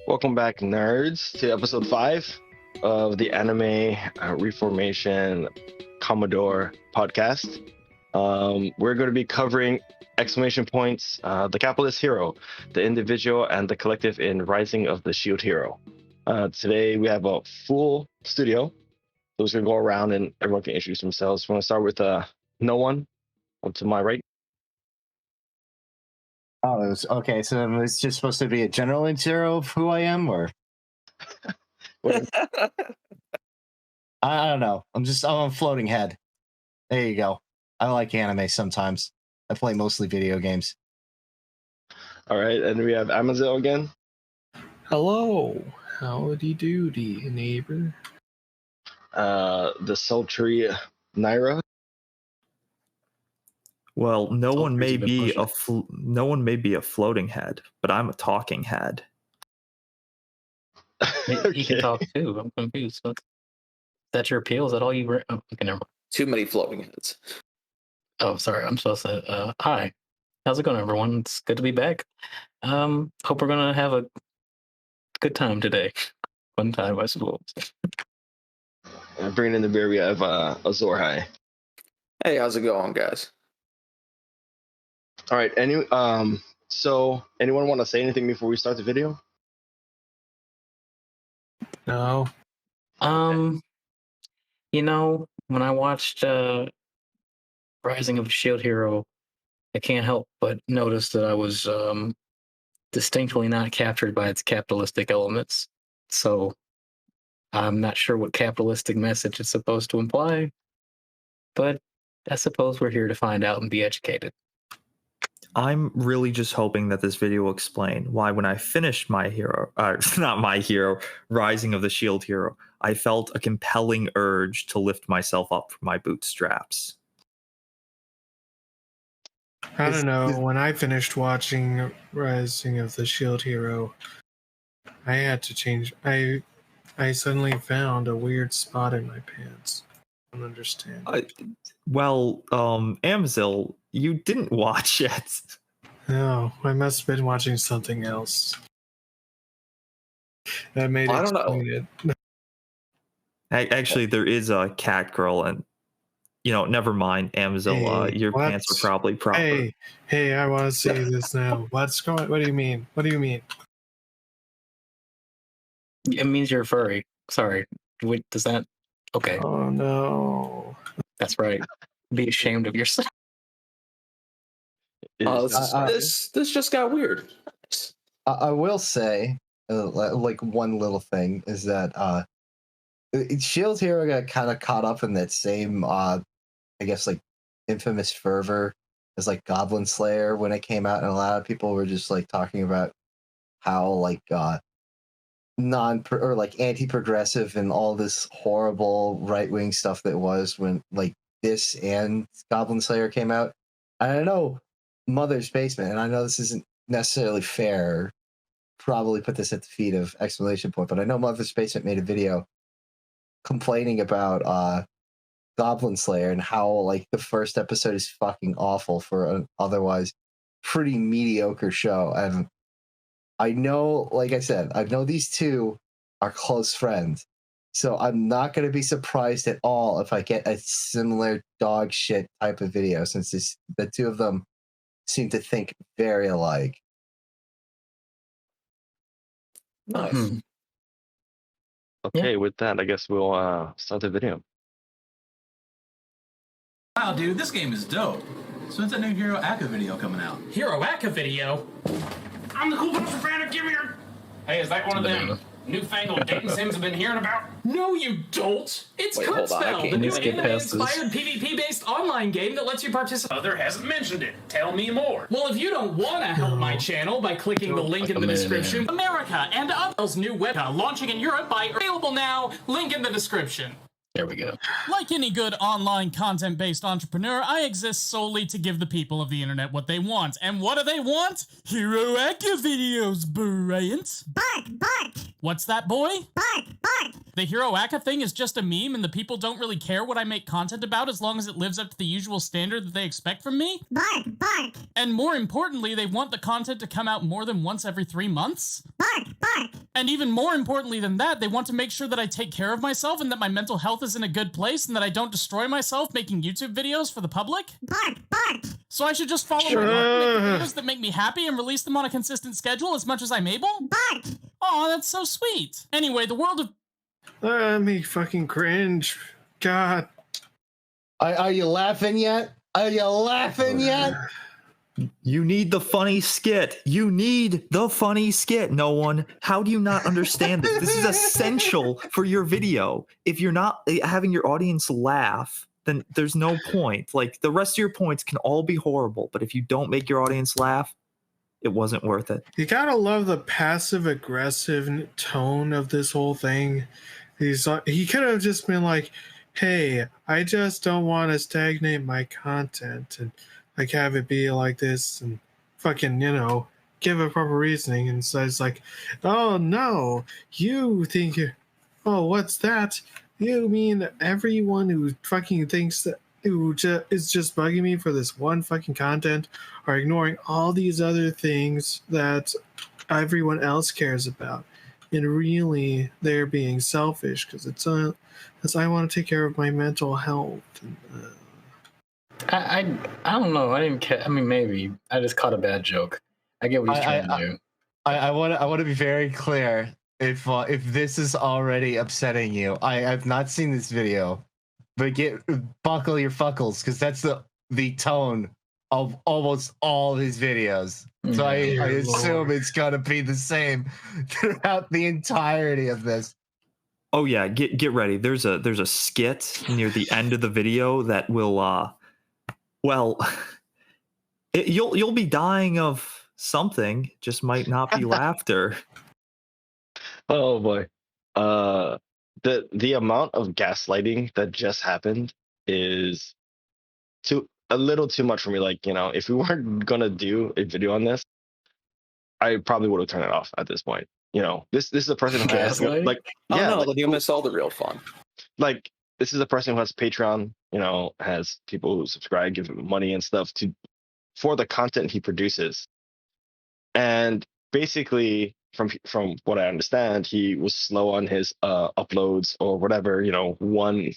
Welcome back, nerds, to episode 5 of the Anime Reformation Commodore podcast. We're going to be covering exclamation points, the capitalist hero, the individual, and the collective in Rising of the Shield Hero. Today we have a full studio, so we're going to go around and everyone can introduce themselves. We're going to start with no one to my right. Oh, it was okay. So it's just supposed to be a general intro of who I am, or I don't know. I'm a floating head. There you go. I like anime sometimes. I play mostly video games. All right, and we have Amazel again. Hello, howdy doody, neighbor. The sultry Naira. Well, no one may be a floating head, but I'm a talking head. He can talk too. I'm confused. That's your appeal? Is that all you were? Oh, okay, never mind. Too many floating heads. Oh, sorry. I'm supposed to. Hi. How's it going, everyone? It's good to be back. Hope we're gonna have a good time today. Fun time, I suppose. Bringing in the beer, we have Azor High. Hey, how's it going, guys? All right. So anyone want to say anything before we start the video? No. When I watched Rising of the Shield Hero, I can't help but notice that I was distinctly not captured by its capitalistic elements. So I'm not sure what capitalistic message it's supposed to imply, but I suppose we're here to find out and be educated. I'm really just hoping that this video will explain why when I finished my hero, not my hero, Rising of the Shield Hero, I felt a compelling urge to lift myself up from my bootstraps. I don't know. When I finished watching Rising of the Shield Hero, I had to change. I suddenly found a weird spot in my pants. I don't understand. Amzil, you didn't watch it. No, I must have been watching something else. That made it. I don't know. Actually, there is a cat girl, and never mind, Amzil. Your pants are probably proper. Hey, I want to see this now. What's going? What do you mean? What do you mean? It means you're furry. Sorry. Wait, does that? Okay. Oh no. That's right. Be ashamed of yourself. This just got weird. I will say, like one little thing is that Shield Hero got kind of caught up in that same, I guess, like infamous fervor as like Goblin Slayer when it came out, and a lot of people were just like talking about how like anti-progressive and all this horrible right-wing stuff that was when like this and Goblin Slayer came out. I don't know Mother's Basement, and I know this isn't necessarily fair, probably put this at the feet of exclamation point, but I know Mother's Basement made a video complaining about Goblin Slayer and how like the first episode is fucking awful for an otherwise pretty mediocre show. And I know, like I said, I know these two are close friends, so I'm not going to be surprised at all if I get a similar dog shit type of video, since the two of them seem to think very alike. Nice. Okay, with that, I guess we'll start the video. Wow, dude, this game is dope. So when's that new Hero Aka video coming out? Hero Aka video? I'm the cool person fan. Give me your... Hey, is that one of them newfangled dating sims I've been hearing about? No, you don't. It's Cutspell, the new anime-inspired PvP-based online game that lets you participate. Other hasn't mentioned it. Tell me more. Well, if you don't want to help my channel by clicking the link in the description, America and others' new web launching in Europe by available now. Link in the description. There we go. Like any good online content-based entrepreneur, I exist solely to give the people of the internet what they want. And what do they want? Hero Aka videos, Bryant. Bark, bark. What's that, boy? Bark, bark! The Hero Aka thing is just a meme and the people don't really care what I make content about as long as it lives up to the usual standard that they expect from me? Bark, bark! And more importantly, they want the content to come out more than once every 3 months? Bark, bark! And even more importantly than that, they want to make sure that I take care of myself and that my mental health is in a good place and that I don't destroy myself making YouTube videos for the public? Bark, bark! So I should just follow my heart and make the videos that make me happy and release them on a consistent schedule as much as I'm able? Bark! Aw, that's so sweet. Anyway, the world of... Let me fucking cringe. God. Are you laughing yet? Are you laughing yet? You need the funny skit. You need the funny skit. No one. How do you not understand this? This is essential for your video. If you're not having your audience laugh, then there's no point. Like, the rest of your points can all be horrible, but if you don't make your audience laugh, it wasn't worth it. You gotta love the passive aggressive tone of this whole thing. He could have just been like, hey, I just don't want to stagnate my content and like have it be like this and fucking, give a proper reasoning. And so it's like, oh no, you think, oh, what's that? You mean everyone who fucking thinks that is just bugging me for this one fucking content are ignoring all these other things that everyone else cares about, and really they're being selfish because I want to take care of my mental health. And, I don't know. I didn't I mean, maybe I just caught a bad joke. I get what he's trying to do. I want to be very clear. If this is already upsetting you, I have not seen this video, but buckle your fuckles because that's the tone of almost all his videos. So I assume it's gonna be the same throughout the entirety of this. Oh yeah, get ready. There's a skit near the end of the video that will you'll be dying of something. Just might not be laughter. Oh boy. The amount of gaslighting that just happened is a little too much for me. Like, if we weren't gonna do a video on this, I probably would have turned it off at this point. This is a person who has like, then you miss all the real fun. Like, this is a person who has Patreon, has people who subscribe, give him money and stuff for the content he produces. And basically, from what I understand, he was slow on his uploads or whatever. One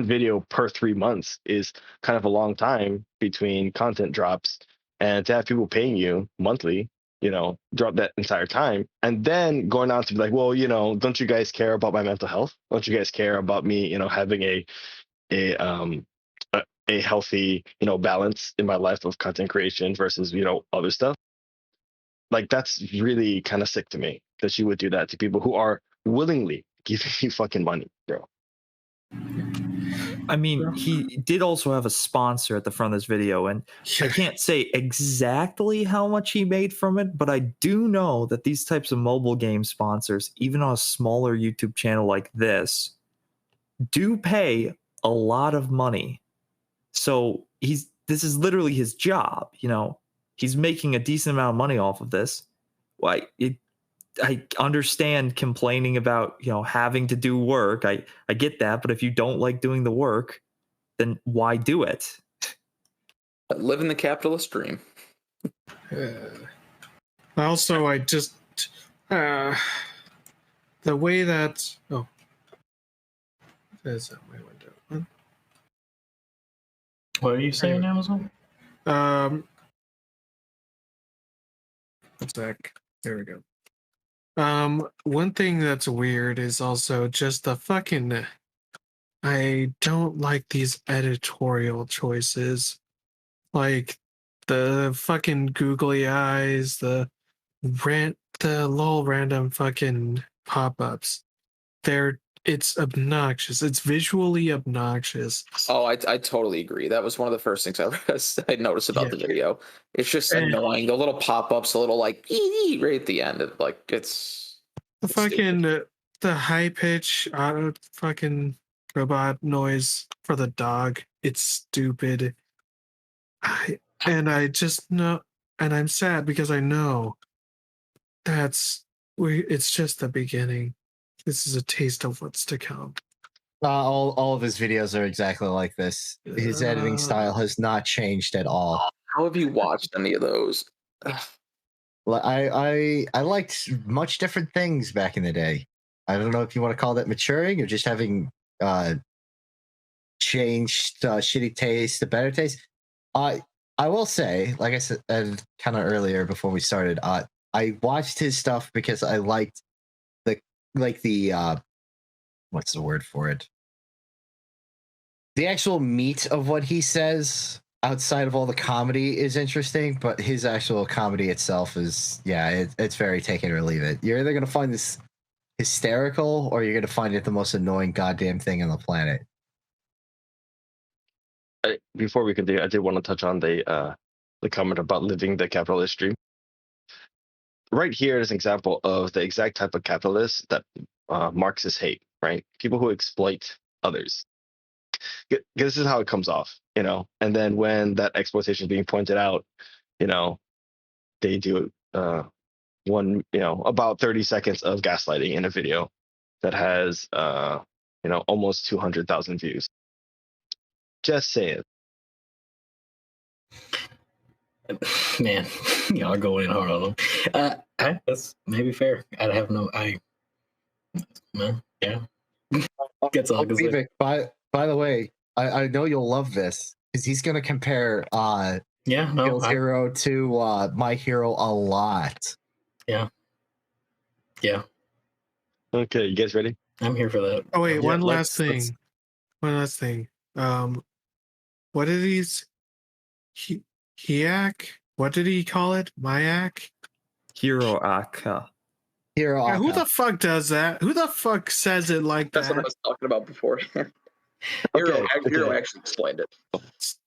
video per 3 months is kind of a long time between content drops, and to have people paying you monthly, throughout that entire time, and then going on to be like, well, don't you guys care about my mental health? Don't you guys care about me, having a healthy, balance in my life of content creation versus, other stuff? Like, that's really kind of sick to me that you would do that to people who are willingly giving you fucking money, bro. I mean, he did also have a sponsor at the front of this video, and I can't say exactly how much he made from it, but I do know that these types of mobile game sponsors, even on a smaller YouTube channel like this, do pay a lot of money. So this is literally his job, He's making a decent amount of money off of this. I understand complaining about, having to do work. I get that, but if you don't like doing the work, then why do it? Living the capitalist dream. Also, I just the way that there's that my window. What are you saying, Amazon? What's that? There we go. One thing that's weird is also just the fucking. I don't like these editorial choices, like the fucking googly eyes, the random fucking pop-ups. It's obnoxious. It's visually obnoxious. Oh, I totally agree. That was one of the first things I noticed about the video. It's just annoying. The little pop-ups, a little like right at the end. It's fucking the high pitch auto fucking robot noise for the dog. It's stupid. I just know, and I'm sad because I know it's just the beginning. This is a taste of what's to come. All of his videos are exactly like this. His editing style has not changed at all. How have you watched any of those? I liked much different things back in the day. I don't know if you want to call that maturing or just having changed shitty taste to better taste. I will say, like I said kind of earlier before we started, I watched his stuff because I liked the what's the word for it? The actual meat of what he says outside of all the comedy is interesting, but his actual comedy itself is, it's very take it or leave it. You're either going to find this hysterical or you're going to find it the most annoying goddamn thing on the planet. Before we continue, I did want to touch on the comment about living the capitalist dream. Right here is an example of the exact type of capitalist that Marxists hate, right? People who exploit others. This is how it comes off, and then when that exploitation is being pointed out, they do about 30 seconds of gaslighting in a video that has almost 200,000 views. Just saying. Man, y'all are going in hard on them. That's maybe fair. I'd have yeah. Gets all good. By the way, I know you'll love this because he's going to compare Guild Hero to My Hero a lot. Yeah. Okay, you guys ready? I'm here for that. Oh wait, one last thing. What did Hiak? What did he call it? Mayak? Hiroaka. Yeah, who the fuck does that? Who the fuck says it like That's that? what I was talking about before. Hero actually explained it.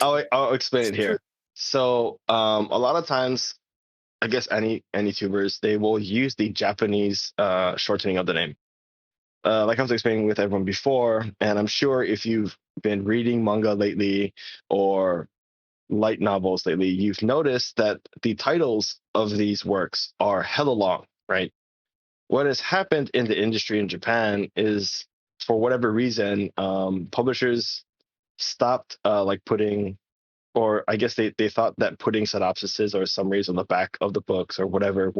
I'll explain it here. So a lot of times, I guess any tubers, they will use the Japanese shortening of the name. Like I was explaining with everyone before, and I'm sure if you've been reading manga lately or light novels lately, you've noticed that the titles of these works are hella long, right? What has happened in the industry in Japan is, for whatever reason, publishers stopped putting, or I guess they thought that putting synopsises or summaries on the back of the books or whatever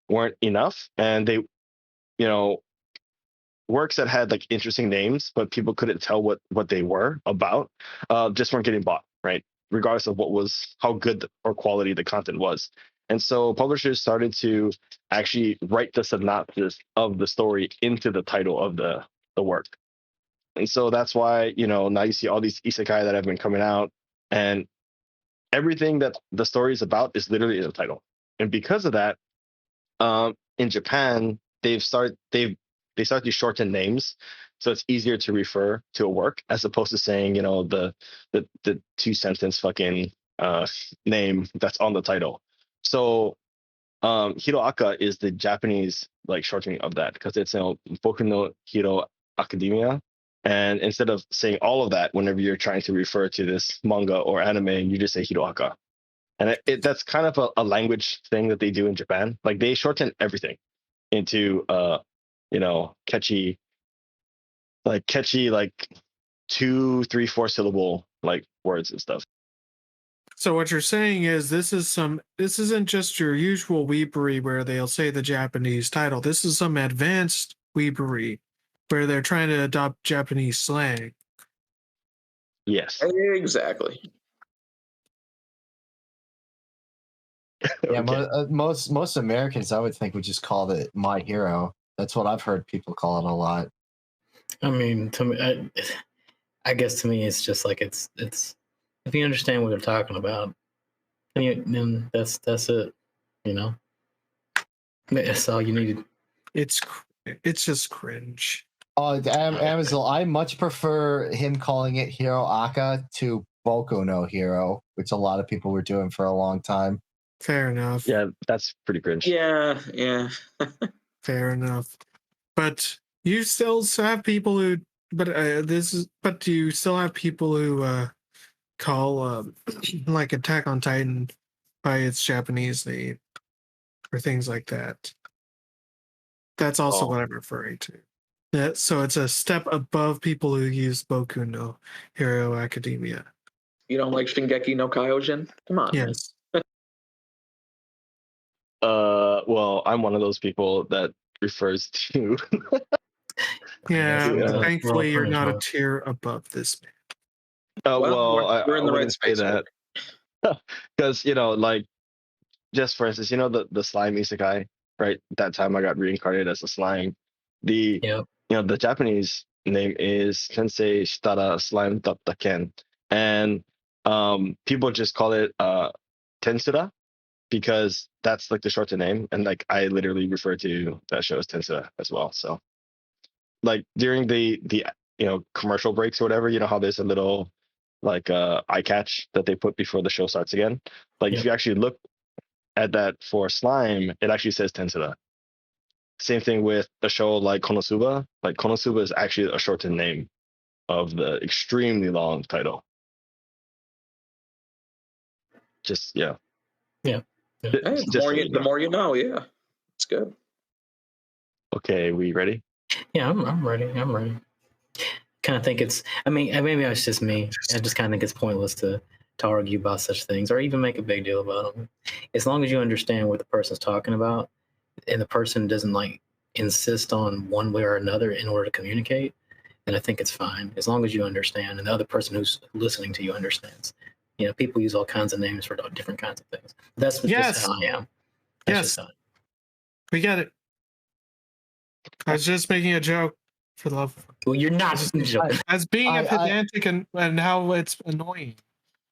weren't enough, and they, works that had like interesting names but people couldn't tell what they were about, just weren't getting bought, right? Regardless of how good or quality the content was. And so publishers started to actually write the synopsis of the story into the title of the work. And so that's why, now you see all these isekai that have been coming out, and everything that the story is about is literally in the title. And because of that, in Japan, they start to shorten names, so it's easier to refer to a work as opposed to saying, the 2-sentence fucking name that's on the title. So Hiroaka is the Japanese shortening of that, because it's Boku no Hero Academia. And instead of saying all of that whenever you're trying to refer to this manga or anime, you just say Hiroaka. And that's kind of a language thing that they do in Japan. Like, they shorten everything into catchy, 2, 3, 4 syllable words and stuff. So what you're saying is this isn't just your usual weebery where they'll say the Japanese title. This is some advanced weebery where they're trying to adopt Japanese slang. Yes. Exactly. Yeah, most Americans, I would think, would just call it My Hero. That's what I've heard people call it a lot. I mean, to me, I guess to me, it's just like it's. If you understand what they're talking about, then that's it. That's all you need. It's just cringe. Amazon, I much prefer him calling it Hero Aka to Boku no Hero, which a lot of people were doing for a long time. Fair enough. Yeah, that's pretty cringe. Yeah. Fair enough. But you still have people who, but you still have people who call like Attack on Titan by its Japanese name or things like that. That's also what I'm referring to. Yeah, so it's a step above people who use Boku no Hero Academia. You don't like Shingeki no Kyojin? Come on. Yes. Well, I'm one of those people that refers to. Yeah, thankfully you're not a tier above this man. Well, we're in the right wouldn't say space. that. Because, like, just for instance, the slime isekai, right? That time I got reincarnated as a slime. The Japanese name is Sensei Shitara Slime Dattaken. And people just call it Tensura because that's like the shortened name. And like I literally refer to that show as Tensura as well. So like during the commercial breaks or whatever, how there's a little like eye catch that they put before the show starts again. Like if you actually look at that for slime, it actually says Tensura. Same thing with a show like Konosuba. Like Konosuba is actually a shortened name of the extremely long title. Just yeah. Hey, the more you know, yeah, it's good. Okay, we ready? Yeah, I'm ready. Kind of think it's. I mean, maybe it's just me. I just kind of think it's pointless to argue about such things or even make a big deal about them. As long as you understand what the person's talking about, and the person doesn't like insist on one way or another in order to communicate, then I think it's fine. As long as you understand, and the other person who's listening to you understands. People use all kinds of names for different kinds of things. That's just how I am. Yes, we get it. I was just making a joke for love. Well, you're not joking. As being a pedantic and how it's annoying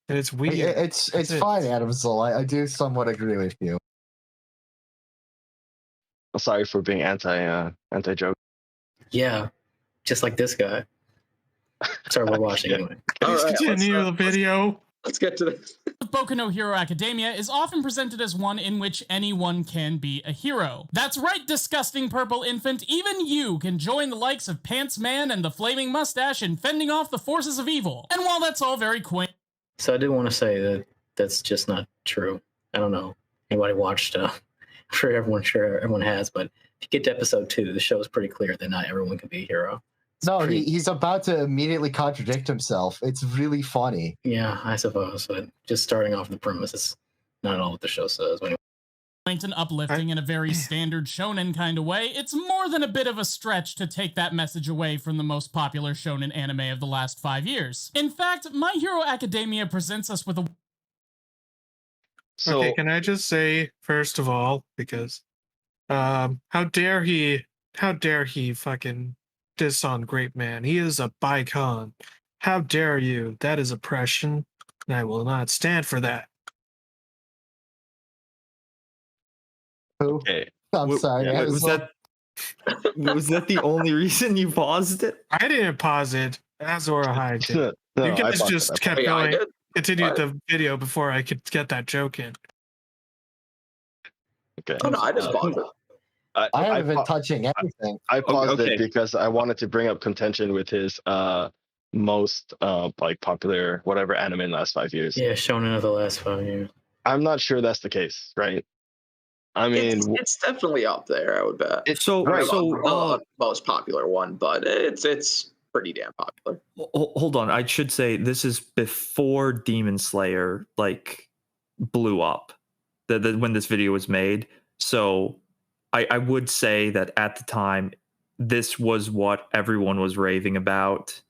and it's weird. It's fine, Adam Soul. I do somewhat agree with you. Sorry for being anti-joke. Yeah, just like this guy. Sorry, we're watching anyway. Let's continue the video. Let's get to this. Boku no Hero Academia is often presented as one in which anyone can be a hero. That's right, disgusting purple infant, even you can join the likes of Pants Man and the Flaming Mustache in fending off the forces of evil. And while that's all very quaint... So I do want to say that that's just not true. I don't know. Anybody watched... I'm sure everyone has, but if you get to episode 2, the show is pretty clear that not everyone can be a hero. No, he's about to immediately contradict himself. It's really funny. Yeah, I suppose, but just starting off the premise is not all what the show says. And uplifting in a very standard shonen kind of way, it's more than a bit of a stretch to take that message away from the most popular shonen anime of the last 5 years. In fact, My Hero Academia presents us with a... Okay, can I just say, first of all, because how dare he fucking diss on Great Man. He is a bicon. How dare you? That is oppression, and I will not stand for that. Okay. I'm sorry. Yeah, was that the only reason you paused it? I didn't pause it. Azora High did. No, you guys just kept going. Continued the video before I could get that joke in. Okay. Oh, no, I just paused it. I haven't been touching anything. I paused it because I wanted to bring up contention with his most like popular whatever anime in the last 5 years. Yeah, shonen of the last 5 years. I'm not sure that's the case, right? I mean, it's definitely up there. I would bet. It's the most popular one, but it's pretty damn popular. Hold on, I should say this is before Demon Slayer like blew up. When this video was made, so. I would say that at the time, this was what everyone was raving about.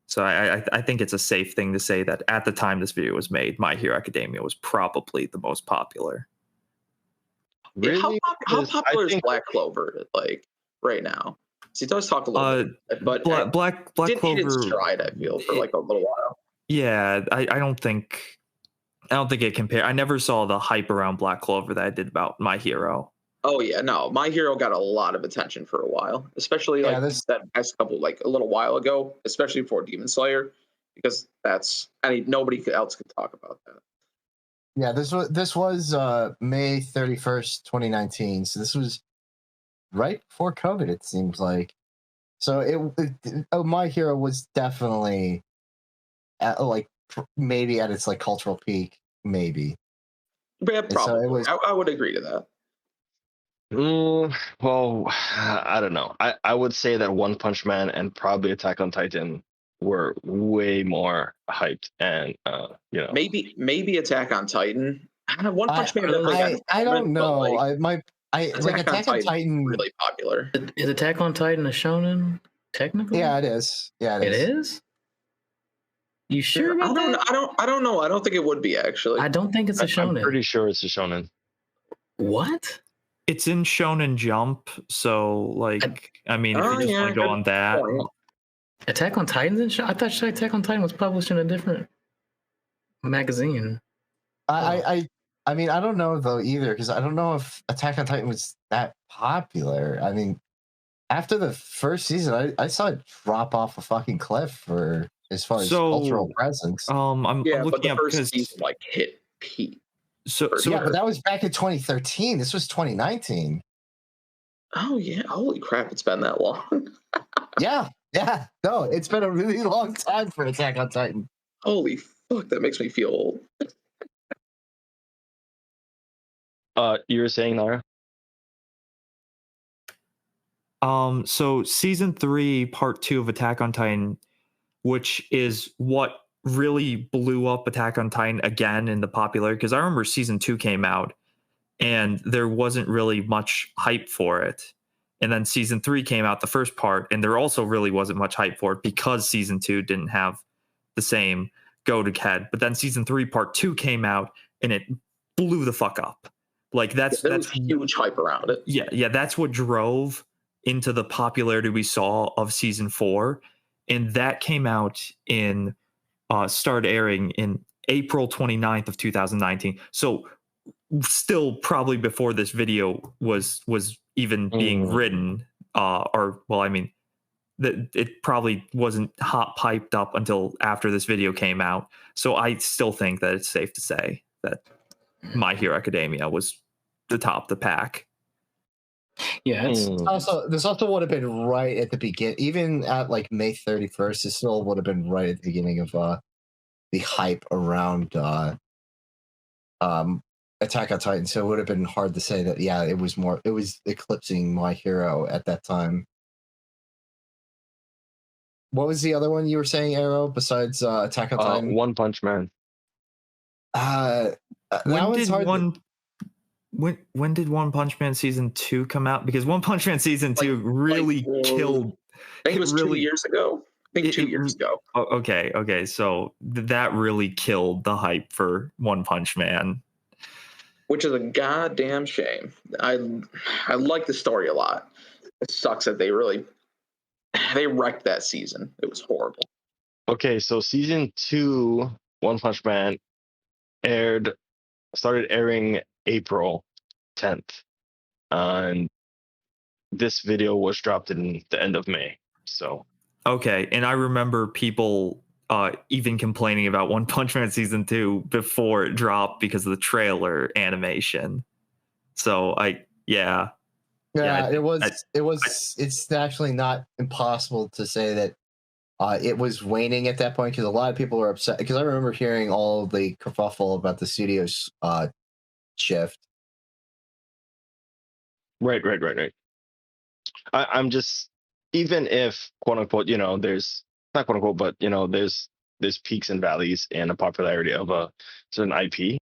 So I think it's a safe thing to say that at the time this video was made, My Hero Academia was probably the most popular. Really? How popular is Black Clover like right now? So he does talk a little bit, but Black Clover didn't stride, I feel, for like a little while. Yeah, I don't think it compared. I never saw the hype around Black Clover that I did about My Hero. Oh yeah, no, My Hero got a lot of attention for a while, especially like that past couple, like a little while ago, especially before Demon Slayer, because nobody else could talk about that. Yeah, this was May 31st, 2019. So this was right before COVID, it seems like. So My Hero was definitely maybe at its like cultural peak, maybe. Yeah, probably. I would agree to that. Well, I don't know. I would say that One Punch Man and probably Attack on Titan were way more hyped, and maybe Attack on Titan. One Punch Man I don't know. Like, Attack on Titan really popular. Is Attack on Titan a shonen? Technically, yeah, it is. Yeah, it is. You sure about that? I don't know. I don't think it would be actually. I don't think it's a shonen. I'm pretty sure it's a shonen. What? It's in Shonen Jump, so like, I mean, if you just want to go on that. Point. Attack on Titan's in I thought Attack on Titan was published in a different magazine. I mean, I don't know though either, because I don't know if Attack on Titan was that popular. I mean, after the first season, I saw it drop off a fucking cliff for as far as cultural presence. I'm looking but the up first because season like hit peak. So yeah, but that was back in 2013. This was 2019. Oh yeah! Holy crap! It's been that long. yeah. No, it's been a really long time for Attack on Titan. Holy fuck! That makes me feel old. You were saying, Nara? So season 3, part 2 of Attack on Titan, which is what really blew up Attack on Titan again in the popularity, because I remember season 2 came out and there wasn't really much hype for it. And then season 3 came out, the first part, and there also really wasn't much hype for it because season 2 didn't have the same go to head. But then season 3 part 2 came out and it blew the fuck up. Like that's huge hype around it. Yeah, that's what drove into the popularity we saw of season 4. And that came out in started airing in April 29th of 2019. So still probably before this video was even being written, it probably wasn't hot piped up until after this video came out. So I still think that it's safe to say that My Hero Academia was the top of the pack. Yeah, this also would have been right at the beginning, even at like May 31st. It still would have been right at the beginning of the hype around Attack on Titan. So it would have been hard to say that. Yeah, it was eclipsing My Hero at that time. What was the other one you were saying, Arrow, besides Attack on Titan? One Punch Man. When did One Punch Man season 2 come out? Because One Punch Man season 2 really killed. I think it was 2 years ago. I think 2 years ago. Okay. So that really killed the hype for One Punch Man, which is a goddamn shame. I like the story a lot. It sucks that they wrecked that season. It was horrible. Okay, so season 2, One Punch Man started airing April 10th, and this video was dropped in the end of May. So okay, and I remember people even complaining about One Punch Man season 2 before it dropped because of the trailer animation. So it's actually not impossible to say that it was waning at that point, because a lot of people were upset, because I remember hearing all the kerfuffle about the studio's shift. Right. I'm just, even if quote unquote, there's not quote unquote, but there's peaks and valleys in the popularity of a certain IP.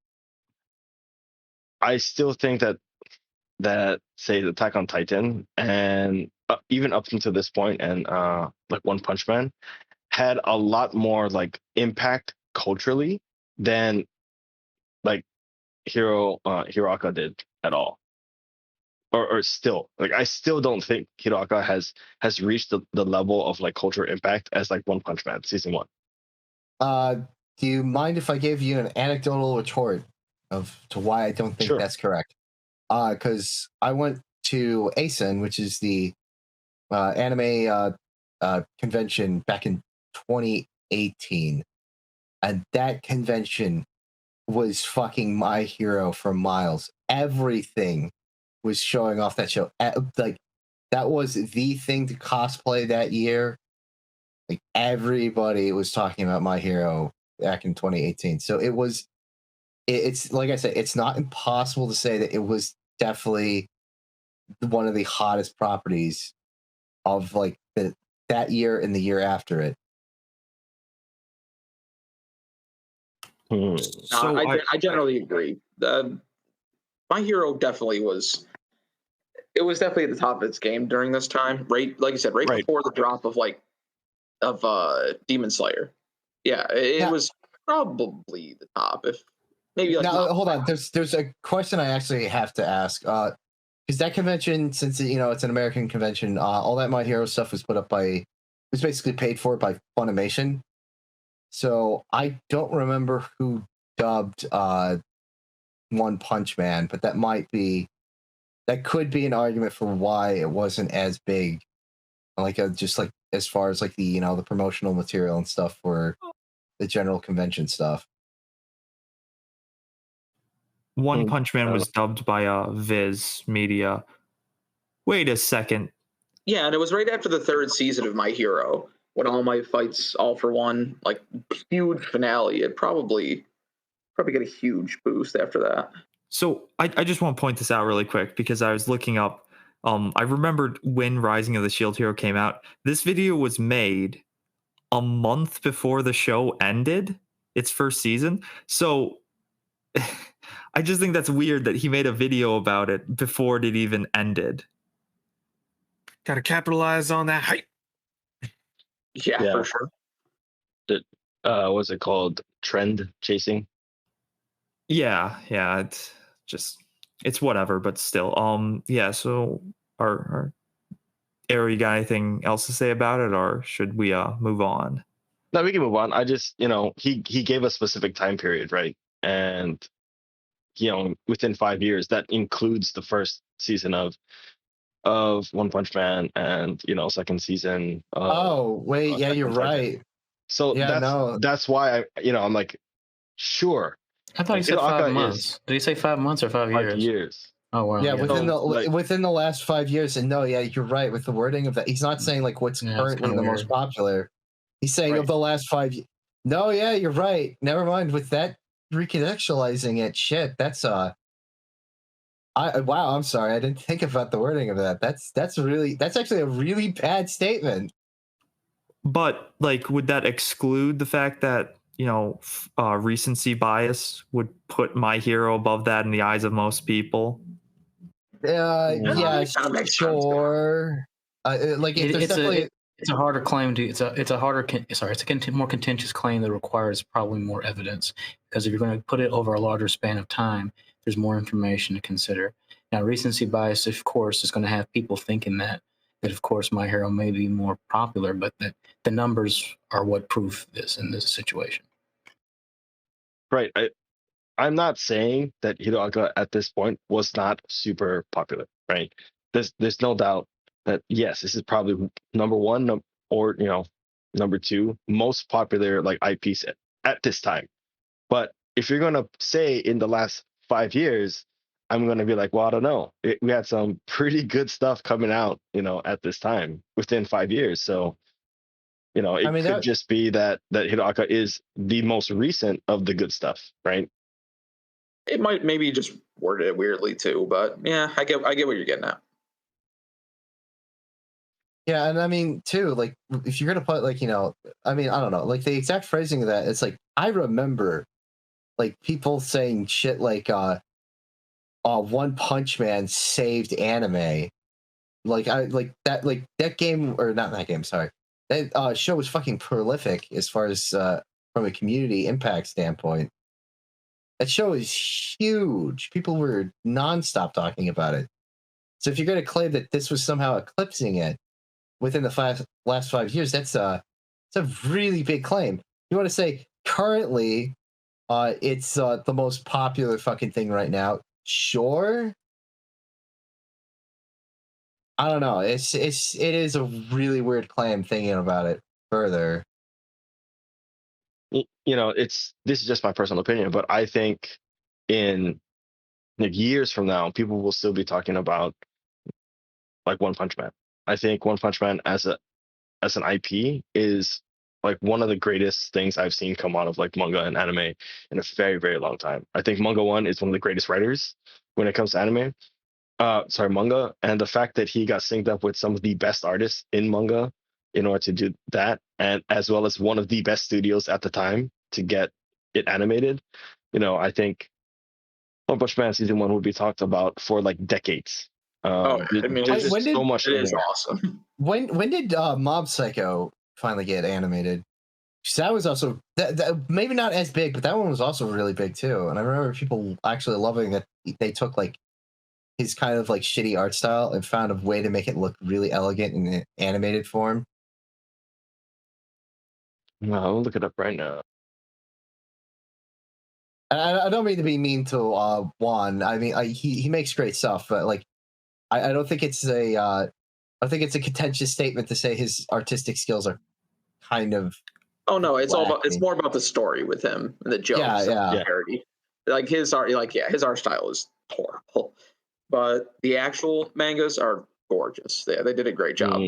I still think that say Attack on Titan and even up until this point, and like One Punch Man had a lot more like impact culturally than like Hiroaka did at all. Or still, like, I still don't think Hiroaka has reached the level of like cultural impact as like One Punch Man season 1. Do you mind if I gave you an anecdotal retort to why I don't think that's correct? Because I went to ASIN, which is the anime convention back in 2018, and that convention was fucking My Hero for miles. Everything was showing off that show. Like, that was the thing to cosplay that year. Like, everybody was talking about My Hero back in 2018. So it's like I said, it's not impossible to say that it was definitely one of the hottest properties of like that year and the year after it. So I generally agree. My Hero definitely was. It was definitely at the top of its game during this time, right? Like you said, right before the drop of Demon Slayer. Yeah, it was probably the top. If maybe like now, hold on. There's a question I actually have to ask. Because that convention, since it's an American convention, all that My Hero stuff was was basically paid for by Funimation. So I don't remember who dubbed One Punch Man, but that could be an argument for why it wasn't as big, just like as far as like the the promotional material and stuff for the general convention stuff. One Punch Man was dubbed by Viz Media. Wait a second. Yeah, and it was right after the third season of My Hero when All Might Fights All for One, like huge finale. It probably get a huge boost after that. So I just want to point this out really quick because I was looking up. I remembered when Rising of the Shield Hero came out. This video was made a month before the show ended its first season. So I just think that's weird that he made a video about it before it even ended. Got to capitalize on that hype. Yeah, for sure. What's it called? Trend chasing? Yeah, it's whatever, but still. Yeah, so our Arrow, you got anything else to say about it, or should we move on? No, we can move on. I just, he gave a specific time period, right? And within 5 years, that includes the first season of One Punch Man and second season. You're right. So that's why I'm like, sure. I thought he said 5 months. Did he say 5 months or 5 years? 5 years. Oh wow. Yeah, within the last 5 years, and you're right with the wording of that. He's not saying like what's currently the most popular. He's saying of the last 5 years. No, yeah, you're right. Never mind with that recontextualizing it. Shit, that's wow. I'm sorry, I didn't think about the wording of that. That's actually a really bad statement. But would that exclude the fact that recency bias would put My Hero above that in the eyes of most people? Yeah, sure. It's a harder claim to. It's a more contentious claim that requires probably more evidence, because if you're going to put it over a larger span of time, there's more information to consider. Now, recency bias, of course, is going to have people thinking that of course My Hero may be more popular, but that the numbers are what prove this in this situation. Right. I'm not saying that Hiroaka at this point was not super popular, right? There's no doubt that yes, this is probably number one or number two most popular IPs at this time. But if you're gonna say in the last 5 years, I'm gonna be like, well, I don't know. We had some pretty good stuff coming out, at this time within 5 years. So, it could just be that Hiroaka is the most recent of the good stuff, right? It might maybe just worded it weirdly too, but yeah, I get what you're getting at. Yeah, and I mean too, if you're gonna put I don't know, the exact phrasing of that, it's I remember people saying shit One Punch Man saved anime. That game, or not that game, sorry. That show was fucking prolific as far as from a community impact standpoint. That show is huge. People were nonstop talking about it. So if you're going to claim that this was somehow eclipsing it within the last 5 years, it's a really big claim. You want to say currently it's the most popular fucking thing right now? Sure. I don't know. It is a really weird claim thinking about it further. This is just my personal opinion, but I think in years from now, people will still be talking about One Punch Man. I think One Punch Man as an IP is one of the greatest things I've seen come out of manga and anime in a very, very long time. I think Manga One is one of the greatest writers when it comes to anime. manga, and the fact that he got synced up with some of the best artists in manga in order to do that, and as well as one of the best studios at the time to get it animated. I think One Punch Man season 1 would be talked about for like decades. There's just so much. It is awesome. When did Mob Psycho finally get animated? That was also that maybe not as big, but that one was also really big too. And I remember people actually loving that they took like his kind of like shitty art style and found a way to make it look really elegant in an animated form. No, I'll look it up right now. I don't mean to be mean to Juan. I mean, he makes great stuff, but like, I don't think it's I think it's a contentious statement to say his artistic skills are kind of. Oh no, it's more about the story with him and the jokes and the parody. Like his art, his art style is horrible, but the actual mangas are gorgeous. They did a great job.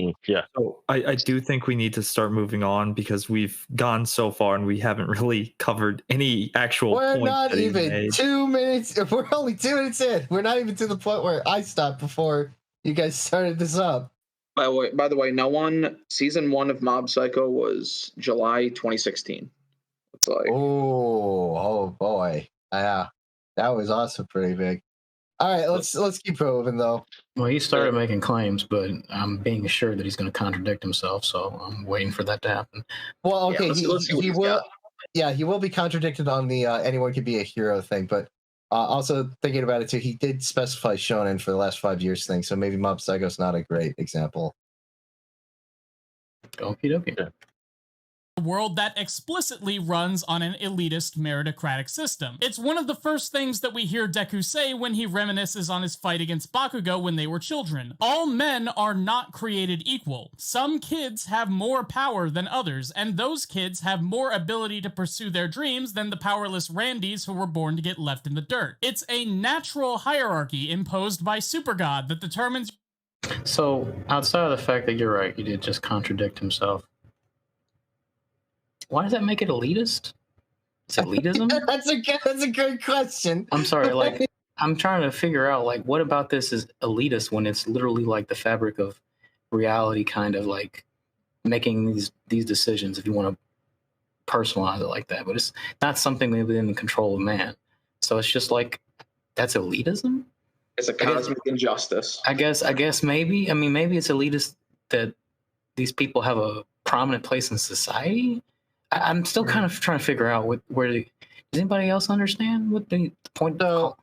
So I do think we need to start moving on because we've gone so far and we haven't really covered any actual. We're not even 2 minutes. We're only 2 minutes in. We're not even to the point where I stopped before you guys started this up. By the way, season 1 of Mob Psycho was July 2016. It's like oh boy, yeah, that was also pretty big. All right, let's keep moving though. Well, he started making claims, but I'm being assured that he's going to contradict himself, so I'm waiting for that to happen. Well, okay, he will. Yeah, he will be contradicted on the anyone can be a hero thing, but also thinking about it too, he did specify shonen for the last 5 years thing, so maybe Mob Psycho's not a great example. Okie dokie. Yeah. A world that explicitly runs on an elitist meritocratic system. It's one of the first things that we hear Deku say when he reminisces on his fight against Bakugo when they were children. All men are not created equal. Some kids have more power than others, and those kids have more ability to pursue their dreams than the powerless Randys who were born to get left in the dirt. It's a natural hierarchy imposed by Supergod that determines. So, outside of the fact that you're right, he did just contradict himself. Why does that make it elitist? It's elitism? That's a good question. I'm sorry, like I'm trying to figure out like what about this is elitist when it's literally like the fabric of reality, kind of like making these decisions if you want to personalize it like that. But it's not something within the control of man. So it's just like that's elitism? It's a cosmic injustice. I guess maybe. I mean, maybe it's elitist that these people have a prominent place in society. I'm still kind of trying to figure out does anybody else understand what the point of?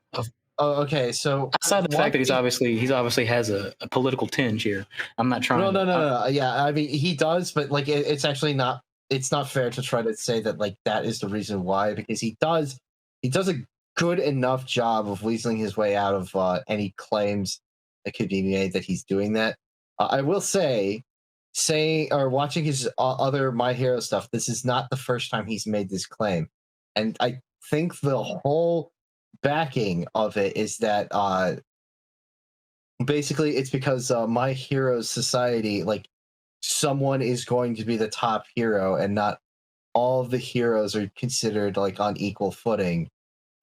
Okay, so outside the fact that he obviously has a political tinge here. I'm not trying. No. Yeah, I mean he does, but like it's actually not. It's not fair to try to say that like that is the reason why, because he does a good enough job of weaseling his way out of any claims that could be made that he's doing that. I will say watching his other My Hero stuff, this is not the first time he's made this claim. And I think the whole backing of it is that basically it's because My Hero's society, like someone is going to be the top hero and not all of the heroes are considered like on equal footing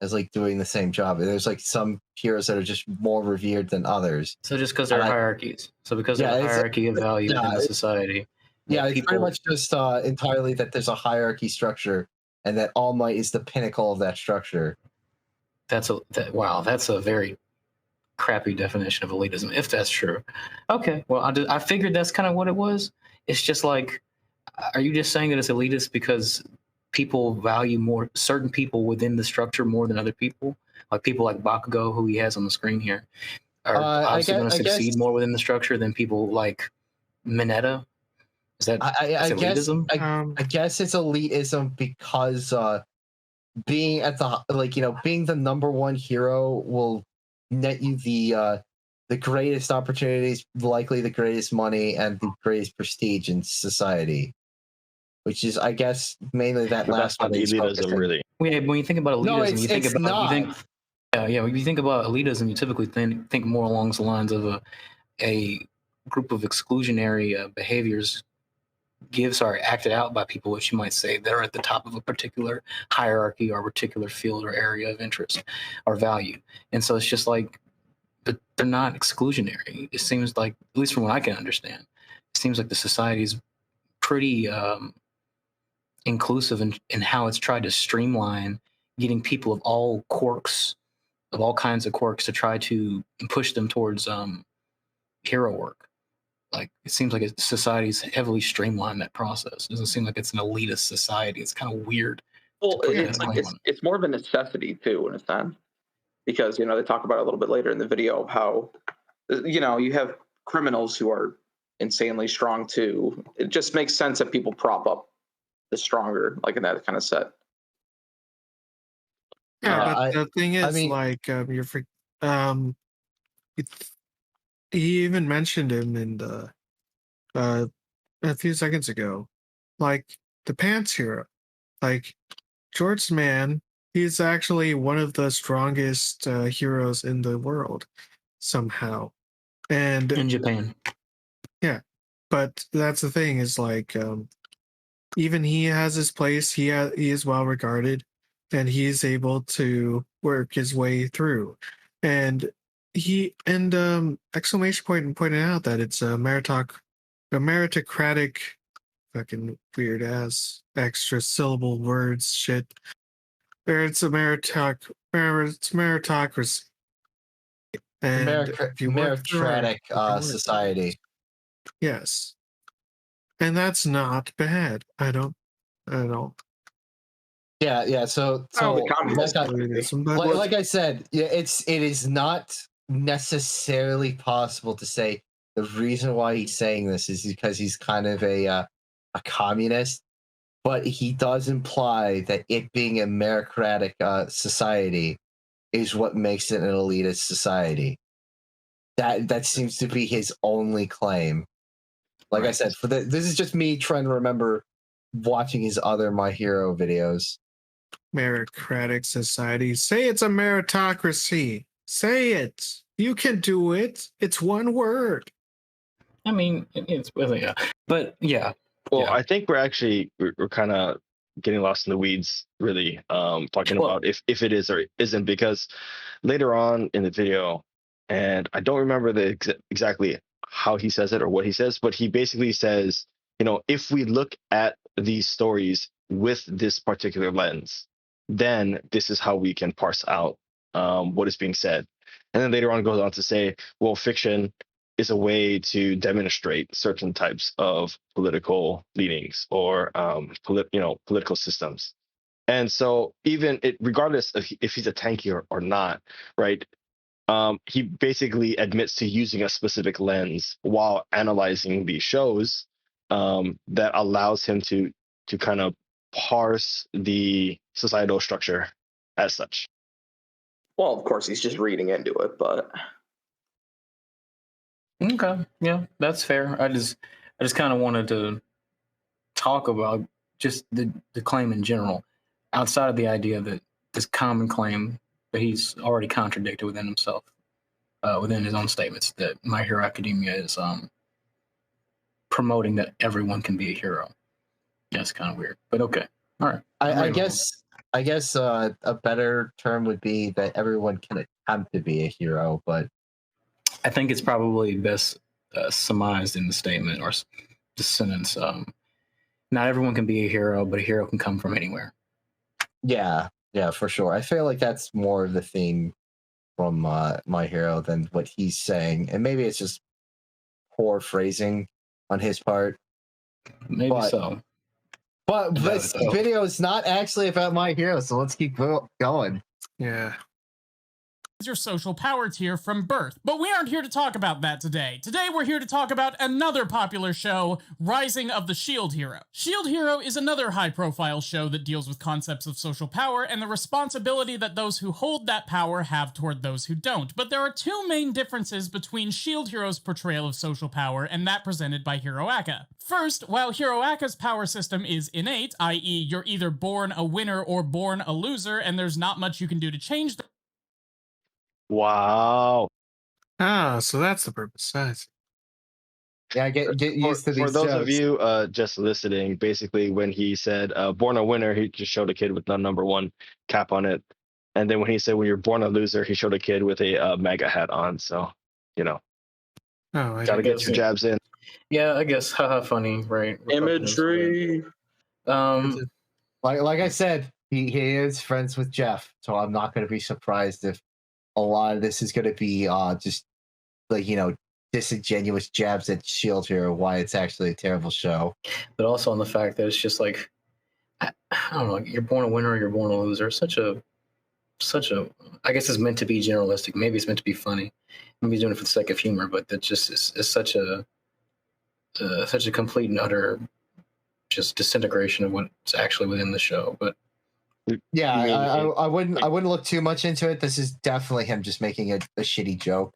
as like doing the same job. There's like some heroes that are just more revered than others. So just because there are hierarchies. So because there's a hierarchy of value in the society. Yeah, it's pretty much just entirely that there's a hierarchy structure and that All Might is the pinnacle of that structure. Wow, that's a very crappy definition of elitism, if that's true. Okay, well, I figured that's kind of what it was. It's just like, are you just saying that it's elitist because people value certain people within the structure more than other people? Like people like Bakugo, who he has on the screen here, are obviously going to succeed more within the structure than people like Mineta. Is that elitism? I guess it's elitism because being at being the number one hero will net you the greatest opportunities, likely the greatest money, and the greatest prestige in society. Which is, I guess, mainly that last one. Elitism, really. When you think about elitism, when you think about elitism, you typically think more along the lines of a group of exclusionary behaviors are acted out by people, which you might say they're at the top of a particular hierarchy or a particular field or area of interest or value. And so it's just like but they're not exclusionary. It seems like, at least from what I can understand, it seems like the society is pretty inclusive in how it's tried to streamline getting people of all kinds of quirks to try to push them towards hero work. Like, it seems like society's heavily streamlined that process. It doesn't seem like it's an elitist society. It's kind of weird. Well, it's more of a necessity too, in a sense, because they talk about it a little bit later in the video of how you have criminals who are insanely strong too. It just makes sense that people prop up the stronger, like in that kind of set. Yeah, but the thing is, he even mentioned him in the a few seconds ago, like the Pants Hero, like George Mann. He's actually one of the strongest heroes in the world somehow, and in Japan. Yeah, but that's the thing is like even he has his place. He is well regarded, and he is able to work his way through. And exclamation point pointed out that it's a meritocratic, fucking weird ass extra syllable words shit. It's a meritocracy. And meritocratic society. Yes. And that's not bad. I don't. Yeah. So like I said, yeah, it is not necessarily possible to say the reason why he's saying this is because he's kind of a communist, but he does imply that it being a meritocratic society is what makes it an elitist society. That seems to be his only claim. Like I said, this is just me trying to remember watching his other My Hero videos. Meritocratic society. Say it's a meritocracy. Say it. You can do it. It's one word. I mean, it's really, but yeah. Well, I think we're kind of getting lost in the weeds, really, talking about if it is or isn't, because later on in the video, and I don't remember exactly how he says it or what he says, but he basically says, if we look at these stories with this particular lens, then this is how we can parse out what is being said. And then later on goes on to say, well, fiction is a way to demonstrate certain types of political leanings or political systems. And so even regardless of if he's a tanky or not, right? He basically admits to using a specific lens while analyzing these shows that allows him to kind of parse the societal structure as such. Well, of course, he's just reading into it, but okay, yeah, that's fair. I just kind of wanted to talk about just the claim in general, outside of the idea that this common claim that he's already contradicted within himself, within his own statements, that My Hero Academia is promoting that everyone can be a hero. Yeah, it's kind of weird, but okay, all right. I guess a better term would be that everyone can attempt to be a hero, but I think it's probably best surmised in the statement or the sentence. Not everyone can be a hero, but a hero can come from anywhere. Yeah, for sure. I feel like that's more of the theme from My Hero than what he's saying, and maybe it's just poor phrasing on his part. Maybe so. But this video is not actually about My Hero, so let's keep going. Yeah. Your social power tier from birth. But we aren't here to talk about that today. Today we're here to talk about another popular show, Rising of the Shield Hero. Shield Hero is another high-profile show that deals with concepts of social power and the responsibility that those who hold that power have toward those who don't. But there are two main differences between Shield Hero's portrayal of social power and that presented by Hiroaka. First, while Hiroaka's power system is innate, i.e. you're either born a winner or born a loser, and there's not much you can do to change that. Wow. So that's the purpose. Yeah, get used to these For those jokes. of you just listening, basically when he said born a winner, he just showed a kid with the number one cap on it. And then when he said, "When you're born a loser," he showed a kid with a MAGA hat on. So, gotta get your jabs in. Yeah, I guess. Haha, funny, right? Imagery. Like I said, he is friends with Jeff, so I'm not going to be surprised if a lot of this is going to be just like disingenuous jabs at Shield Hero, why it's actually a terrible show. But also on the fact that it's just like, I don't know, you're born a winner or you're born a loser. Such a, I guess it's meant to be generalistic. Maybe it's meant to be funny. Maybe he's doing it for the sake of humor, but that just is such a complete and utter just disintegration of what's actually within the show. But yeah, I wouldn't look too much into it. This is definitely him just making a shitty joke.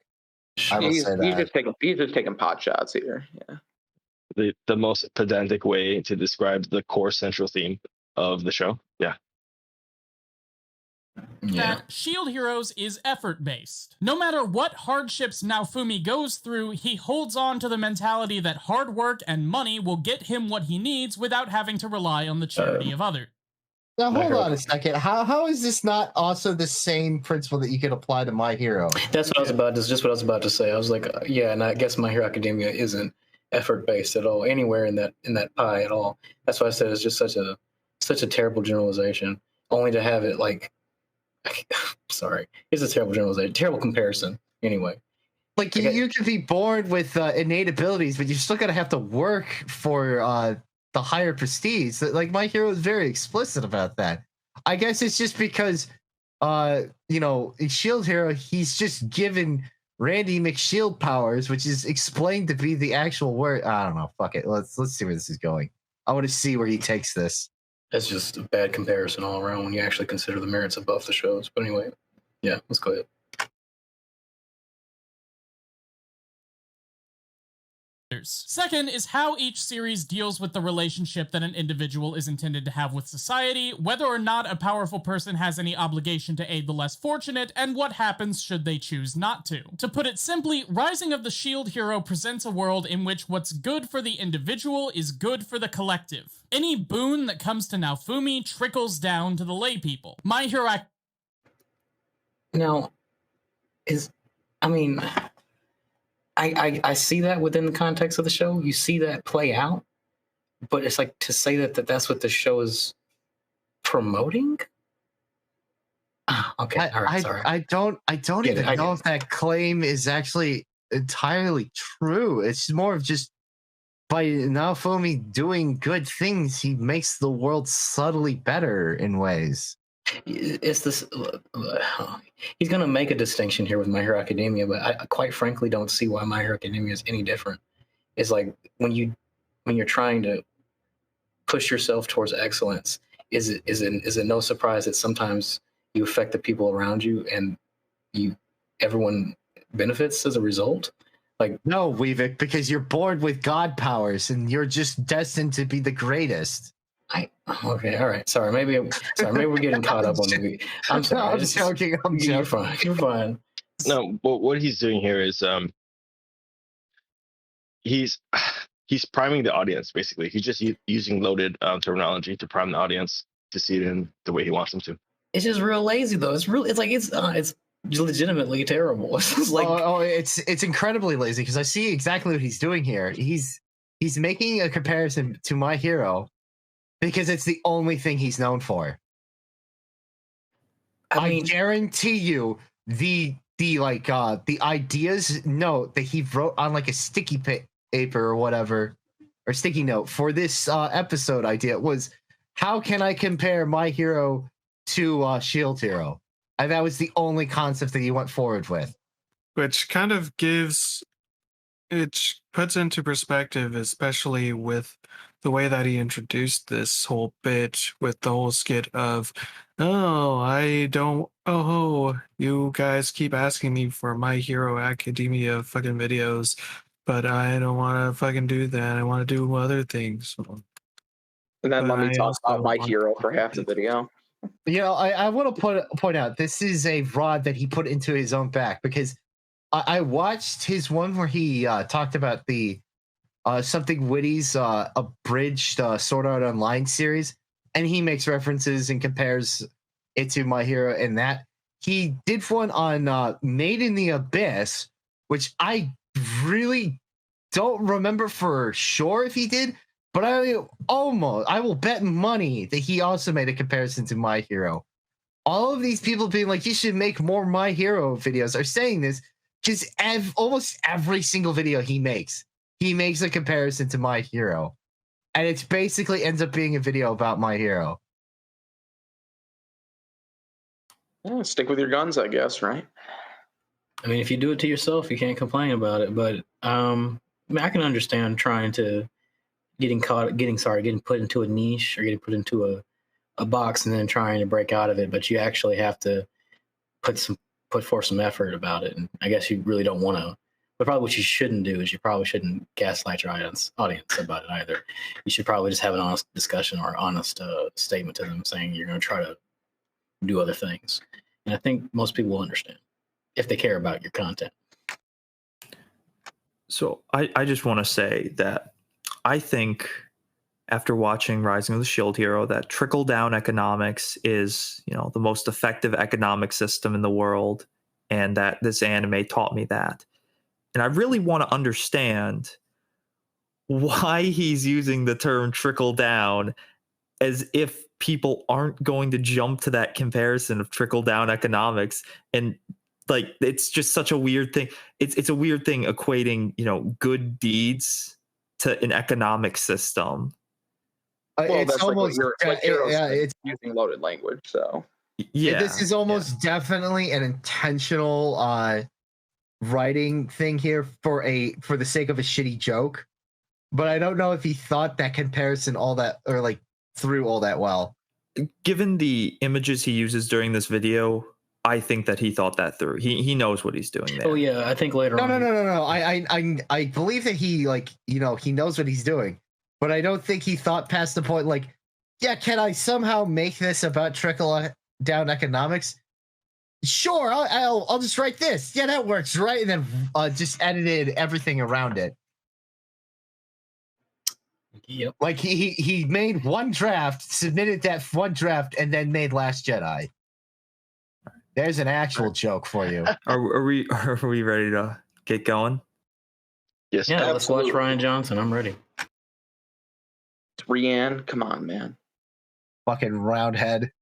He's just taking pot shots here. Yeah. The most pedantic way to describe the core central theme of the show. Yeah. That Shield Heroes is effort-based. No matter what hardships Naofumi goes through, he holds on to the mentality that hard work and money will get him what he needs without having to rely on the charity of others. Now, hold on a second. How is this not also the same principle that you could apply to My Hero? That's what I was about to. Just what I was about to say. I was like, yeah, and I guess My Hero Academia isn't effort-based at all, anywhere in that pie at all. That's why I said it's just such a terrible generalization. Only to have it like, sorry, it's a terrible generalization, terrible comparison. Anyway, like you can be born with innate abilities, but you're still gonna have to work for the higher prestige. Like My Hero is very explicit about that. I guess it's just because in Shield Hero he's just given Randy McShield powers, which is explained to be the actual word. I don't know. Fuck it. Let's see where this is going. I want to see where he takes this. It's just a bad comparison all around when you actually consider the merits of both the shows. But anyway, yeah, let's go ahead. Second is how each series deals with the relationship that an individual is intended to have with society, whether or not a powerful person has any obligation to aid the less fortunate, and what happens should they choose not to. To put it simply, Rising of the Shield Hero presents a world in which what's good for the individual is good for the collective. Any boon that comes to Naofumi trickles down to the laypeople. My Hero Now, I see that within the context of the show. You see that play out, but it's like to say that's what the show is promoting. Okay, all right, sorry. I don't even know if that claim is actually entirely true. It's more of just by Naofumi doing good things, he makes the world subtly better in ways. It's this. He's going to make a distinction here with My Hero Academia, but I quite frankly don't see why My Hero Academia is any different. It's like when you're trying to push yourself towards excellence, is it no surprise that sometimes you affect the people around you and everyone benefits as a result? Like, no, Weavik, because you're born with God powers and you're just destined to be the greatest. Okay, all right. Sorry, maybe we're getting caught up on the. I'm sorry. I'm joking. You're fine. You're fine. No, but what he's doing here is he's priming the audience. Basically, he's just using loaded terminology to prime the audience to see it in the way he wants them to. It's just real lazy, though. It's legitimately terrible. It's like it's incredibly lazy because I see exactly what he's doing here. He's making a comparison to My Hero. Because it's the only thing he's known for. I guarantee you, the ideas note that he wrote on like a sticky paper or whatever, or sticky note for this episode idea was, how can I compare My Hero to Shield Hero? And that was the only concept that he went forward with. Which kind of puts into perspective, especially with the way that he introduced this whole bit with the whole skit of, you guys keep asking me for My Hero Academia fucking videos, but I don't want to fucking do that. I want to do other things. And then let me talk about My Hero for half the video. I want to point out, this is a rod that he put into his own back, because I watched his one where he talked about the Something Witty's abridged Sword Art Online series, and he makes references and compares it to My Hero in that. he did one on Made in the Abyss, which I really don't remember for sure if he did, but I will bet money that he also made a comparison to My Hero. All of these people being like, you should make more My Hero videos are saying this because almost every single video he makes a comparison to My Hero. And it basically ends up being a video about My Hero. Yeah, stick with your guns, I guess, right? I mean, if you do it to yourself, you can't complain about it. But I can understand trying to getting put into a niche or getting put into a box and then trying to break out of it. But you actually have to put forth some effort about it. And I guess you really don't want to. But probably what you shouldn't do is you probably shouldn't gaslight your audience about it either. You should probably just have an honest discussion or honest statement to them saying you're going to try to do other things. And I think most people will understand if they care about your content. So I just want to say that I think after watching Rising of the Shield Hero that trickle-down economics is, the most effective economic system in the world, and that this anime taught me that. And I really want to understand why he's using the term trickle down as if people aren't going to jump to that comparison of trickle down economics. And like, it's just such a weird thing. It's a weird thing equating, good deeds to an economic system. Well, that's almost it's using loaded language. So yeah, this is almost definitely an intentional writing thing here for the sake of a shitty joke, but I don't know if he thought that comparison through all that well. Given the images he uses during this video, I think that he thought that through. He knows what he's doing there. Oh yeah, I think later on. No. I believe that he he knows what he's doing, but I don't think he thought past the point can I somehow make this about trickle down economics? Sure, I'll just write this. Yeah, that works, right? And then just edited everything around it. Yep. Like he made one draft, submitted that one draft, and then made Last Jedi. There's an actual joke for you. Are we ready to get going? Yes. Yeah, absolutely. Let's watch Ryan Johnson. I'm ready. It's Rianne. Come on, man. Fucking roundhead.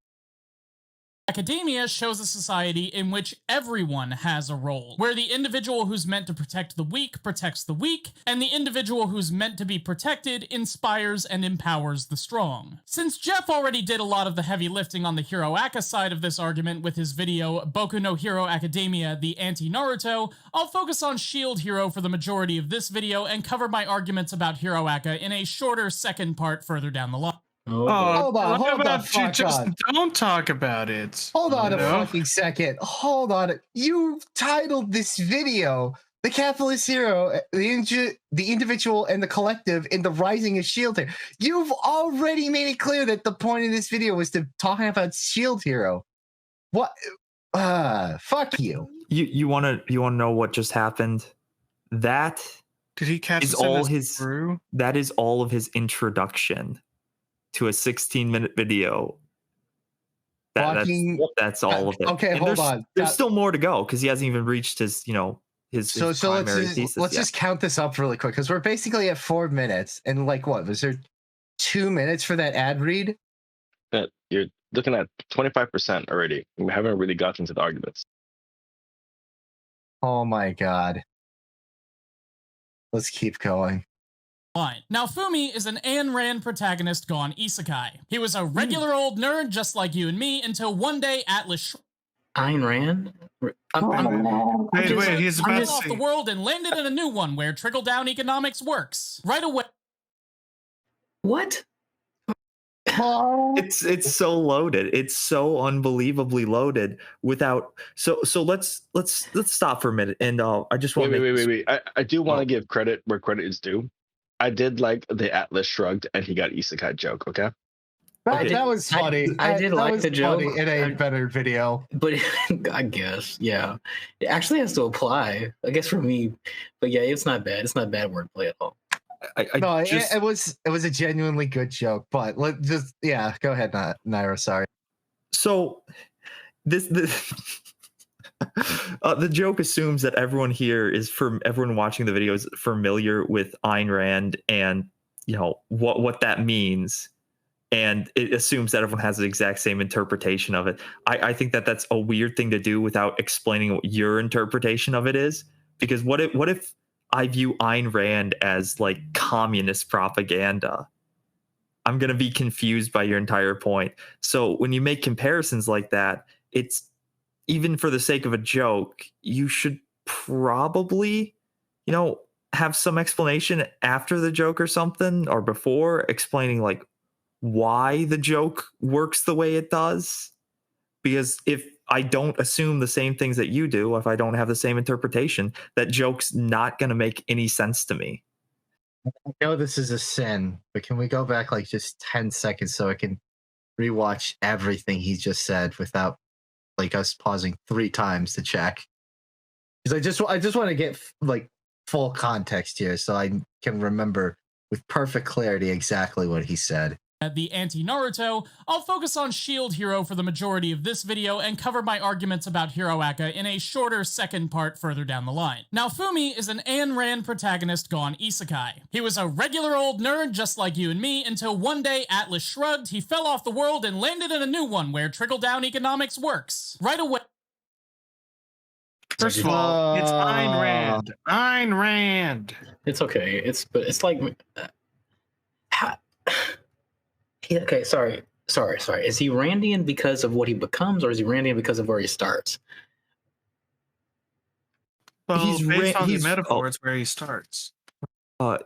Academia shows a society in which everyone has a role, where the individual who's meant to protect the weak protects the weak, and the individual who's meant to be protected inspires and empowers the strong. Since Jeff already did a lot of the heavy lifting on the Hero Aka side of this argument with his video Boku no Hero Academia, the Anti-Naruto, I'll focus on Shield Hero for the majority of this video and cover my arguments about Hero Aka in a shorter second part further down the line. Hold on. Don't talk about it. Hold on a fucking second. Hold on. You titled this video "The Capitalist Hero, the Individual and the Collective in the Rising of Shield Hero." You've already made it clear that the point of this video was to talk about Shield Hero. What? Fuck you. You want to know what just happened? That did he catch is all his through? That is all of his introduction to a 16-minute video. That's all of it. Okay, and hold on. There's still more to go because he hasn't even reached his primary thesis. Let's just count this up really quick because we're basically at 4 minutes and what was there 2 minutes for that ad read? You're looking at 25% already. We haven't really gotten to the arguments. Oh my god. Let's keep going. Now, Fumi is an Ayn Rand protagonist gone isekai. He was a regular old nerd just like you and me until one day Atlas Ayn Rand? Wait, he's about to off the world and landed in a new one where trickle-down economics works. Right away. What? It's so loaded. It's so unbelievably loaded. So let's stop for a minute and I just want to wait. I do want to give credit where credit is due. I did like the Atlas shrugged and he got isekai joke, okay? That was funny. I did like the joke. In a better video. But I guess, yeah. It actually has to apply, I guess, for me. But yeah, it's not bad. It's not bad wordplay at all. It was a genuinely good joke, but go ahead, Nairo, sorry. So this The joke assumes that everyone here everyone watching the video is familiar with Ayn Rand and what that means, and it assumes that everyone has the exact same interpretation of it. I think that that's a weird thing to do without explaining what your interpretation of it is, because what if I view Ayn Rand as like communist propaganda? I'm going to be confused by your entire point. So when you make comparisons like that, it's even for the sake of a joke, you should probably, have some explanation after the joke or something, or before, explaining like why the joke works the way it does. Because if I don't assume the same things that you do, if I don't have the same interpretation, that joke's not going to make any sense to me. I know this is a sin, but can we go back like just 10 seconds so I can rewatch everything he just said without like us pausing 3 times to check? Because I just want to get like full context here so I can remember with perfect clarity exactly what he said. The anti-Naruto, I'll focus on Shield Hero for the majority of this video and cover my arguments about Hiroaka in a shorter second part further down the line. Now, Fumi is an Ayn Rand protagonist gone isekai. He was a regular old nerd just like you and me until one day Atlas shrugged, he fell off the world and landed in a new one where trickle-down economics works. Right away. First of all, it's Ayn Rand. Ayn Rand. It's okay. It's like... Okay, sorry. Is he Randian because of what he becomes, or is he Randian because of where he starts? Well, based on the metaphor, it's where he starts.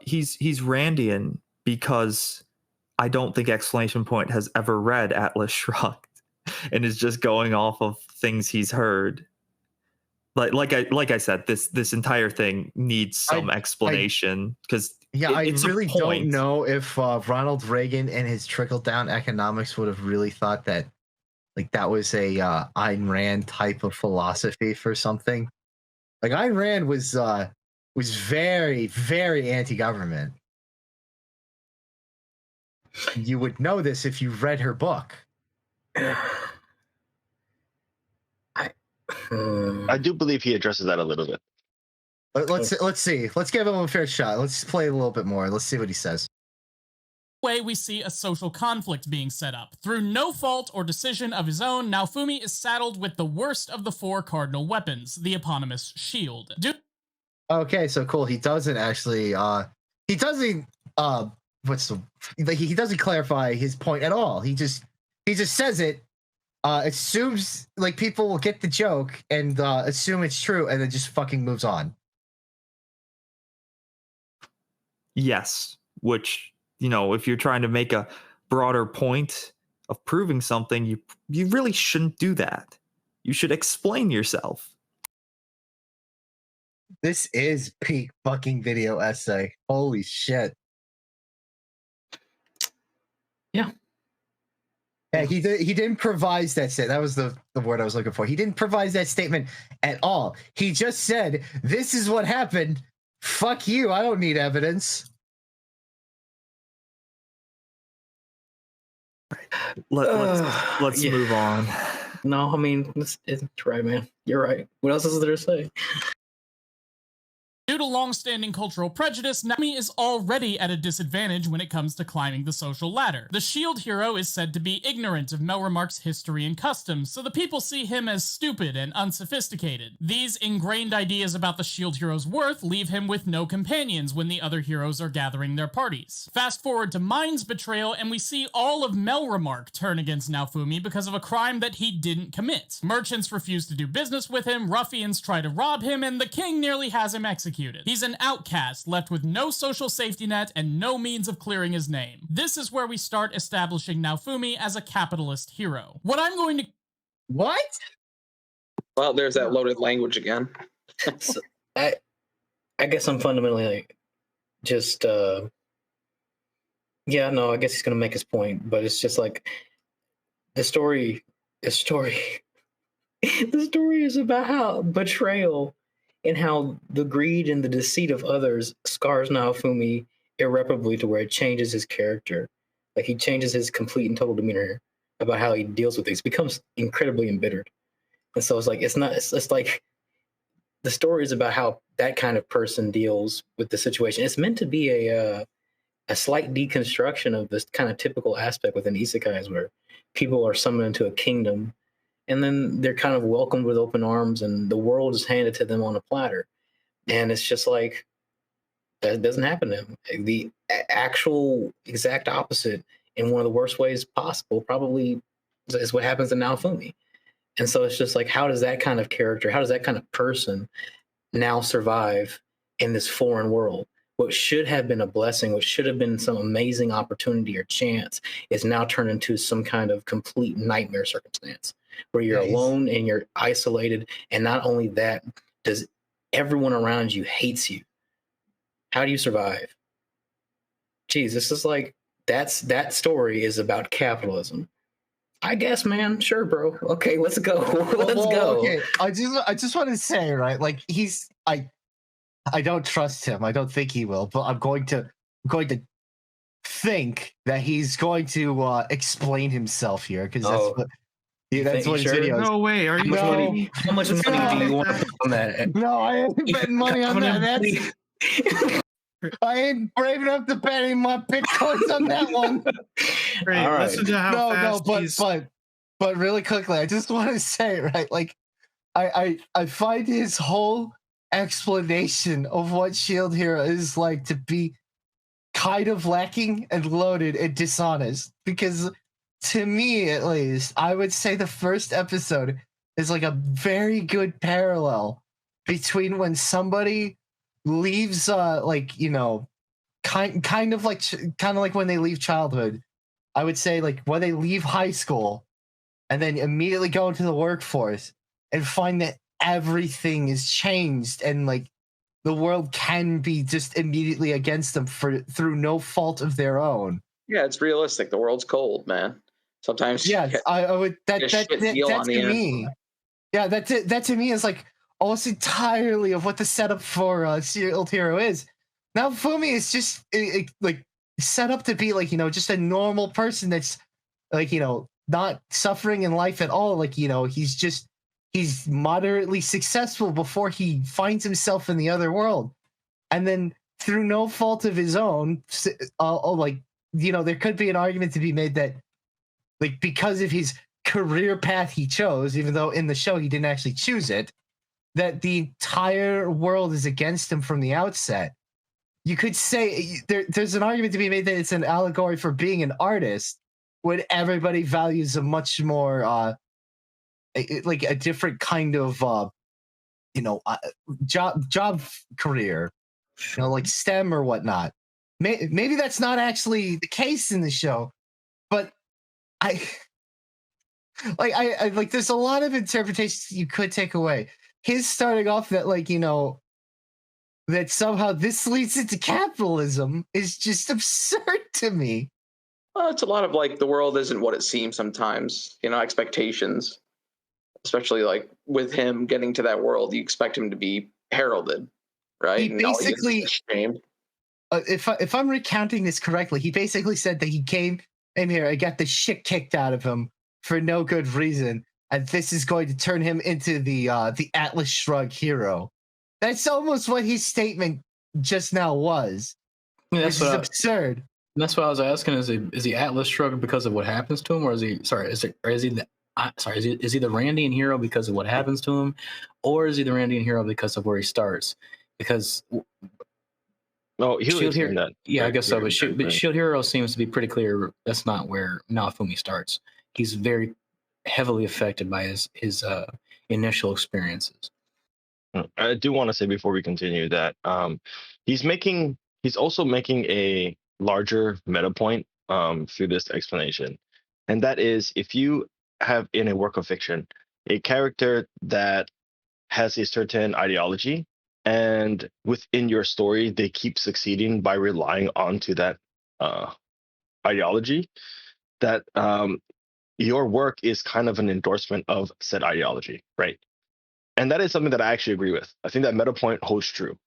He's Randian because I don't think Exclamation Point has ever read Atlas Shrugged and is just going off of things he's heard. Like I said, this entire thing needs some explanation, because I really don't know if Ronald Reagan and his trickle-down economics would have really thought that like that was a Ayn Rand type of philosophy for something. Like Ayn Rand was very, very anti-government. You would know this if you read her book. I do believe he addresses that a little bit. Let's see. Let's give him a fair shot. Let's play a little bit more. Let's see what he says. Way we see a social conflict being set up. Through no fault or decision of his own, Naofumi is saddled with the worst of the 4 cardinal weapons, the eponymous shield. Okay, so cool. He doesn't actually he doesn't he doesn't clarify his point at all. He just says it, assumes like people will get the joke and assume it's true, and then just fucking moves on. Yes, which, if you're trying to make a broader point of proving something, you really shouldn't do that. You should explain yourself. This is peak fucking video essay. Holy shit. Yeah. Yeah, he didn't improvise that statement. That was the word I was looking for. He didn't improvise that statement at all. He just said, this is what happened. Fuck you. I don't need evidence. Let's move on. No, I mean, it's right, man. You're right. What else is there to say? Due to long-standing cultural prejudice, Naofumi is already at a disadvantage when it comes to climbing the social ladder. The shield hero is said to be ignorant of Melremark's history and customs, so the people see him as stupid and unsophisticated. These ingrained ideas about the shield hero's worth leave him with no companions when the other heroes are gathering their parties. Fast forward to Mind's betrayal, and we see all of Melremark turn against Naofumi because of a crime that he didn't commit. Merchants refuse to do business with him, ruffians try to rob him, and the king nearly has him executed. He's an outcast, left with no social safety net and no means of clearing his name. This is where we start establishing Naofumi as a capitalist hero. What I'm going to... What? Well, there's that loaded language again. So, I guess I'm fundamentally like, just, I guess he's going to make his point, but it's just like, the story is about how betrayal and how the greed and the deceit of others scars Naofumi irreparably to where it changes his character. Like, he changes his complete and total demeanor about how he deals with things. He becomes incredibly embittered. And so it's like it's like the story is about how that kind of person deals with the situation. It's meant to be a slight deconstruction of this kind of typical aspect within isekais, where people are summoned into a kingdom, and then they're kind of welcomed with open arms, and the world is handed to them on a platter. And it's just like that doesn't happen to them. The actual exact opposite, in one of the worst ways possible, probably is what happens to Naofumi. And so it's just like, how does that kind of character, how does that kind of person now survive in this foreign world? What should have been a blessing, what should have been some amazing opportunity or chance, is now turned into some kind of complete nightmare circumstance where you're alone and you're isolated. And not only that, does everyone around you hates you. How do you survive? Geez, this is like, that story is about capitalism. I guess, man. Sure, bro. Okay, let's go. Let's go. Okay, I just want to say, right? Like I don't trust him. I don't think he will, but I'm going to think that he's going to explain himself here, because that's what his video is. No way. Are you how much money do you want to put on that? No, I ain't betting money on that. I ain't brave enough to bet any my bitcoins on that one. Great. All right. Listen to how fast but really quickly, I just want to say, right, like I find his whole explanation of what Shield Hero is like to be kind of lacking and loaded and dishonest, because to me, at least, I would say the first episode is like a very good parallel between when somebody leaves like, you know, kind of like when they leave childhood. I would say like when they leave high school and then immediately go into the workforce and find that everything is changed and like the world can be just immediately against them through no fault of their own. Yeah, it's realistic. The world's cold, man. Sometimes I would that to me. Yeah, that to me is like almost entirely of what the setup for Shield Hero is. Now Fumi is just like set up to be like, you know, just a normal person that's like, you know, not suffering in life at all. Like, you know, he's moderately successful before he finds himself in the other world. And then through no fault of his own, like, you know, there could be an argument to be made that like because of his career path he chose, even though in the show he didn't actually choose it, that the entire world is against him from the outset. You could say there's an argument to be made that it's an allegory for being an artist when everybody values a much more like a different kind of you know, job career, you know, like STEM or whatnot. Maybe that's not actually the case in the show, but I like there's a lot of interpretations you could take away. His starting off that, like, you know, that somehow this leads into capitalism is just absurd to me. Well, it's a lot of like the world isn't what it seems sometimes, you know, expectations, especially like with him getting to that world, you expect him to be heralded, right? He basically, if I'm recounting this correctly, he basically said that he came in here and got the shit kicked out of him for no good reason, and this is going to turn him into the Atlas Shrugged hero. That's almost what his statement just now was. Yeah, which is absurd. That's what I was asking: is he Atlas Shrugged because of what happens to him, or is he is he the Randian hero because of what happens to him, or is he the Randian hero because of where he starts? Because Shield Hero, yeah, I guess so. But Shield Hero seems to be pretty clear. That's not where Naofumi starts. He's very heavily affected by his initial experiences. I do want to say before we continue that he's also making a larger meta point through this explanation, and that is, if you have in a work of fiction a character that has a certain ideology, and within your story they keep succeeding by relying onto that ideology, that your work is kind of an endorsement of said ideology, right? And that is something that I actually agree with. I think that meta point holds true.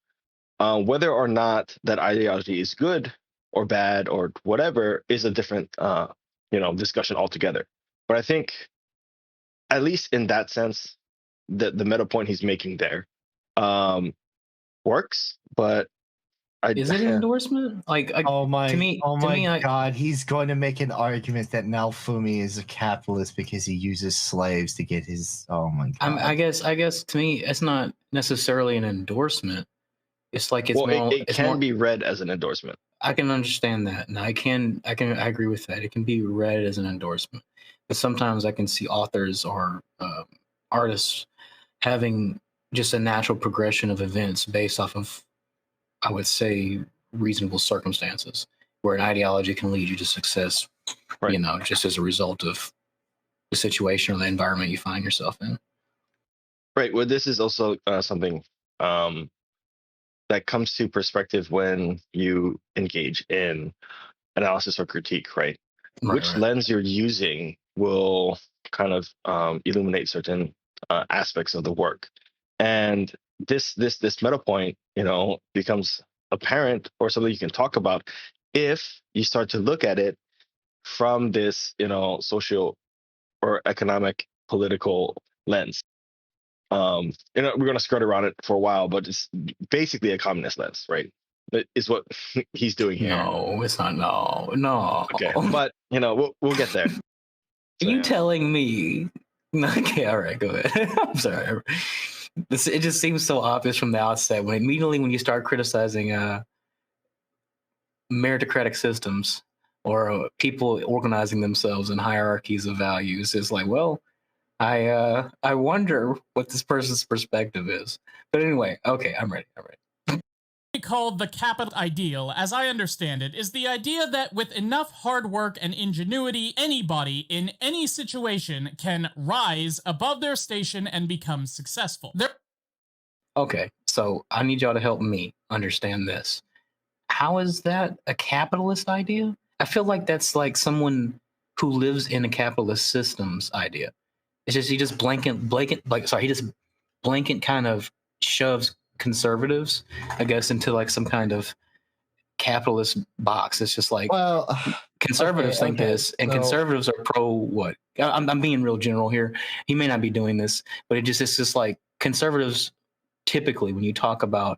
Whether or not that ideology is good or bad or whatever is a different discussion altogether. But I think, at least in that sense, the meta point he's making there works, but is it an endorsement? Oh my to God, he's going to make an argument that Naofumi is a capitalist because he uses slaves to get his. Oh my God. I guess to me, it's not necessarily an endorsement. It's like it's more. It can be read as an endorsement. I can understand that, and I agree with that. It can be read as an endorsement, but sometimes I can see authors or artists having just a natural progression of events based off of, I would say, reasonable circumstances, where an ideology can lead you to success, right. Just as a result of the situation or the environment you find yourself in. Right. Well, this is also something that comes to perspective when you engage in analysis or critique, right? Which lens you're using will kind of illuminate certain aspects of the work. And this meta point, becomes apparent or something you can talk about if you start to look at it from this, social or economic political lens. We're going to skirt around it for a while, but it's basically a communist lens, right? That is what he's doing here. No, it's not. No. Okay, but we'll get there. So, Are you telling me? Okay, all right, go ahead. I'm sorry. It just seems so obvious from the outset when you start criticizing meritocratic systems or people organizing themselves in hierarchies of values. It's like, well, I wonder what this person's perspective is. But anyway, okay, I'm ready. Called the capital ideal, as I understand it, is the idea that with enough hard work and ingenuity, anybody in any situation can rise above their station and become successful. Okay, so I need y'all to help me understand this. How is that a capitalist idea? I feel like that's like someone who lives in a capitalist system's idea. It's just he just blanket kind of shoves conservatives, I guess, into like some kind of capitalist box. It's just like, well, conservatives think this, and conservatives are pro what? I'm being real general here. He may not be doing this, but it's just like conservatives. Typically, when you talk about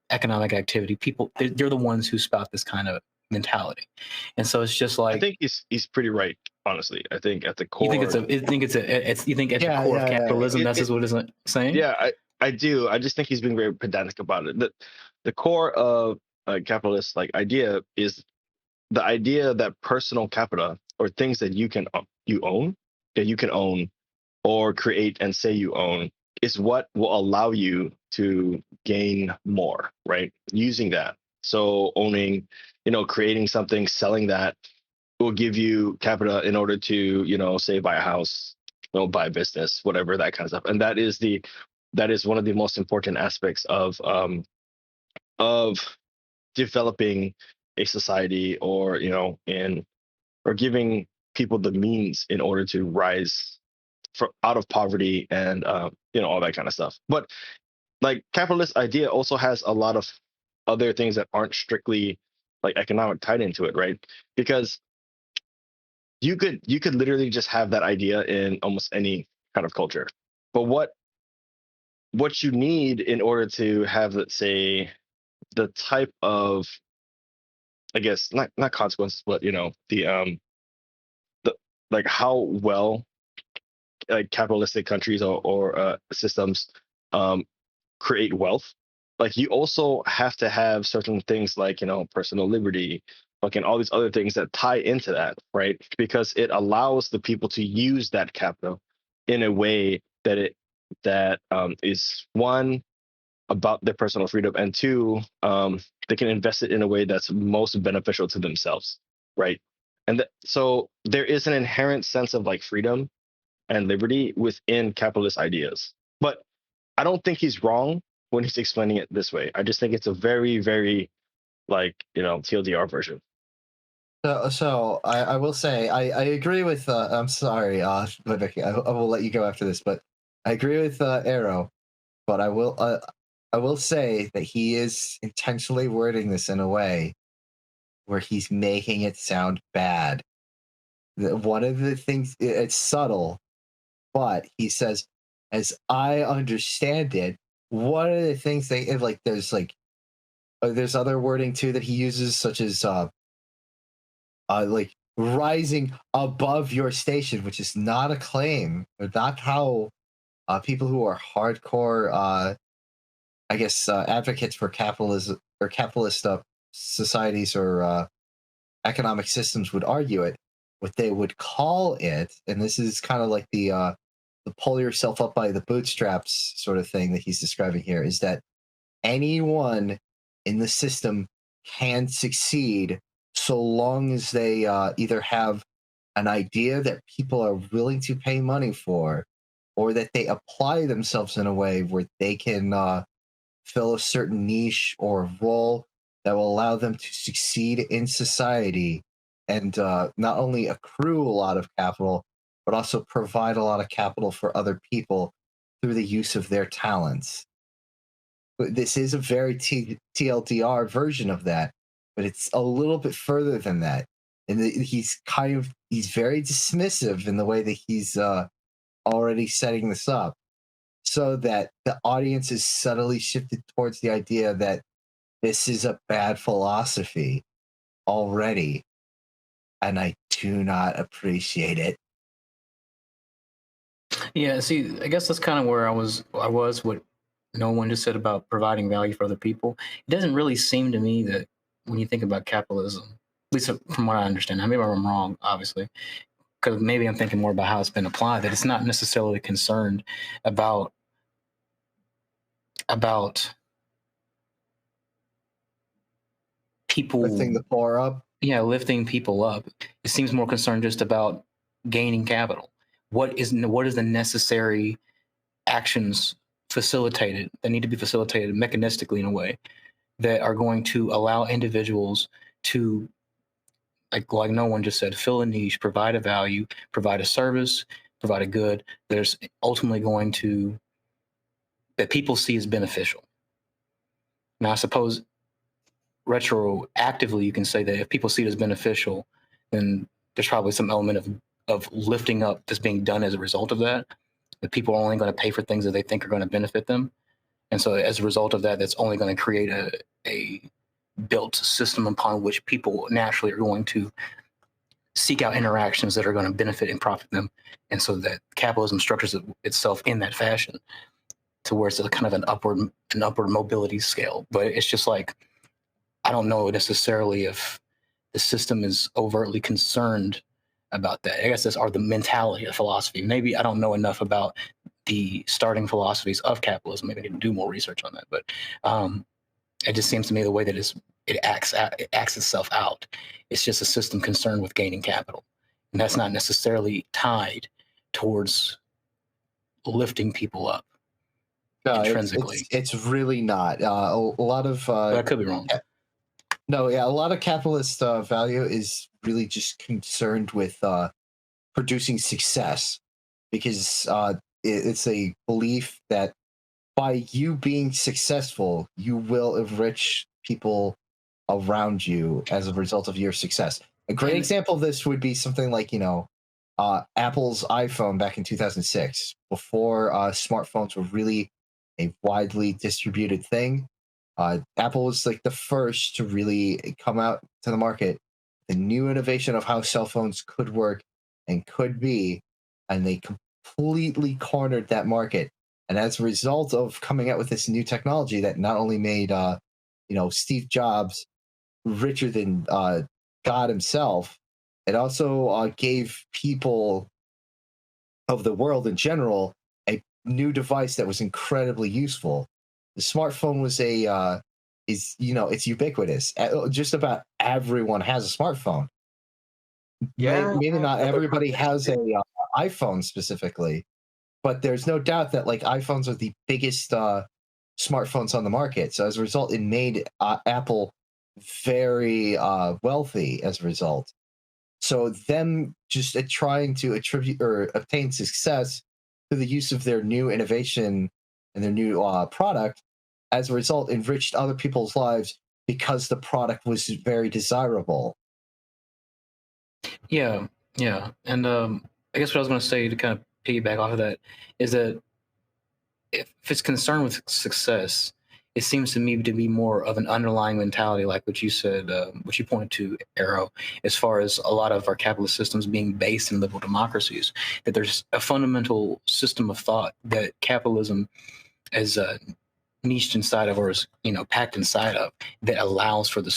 economic activity, people they're the ones who spout this kind of mentality, and so it's just like I think he's pretty right. Honestly, I think at the core, you think the core of capitalism. That's just what it's saying. Yeah, I do. I just think he's being very pedantic about it. The core of capitalist idea is the idea that personal capita or things that you can own or create and say you own is what will allow you to gain more, right? Using that. So owning, creating something, selling that will give you capita in order to, say buy a house, buy a business, whatever, that kind of stuff. And that is one of the most important aspects of developing a society or giving people the means in order to rise out of poverty and all that kind of stuff. But capitalist idea also has a lot of other things that aren't strictly economic tied into it, right? Because you could literally just have that idea in almost any kind of culture. But what you need in order to have, let's say, the type of, I guess, not consequences, but the how well capitalistic countries or systems create wealth. You also have to have certain things like personal liberty, and all these other things that tie into that, right? Because it allows the people to use that capital in a way that is, one, about their personal freedom, and two, they can invest it in a way that's most beneficial to themselves, right? And so there is an inherent sense of freedom and liberty within capitalist ideas. But I don't think he's wrong when he's explaining it this way. I just think it's a very, very TLDR version. So I will say I agree with I'm sorry, Vicky, I will let you go after this, but I agree with Arrow, but I will say that he is intentionally wording this in a way where he's making it sound bad. One of the things, it's subtle, but he says as I understand it, one of the things there's other wording too that he uses, such as like rising above your station, which is not a claim, or not how people who are hardcore, I guess, advocates for capitalism or capitalist societies or economic systems would argue it. What they would call it, and this is kind of like the pull yourself up by the bootstraps sort of thing that he's describing here, is that anyone in the system can succeed so long as they either have an idea that people are willing to pay money for, or that they apply themselves in a way where they can fill a certain niche or role that will allow them to succeed in society and not only accrue a lot of capital, but also provide a lot of capital for other people through the use of their talents. This is a very TLDR version of that, but it's a little bit further than that. And he's very dismissive in the way that he's already setting this up, so that the audience is subtly shifted towards the idea that this is a bad philosophy already. And I do not appreciate it. Yeah, see, I guess that's kind of where I was what no one just said about providing value for other people. It doesn't really seem to me that when you think about capitalism, at least from what I understand, maybe I'm wrong, obviously, because maybe I'm thinking more about how it's been applied, that it's not necessarily concerned about people lifting the poor up. Yeah, lifting people up. It seems more concerned just about gaining capital. What is the necessary actions facilitated that need to be facilitated mechanistically in a way that are going to allow individuals to, like no one just said, fill a niche, provide a value, provide a service, provide a good there's ultimately going to, that people see as beneficial. Now, I suppose retroactively, you can say that if people see it as beneficial, then there's probably some element of lifting up that's being done as a result of that. That people are only going to pay for things that they think are going to benefit them. And so as a result of that, that's only going to create a built system upon which people naturally are going to seek out interactions that are going to benefit and profit them. And so that capitalism structures itself in that fashion to where it's a kind of an upward mobility scale. But it's just like, I don't know necessarily if the system is overtly concerned about that. I guess that's the mentality of philosophy. Maybe I don't know enough about the starting philosophies of capitalism. Maybe I need to do more research on that. But it just seems to me the way that it acts itself out. It's just a system concerned with gaining capital, and that's not necessarily tied towards lifting people up intrinsically. It's really not. A lot of but I could be wrong. No, yeah, a lot of capitalist value is really just concerned with producing success, because it's a belief that by you being successful, you will enrich people around you as a result of your success. A great example of this would be something like, Apple's iPhone back in 2006, before smartphones were really a widely distributed thing. Apple was like the first to really come out to the market, the new innovation of how cell phones could work and could be, and they completely cornered that market. And as a result of coming out with this new technology that not only made Steve Jobs richer than God himself, it also gave people of the world in general a new device that was incredibly useful. The smartphone was it's ubiquitous. Just about everyone has a smartphone. Yeah, maybe not everybody has a iPhone specifically, but there's no doubt that like iPhones are the biggest smartphones on the market. So as a result, it made Apple very wealthy as a result. So them just trying to attribute or obtain success through the use of their new innovation and their new product, as a result, enriched other people's lives because the product was very desirable. Yeah. And I guess what I was going to say to kind of piggyback off of that is that it's concerned with success, it seems to me to be more of an underlying mentality, like what you said, what you pointed to, Arrow, as far as a lot of our capitalist systems being based in liberal democracies, that there's a fundamental system of thought that capitalism is niched inside of, or is, packed inside of, that allows for the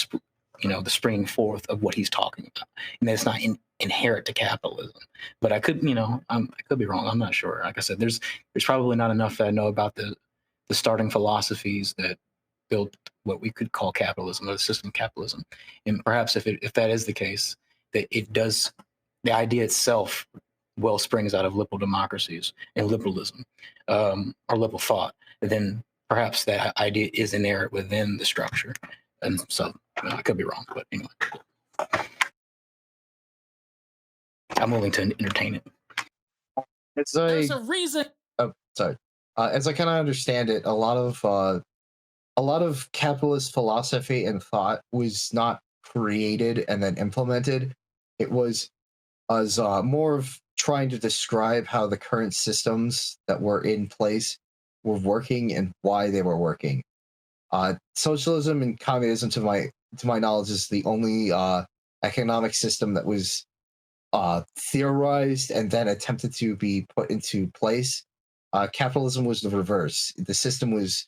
springing forth of what he's talking about, and that's not inherent to capitalism. But I could, I could be wrong. I'm not sure. Like I said, there's probably not enough that I know about the starting philosophies that built what we could call capitalism, or the system of capitalism. And perhaps if that is the case, that the idea itself well springs out of liberal democracies and liberalism, or liberal thought, then perhaps that idea is inherent within the structure. And so I could be wrong, but anyway, I'm willing to entertain it. There's a reason. Oh, sorry. As I kind of understand it, a lot of capitalist philosophy and thought was not created and then implemented. It was as more of trying to describe how the current systems that were in place were working and why they were working. Socialism and communism, to my knowledge, is the only economic system that was theorized and then attempted to be put into place. Capitalism was the reverse. The system was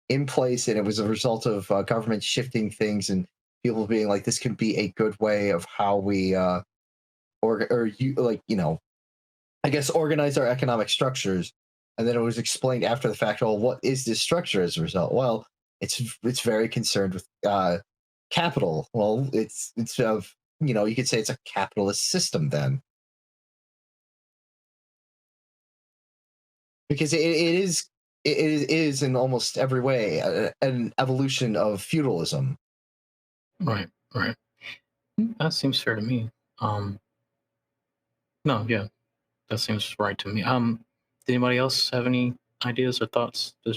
in place, and it was a result of government shifting things and people being like, "This can be a good way of how we, I guess, organize our economic structures." And then it was explained after the fact, "Well, what is this structure as a result?" Well, it's very concerned with capital. Well, it's of you could say it's a capitalist system then. Because it is in almost every way an evolution of feudalism. Right. That seems fair to me. No, yeah, that seems right to me. Did anybody else have any ideas or thoughts to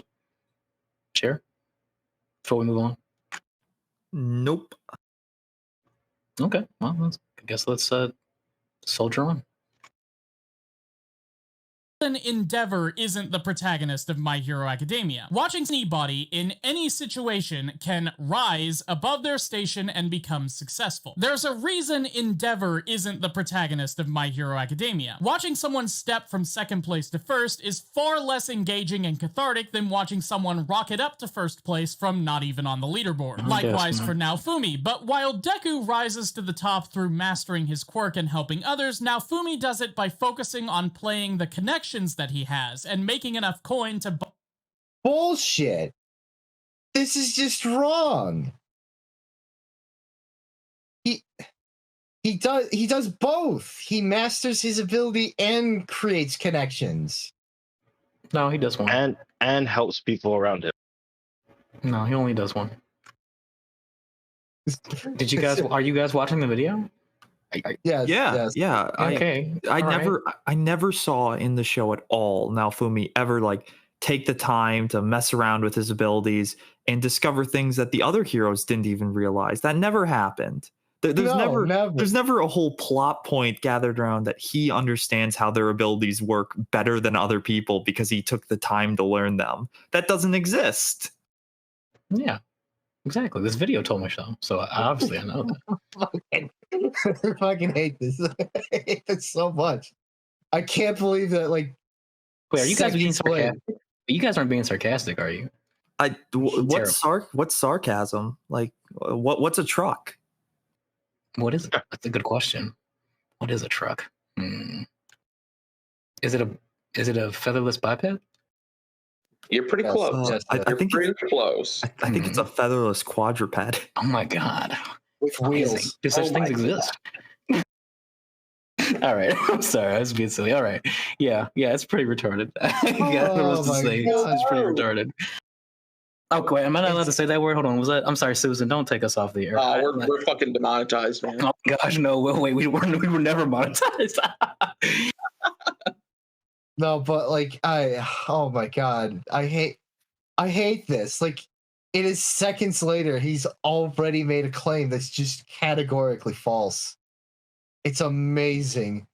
share before we move on? Nope. Okay, well, I guess let's soldier on. Endeavor isn't the protagonist of My Hero Academia. Watching anybody in any situation can rise above their station and become successful. There's a reason Endeavor isn't the protagonist of My Hero Academia. Watching someone step from second place to first is far less engaging and cathartic than watching someone rocket up to first place from not even on the leaderboard. Likewise for Naofumi, but while Deku rises to the top through mastering his quirk and helping others, Naofumi does it by focusing on playing the connection that he has and making enough coin to bullshit. This is just wrong. He does both. He masters his ability and creates connections. No, he does one. And helps people around him. No, he only does one. Are you guys watching the video? Yeah. Okay. I never saw in the show at all Naofumi ever take the time to mess around with his abilities and discover things that the other heroes didn't even realize. That never happened. There's never a whole plot point gathered around that he understands how their abilities work better than other people because he took the time to learn them. That doesn't exist. Yeah. Exactly. This video told me so. So obviously I know that. I fucking hate this. I hate this so much. I can't believe that. Wait, are you guys being sarcastic? You guys aren't being sarcastic, are you? What's sarcasm? What's a truck? What is it? That's a good question. What is a truck? Is it a featherless biped? You're pretty close. I think pretty close. I think it's a featherless quadruped. Oh my god! With wheels. Do such things exist? All right, I'm sorry, I was being silly. All right, yeah, it's pretty retarded. It's pretty retarded. Oh wait, am I not allowed to say that word? Hold on, was that? I'm sorry, Susan. Don't take us off the air. We're fucking demonetized, man. Oh gosh, no! Wait, we were never monetized. No, but oh my god, I hate this. It is seconds later, he's already made a claim that's just categorically false. It's amazing.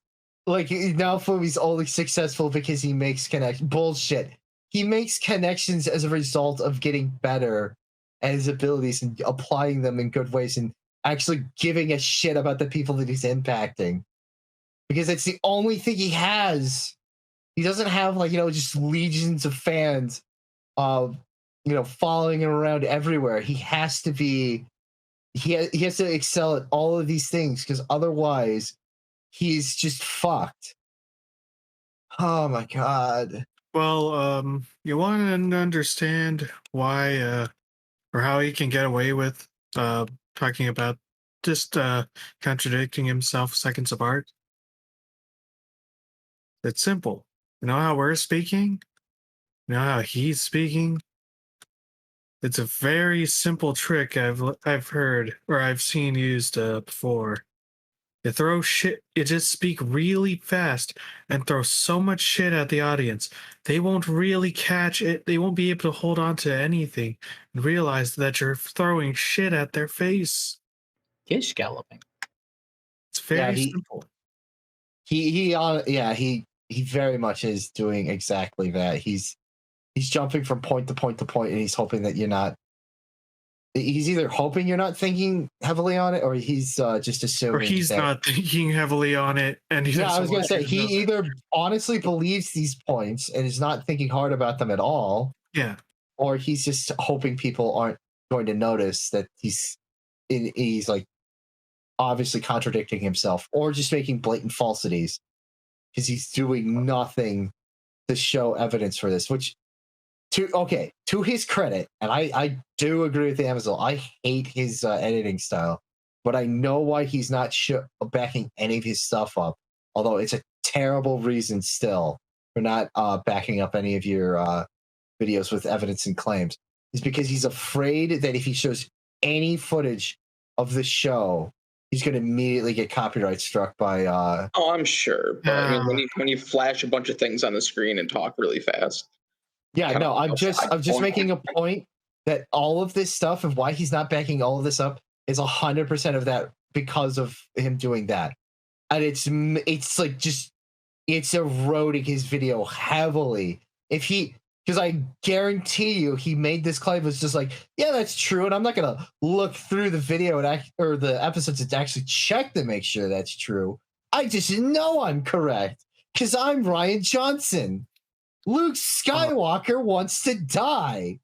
Naofumi's only successful because he makes connections. Bullshit. he makes connections as a result of getting better at his abilities and applying them in good ways and actually giving a shit about the people that he's impacting. Because it's the only thing he has. He doesn't have just legions of fans following him around everywhere. He has to be he has to excel at all of these things because otherwise he's just fucked. Oh my god. Well, you want to understand why or how he can get away with talking about just contradicting himself seconds apart? It's simple. You know how we're speaking? You know how he's speaking? It's a very simple trick I've heard or I've seen used before. You throw shit, you just speak really fast and throw so much shit at the audience. They won't really catch it. They won't be able to hold on to anything and realize that you're throwing shit at their face. He's scalloping. It's very simple. He very much is doing exactly that. He's jumping from point to point to point, and he's hoping that you're not. He's either hoping you're not thinking heavily on it, or he's just assuming. Or he's not thinking heavily on it, and he's. Yeah, I was gonna say he either honestly believes these points and is not thinking hard about them at all. Yeah. Or he's just hoping people aren't going to notice that he's like obviously contradicting himself, or just making blatant falsities because he's doing nothing to show evidence for this, which. To his credit, and I do agree with the Amazon. I hate his editing style, but I know why he's not backing any of his stuff up. Although it's a terrible reason still for not backing up any of your videos with evidence and claims. Is because he's afraid that if he shows any footage of the show, he's going to immediately get copyright struck by. Oh, I'm sure. But I mean, when you flash a bunch of things on the screen and talk really fast. Yeah, no, I'm just making a point that all of this stuff and why he's not backing all of this up is 100% of that because of him doing that. And it's like just it's eroding his video heavily. Because I guarantee you he made this claim was just like, yeah, that's true, and I'm not gonna look through the video or the episodes to actually check to make sure that's true. I just know I'm correct because I'm Ryan Johnson. Luke Skywalker wants to die.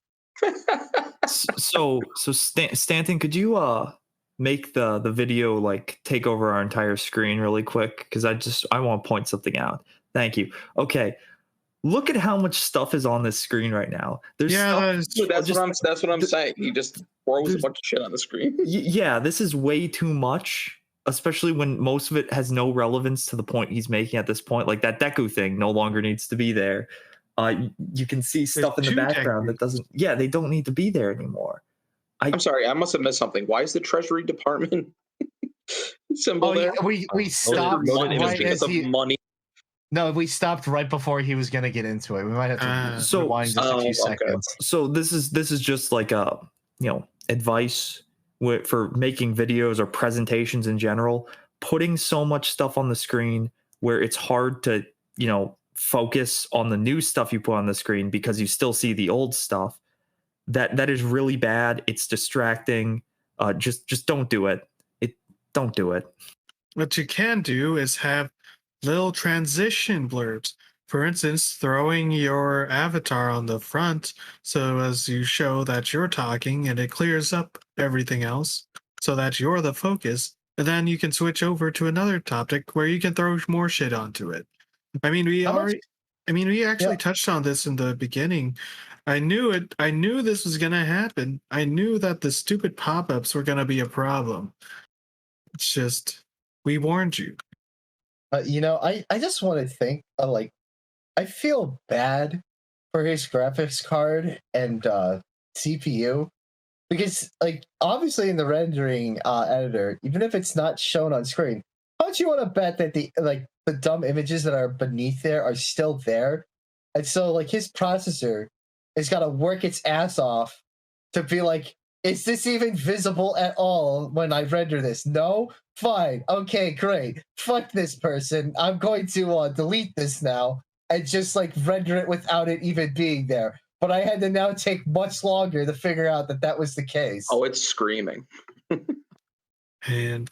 So Stanton, could you make the video like take over our entire screen really quick? Because I want to point something out. Thank you. Okay. Look at how much stuff is on this screen right now. That's what I'm saying. He just throws a bunch of shit on the screen. Yeah, this is way too much. Especially when most of it has no relevance to the point he's making at this point. Like that Deku thing no longer needs to be there. You can see stuff in the background that doesn't. Yeah, they don't need to be there anymore. I'm sorry, I must have missed something. Why is the Treasury Department symbol there? Yeah, we stopped right because of money. No, we stopped right before he was going to get into it. We might have to rewind just a few seconds. So this is just like a advice for making videos or presentations in general. Putting so much stuff on the screen where it's hard to focus on the new stuff you put on the screen because you still see the old stuff. That is really bad. It's distracting. Just don't do it. Don't do it. What you can do is have little transition blurbs. For instance, throwing your avatar on the front so as you show that you're talking and it clears up everything else so that you're the focus. And then you can switch over to another topic where you can throw more shit onto it. We actually touched on this in the beginning. I knew it. I knew this was going to happen. I knew that the stupid pop-ups were going to be a problem. It's just, we warned you. I just want to think, I feel bad for his graphics card and CPU because, obviously in the rendering editor, even if it's not shown on screen, don't you want to bet that the dumb images that are beneath there are still there? And so, his processor has got to work its ass off to be like, is this even visible at all when I render this? No? Fine. Okay, great. Fuck this person. I'm going to delete this now. and just like render it without it even being there. But I had to now take much longer to figure out that was the case. Oh, it's screaming. And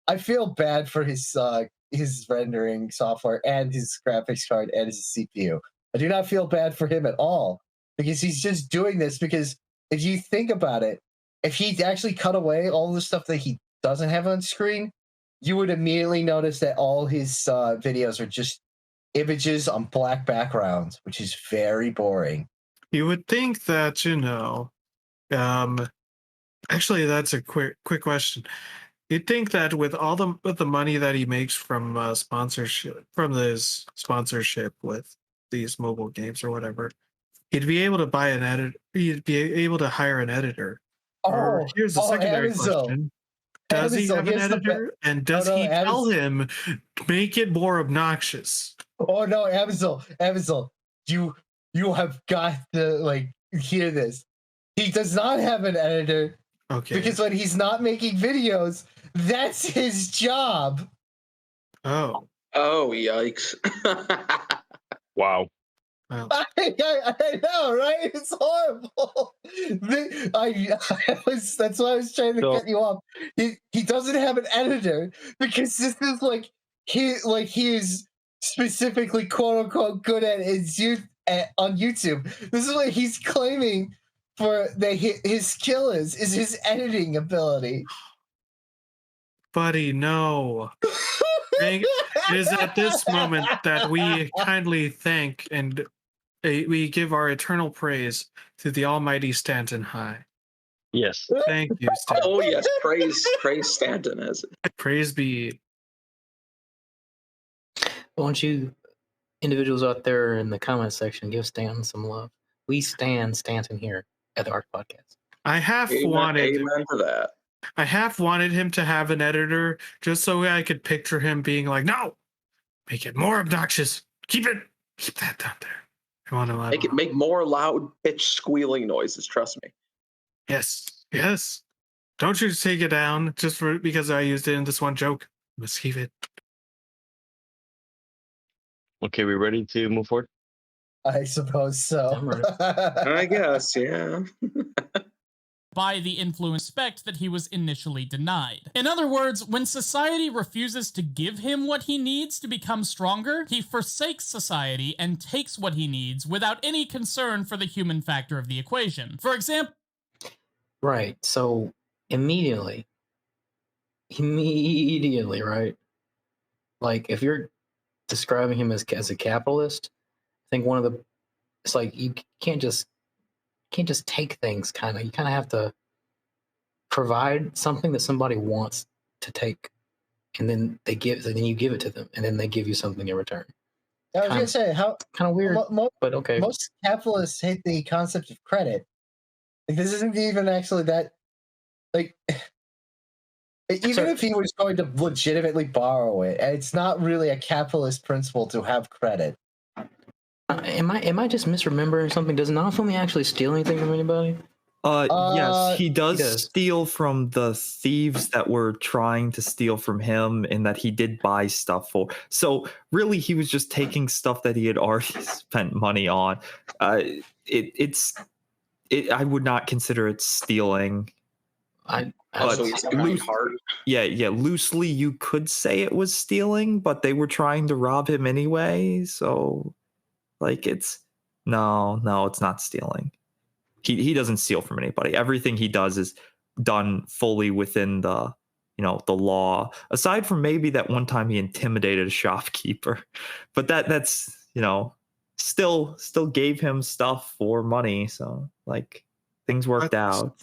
I feel bad for his rendering software and his graphics card and his CPU. I do not feel bad for him at all because he's just doing this because if you think about it, if he actually cut away all the stuff that he doesn't have on screen, you would immediately notice that all his videos are just images on black backgrounds, which is very boring. You would think that, actually, that's a quick question. You'd think that with the money that he makes from sponsorship, from this sponsorship with these mobile games or whatever, he'd be able to buy an editor. He'd be able to hire an editor. Or here's the secondary question: does he have an editor, and does he tell him make it more obnoxious? Oh no, Amazon, you have got to hear this. He does not have an editor. Okay. Because when he's not making videos, that's his job. Oh. Oh, yikes. Wow. Well. I know, right? It's horrible. That's why I was trying to cut you off. He doesn't have an editor because this is he is specifically quote unquote good at on YouTube. This is what he's claiming for his skill is his editing ability. Buddy, no. It is at this moment that we kindly thank and we give our eternal praise to the almighty Stanton High. Yes. Thank you, Stanton. Oh, yes. Praise Stanton as it. Praise be. Why don't you individuals out there in the comment section give Stanton some love? We stand Stanton here at the Arc Podcast. I have wanted him to have an editor just so I could picture him being like, no, make it more obnoxious. Keep that down there. I want to make more loud pitch squealing noises. Trust me. Yes. Don't you take it down just because I used it in this one joke. Let's keep it. Okay, we ready to move forward? I suppose so. I guess, yeah. By the influence that he was initially denied. In other words, when society refuses to give him what he needs to become stronger, he forsakes society and takes what he needs without any concern for the human factor of the equation. For example... Right, so immediately, right? Like, if you're describing him as a capitalist, I think it's like you can't just take things you kind of have to provide something that somebody wants to take, and then you give it to them, and then they give you something in return. I was gonna say how kind of weird, but okay. Most capitalists hate the concept of credit. This isn't even actually that even if he was going to legitimately borrow it, it's not really a capitalist principle to have credit. Am I just misremembering something? Does Nanafumi actually steal anything from anybody? Yes, he does steal from the thieves that were trying to steal from him, and that he did buy stuff for. So really, he was just taking stuff that he had already spent money on. I would not consider it stealing. Loosely you could say it was stealing, but they were trying to rob him anyway. So, it's not stealing. He doesn't steal from anybody. Everything he does is done fully within the law. Aside from maybe that one time he intimidated a shopkeeper, but that's still gave him stuff for money. So things worked out.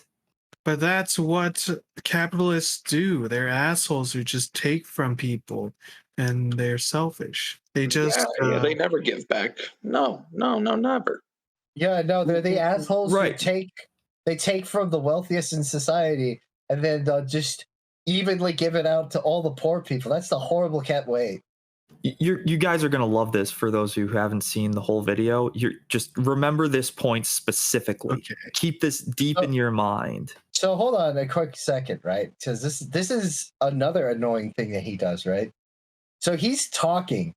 But that's what capitalists do. They're assholes who just take from people, and they're selfish. They just they never give back. No, never. Yeah, no, they're the assholes who take from the wealthiest in society and then they'll just evenly give it out to all the poor people. That's the horrible cat way. You guys are going to love this. For those who haven't seen the whole video, you just remember this point specifically. Okay. Keep this deep in your mind. So hold on a quick second, right? Because this is another annoying thing that he does, right? So he's talking.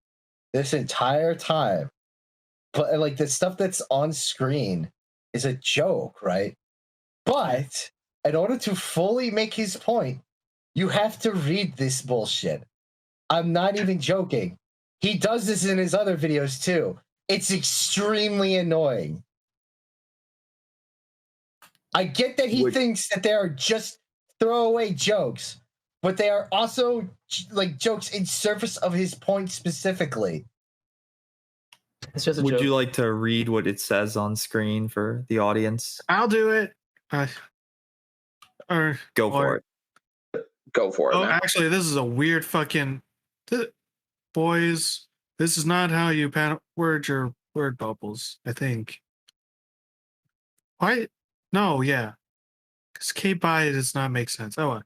this entire time. But like the stuff that's on screen is a joke, right? But in order to fully make his point, you have to read this bullshit. I'm not even joking. He does this in his other videos too. It's extremely annoying. I get that he thinks that they are just throwaway jokes, but they are also like jokes in service of his point specifically. It's just a joke. You like to read what it says on screen for the audience? I'll do it. Go for it. Go for it. Oh, man. Actually, this is a weird fucking. Boys, this is not how you word your word bubbles, I think. Why? No, yeah. Because K-Buy does not make sense. Oh,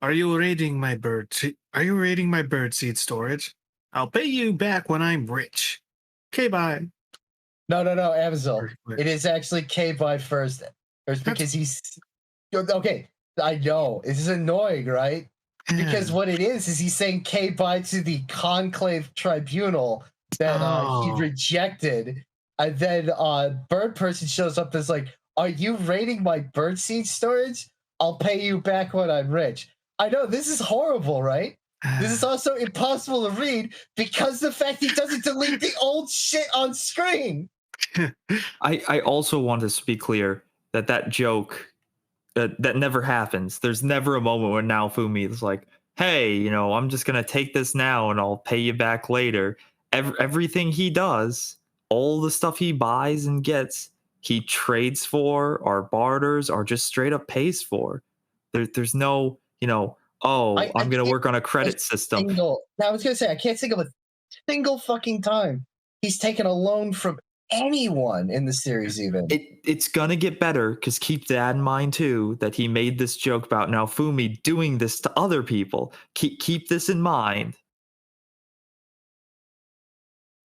are you raiding my bird? Are you raiding my bird seed storage? I'll pay you back when I'm rich. K-Buy. No, Amazon. It is actually K-Buy first. Because he's... Okay, I know. This is annoying, right? Because what it is he's saying K-Buy to the conclave tribunal that he rejected. And then bird person shows up that's like, are you raiding my birdseed storage? I'll pay you back when I'm rich. I know, this is horrible, right? This is also impossible to read because the fact he doesn't delete the old shit on screen. I also want to be clear that joke, that never happens. There's never a moment where Naofumi is like, hey, I'm just going to take this now and I'll pay you back later. Everything he does, all the stuff he buys and gets, he trades for, or barters, or just straight up pays for. There's no, I'm going to work on a credit system. I was going to say, I can't think of a single fucking time he's taken a loan from anyone in the series even. It's going to get better, because keep that in mind too, that he made this joke about Naofumi doing this to other people. Keep this in mind.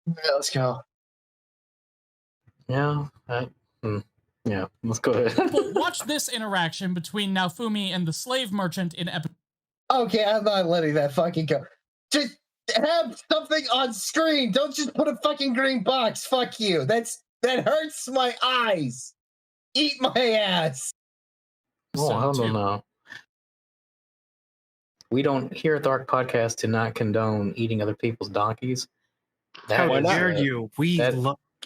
Yeah, let's go. Yeah, yeah, let's go ahead. Well, watch this interaction between Naofumi and the slave merchant in episode. Okay, I'm not letting that fucking go. Just have something on screen. Don't just put a fucking green box. Fuck you. That hurts my eyes. Eat my ass. Oh, I don't know. We don't here at the Arc Podcast to not condone eating other people's donkeys. How dare you?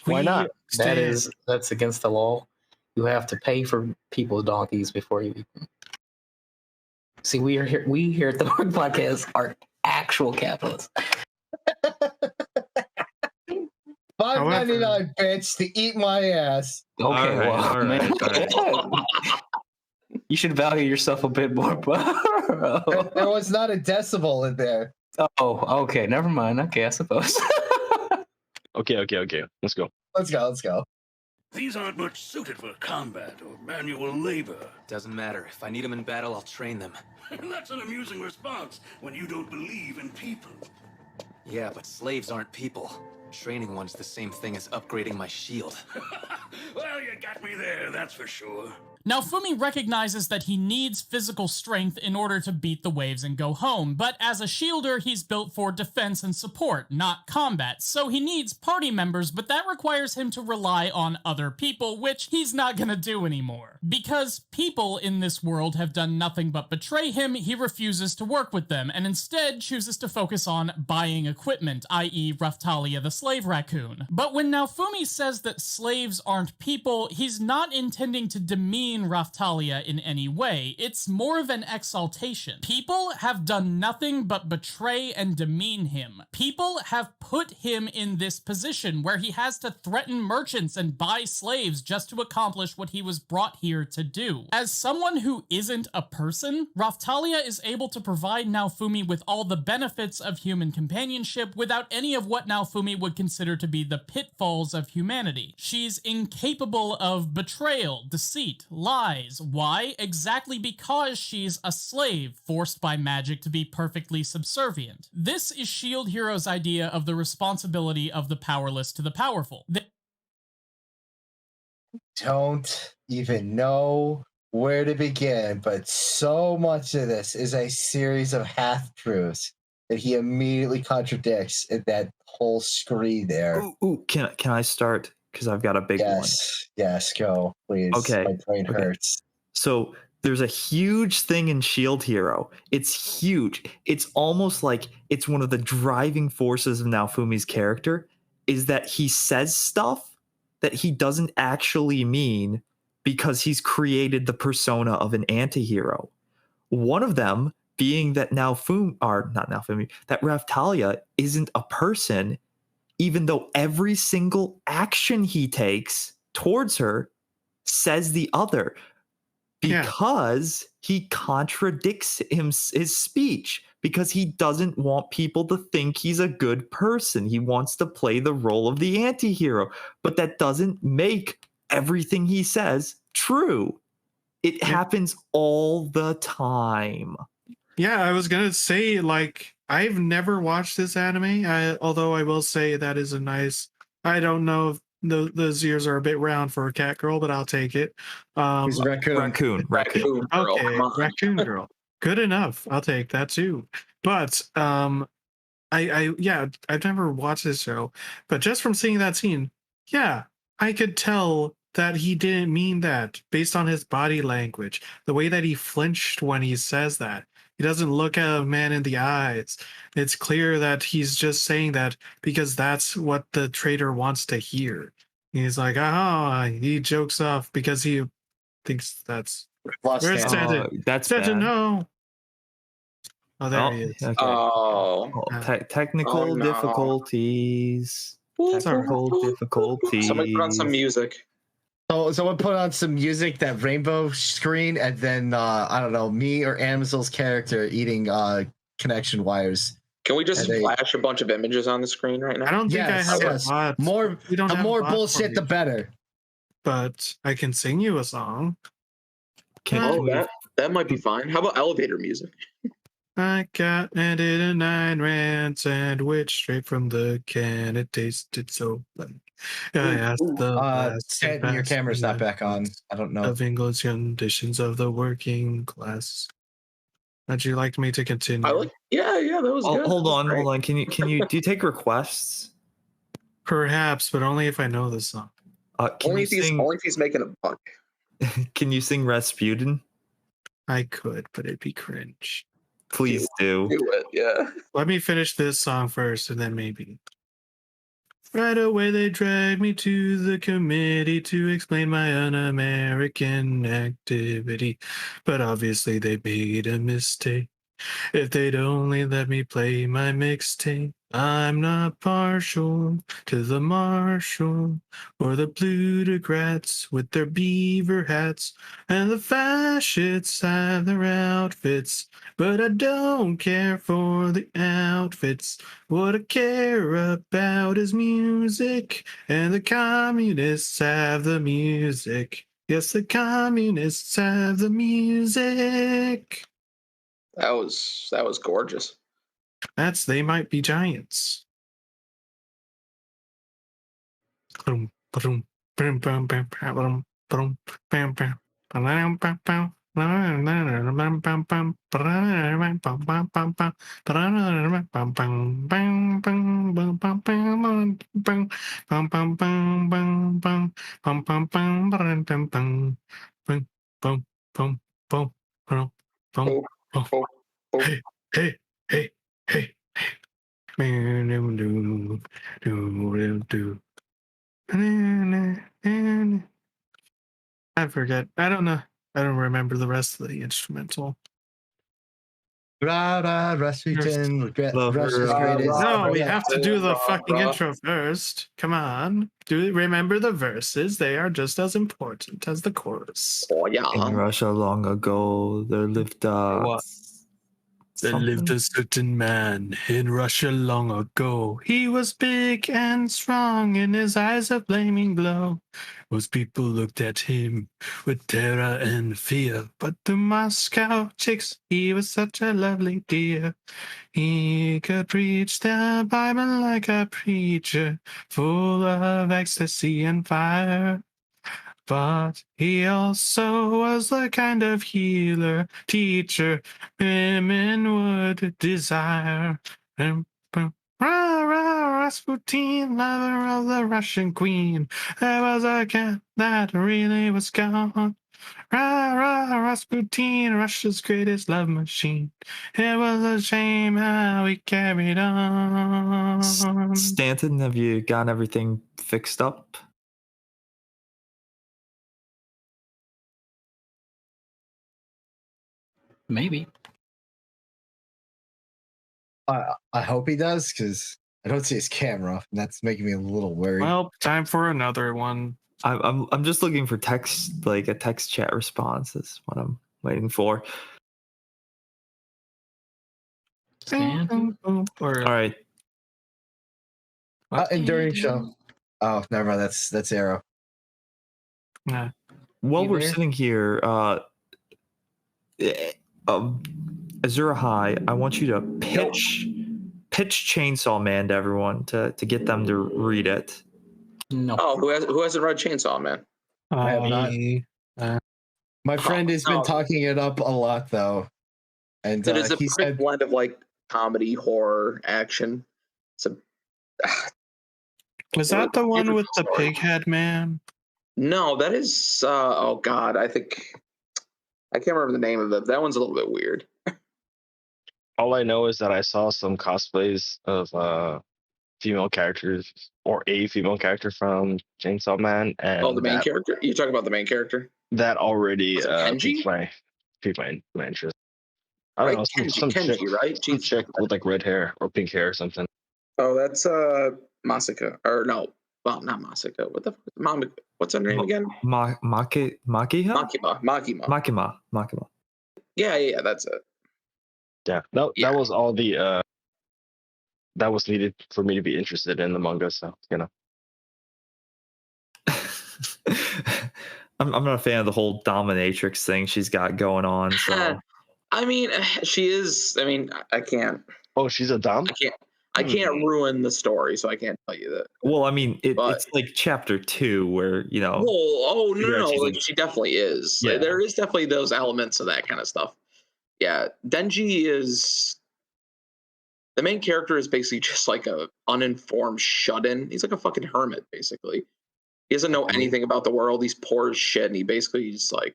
Why not? That's against the law. You have to pay for people's donkeys before you eat them. See, we here at the Arc Podcast are actual capitalists. $5.99, bitch, to eat my ass. Okay, all right. You should value yourself a bit more, bro. There was not a decibel in there. Oh, okay. Never mind. Okay, I suppose. Okay. Let's go. Let's go. These aren't much suited for combat or manual labor. Doesn't matter. If I need them in battle, I'll train them. That's an amusing response when you don't believe in people. Yeah, but slaves aren't people. Training one's the same thing as upgrading my shield. Well, you got me there, that's for sure. Naofumi recognizes that he needs physical strength in order to beat the waves and go home, but as a shielder, he's built for defense and support, not combat, so he needs party members, but that requires him to rely on other people, which he's not gonna do anymore. Because people in this world have done nothing but betray him, he refuses to work with them, and instead chooses to focus on buying equipment, i.e. Raftalia the slave raccoon. But when Naofumi says that slaves aren't people, he's not intending to demean Raftalia in any way. It's more of an exaltation. People have done nothing but betray and demean him. People have put him in this position where he has to threaten merchants and buy slaves just to accomplish what he was brought here to do. As someone who isn't a person, Raftalia is able to provide Naofumi with all the benefits of human companionship without any of what Naofumi would consider to be the pitfalls of humanity. She's incapable of betrayal, deceit, lies. Why? Exactly because she's a slave, forced by magic to be perfectly subservient. This is S.H.I.E.L.D. Hero's idea of the responsibility of the powerless to the powerful. Don't even know where to begin, but so much of this is a series of half-truths. that he immediately contradicts in that whole scree there. Ooh, can I start? Because I've got a big one. Yes, go, please. Okay. My brain hurts. So there's a huge thing in Shield Hero. It's huge. It's almost like it's one of the driving forces of Naofumi's character is that he says stuff that he doesn't actually mean because he's created the persona of an anti-hero. One of them being that that Raftalia isn't a person, even though every single action he takes towards her says the other, because he contradicts his speech, because he doesn't want people to think he's a good person. He wants to play the role of the anti-hero, but that doesn't make everything he says true. It happens all the time. Yeah, I was gonna say, like, I've never watched this anime. Although I will say that is a nice. I don't know if those ears are a bit round for a cat girl, but I'll take it. He's a Raccoon. Okay, raccoon girl. Good enough. I'll take that too. But I've never watched this show, but just from seeing that scene, yeah, I could tell that he didn't mean that based on his body language, the way that he flinched when he says that. He doesn't look at a man in the eyes. It's clear that he's just saying that because that's what the traitor wants to hear. He's like, he jokes off because he thinks that's That's bad. No. Oh, there he is. Okay. Technical difficulties. Technical difficulties. Somebody put on some music. So someone put on some music, that rainbow screen, and then I don't know, me or Amazon's character eating connection wires. Can we just flash a bunch of images on the screen right now? I don't think I have a bot. More bullshit, the better. But I can sing you a song. That might be fine. How about elevator music? I got and did a 9-rand sandwich straight from the can. It tasted so funny. I asked your camera's not back on. I don't know. Of English conditions of the working class. Would you like me to continue? Yeah, that was good. Hold on. Can you do you take requests? Perhaps, but only if I know the song. Only if he's making a buck. Can you sing Rasputin? I could, but it'd be cringe. Please do. Do it, yeah. Let me finish this song first, and then maybe. Right away they dragged me to the committee to explain my un-American activity. But obviously they made a mistake. If they'd only let me play my mixtape. I'm not partial to the marshal or the plutocrats with their beaver hats, and the fascists have their outfits, but I don't care for the outfits. What I care about is music, and the communists have the music. Yes, the communists have the music. That was gorgeous. They might be giants. Hey. I forget. I don't know. I don't remember the rest of the instrumental. Rasputin. No, we have to do the fucking intro first. Come on. Remember the verses. They are just as important as the chorus. Oh, yeah. In Russia long ago, there lived There lived a certain man in Russia long ago. He was big and strong, in his eyes a flaming glow. Most people looked at him with terror and fear, but to Moscow chicks, he was such a lovely dear. He could preach the Bible like a preacher, full of ecstasy and fire. But he also was the kind of healer, teacher women would desire. Boom, boom. Rah, rah, Rasputin, lover of the Russian queen. There was a cat that really was gone. Rah, rah, Rasputin, Russia's greatest love machine. It was a shame how we carried on. Stanton, have you gotten everything fixed up? Maybe. I hope he does, because I don't see his camera, and that's making me a little worried. Well, time for another one. I'm just looking for text, like a text chat response. Is what I'm waiting for. Stanton? All right. Enduring show. Oh, never mind. That's Arrow. Nah. While we're sitting here, Azura High, I want you to pitch Chainsaw Man to everyone to get them to read it. No. Oh, who hasn't read Chainsaw Man? I have not. My friend has been talking it up a lot, though, and it is a he said blend of like comedy, horror, action. It's a. Was that the one with the pig head man? No, that is. Oh God, I think I can't remember the name of it. That one's a little bit weird. All I know is that I saw some cosplays of female characters or a female character from Chainsaw Man, and the main character. You talking about the main character? That already piqued my interest. I don't know, Kenji, right? Some chick with like red hair or pink hair or something. Oh, that's Masaka, or no, well, not Masaka. What the fuck? What's her name again? Makima. Yeah, that's it. Yeah, that was all the that was needed for me to be interested in the manga. So I'm not a fan of the whole dominatrix thing she's got going on. So I mean, she is. I mean, I can't. Oh, she's a dom? I can't ruin the story, so I can't tell you that. Well, I mean, it's like chapter 2 where, Well, no, like she definitely is. Yeah. There is definitely those elements of that kind of stuff. Yeah, Denji is the main character is basically just like a uninformed shut-in. He's like a fucking hermit, basically. He doesn't know anything about the world. He's poor as shit, and he basically is like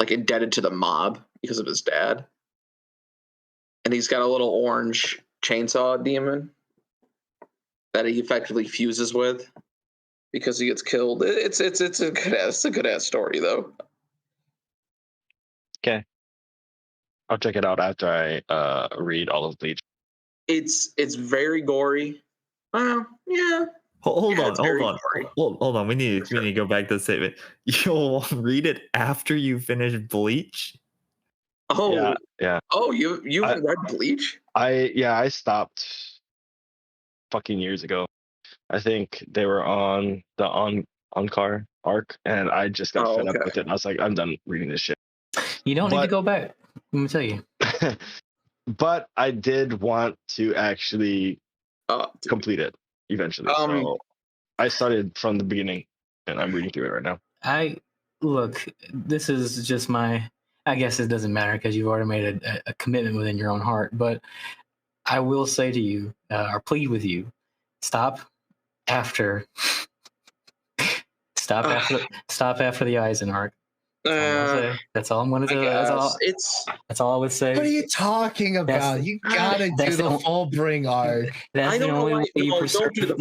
indebted to the mob because of his dad. And he's got a little orange chainsaw demon that he effectively fuses with because he gets killed. It's a good ass story though. Okay, I'll check it out after I read all of Bleach. It's very gory. Yeah. Hold on. We need to go back to the statement. You'll read it after you finish Bleach. Oh yeah. Oh, you haven't read Bleach? I stopped fucking years ago. I think they were on the Encore arc, and I just got fed up with it. I was like, I'm done reading this shit. You don't need to go back. Let me tell you. But I did want to actually complete it eventually. So I started from the beginning, and I'm reading through it right now. Look, this is just I guess it doesn't matter because you've already made a commitment within your own heart. But I will say to you, or plead with you, stop after the Aizen arc. That's all I'm going to do. That's all I would say. What are you talking about? You gotta do the full bring arc. That's the only way you preserve. Do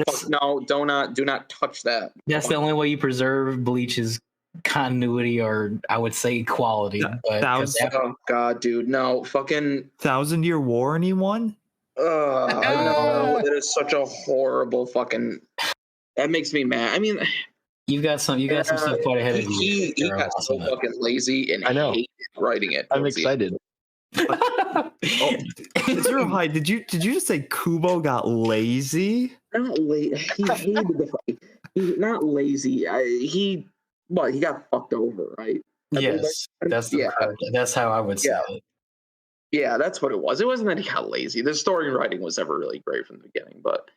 not touch that. That's the only way you preserve Bleach's continuity, or I would say quality. Oh God, dude, no fucking 1,000-Year War. Anyone? I know it is such a horrible fucking. That makes me mad. I mean, you got some stuff quite ahead of you. He got so fucking lazy and hated writing it. I'm excited. Zero High, did you just say Kubo got lazy? Not lazy. He hated the fight. Not lazy. He got fucked over, right? Yes, that's how I would say it. Yeah, that's what it was. It wasn't that he got lazy. The story writing was never really great from the beginning, but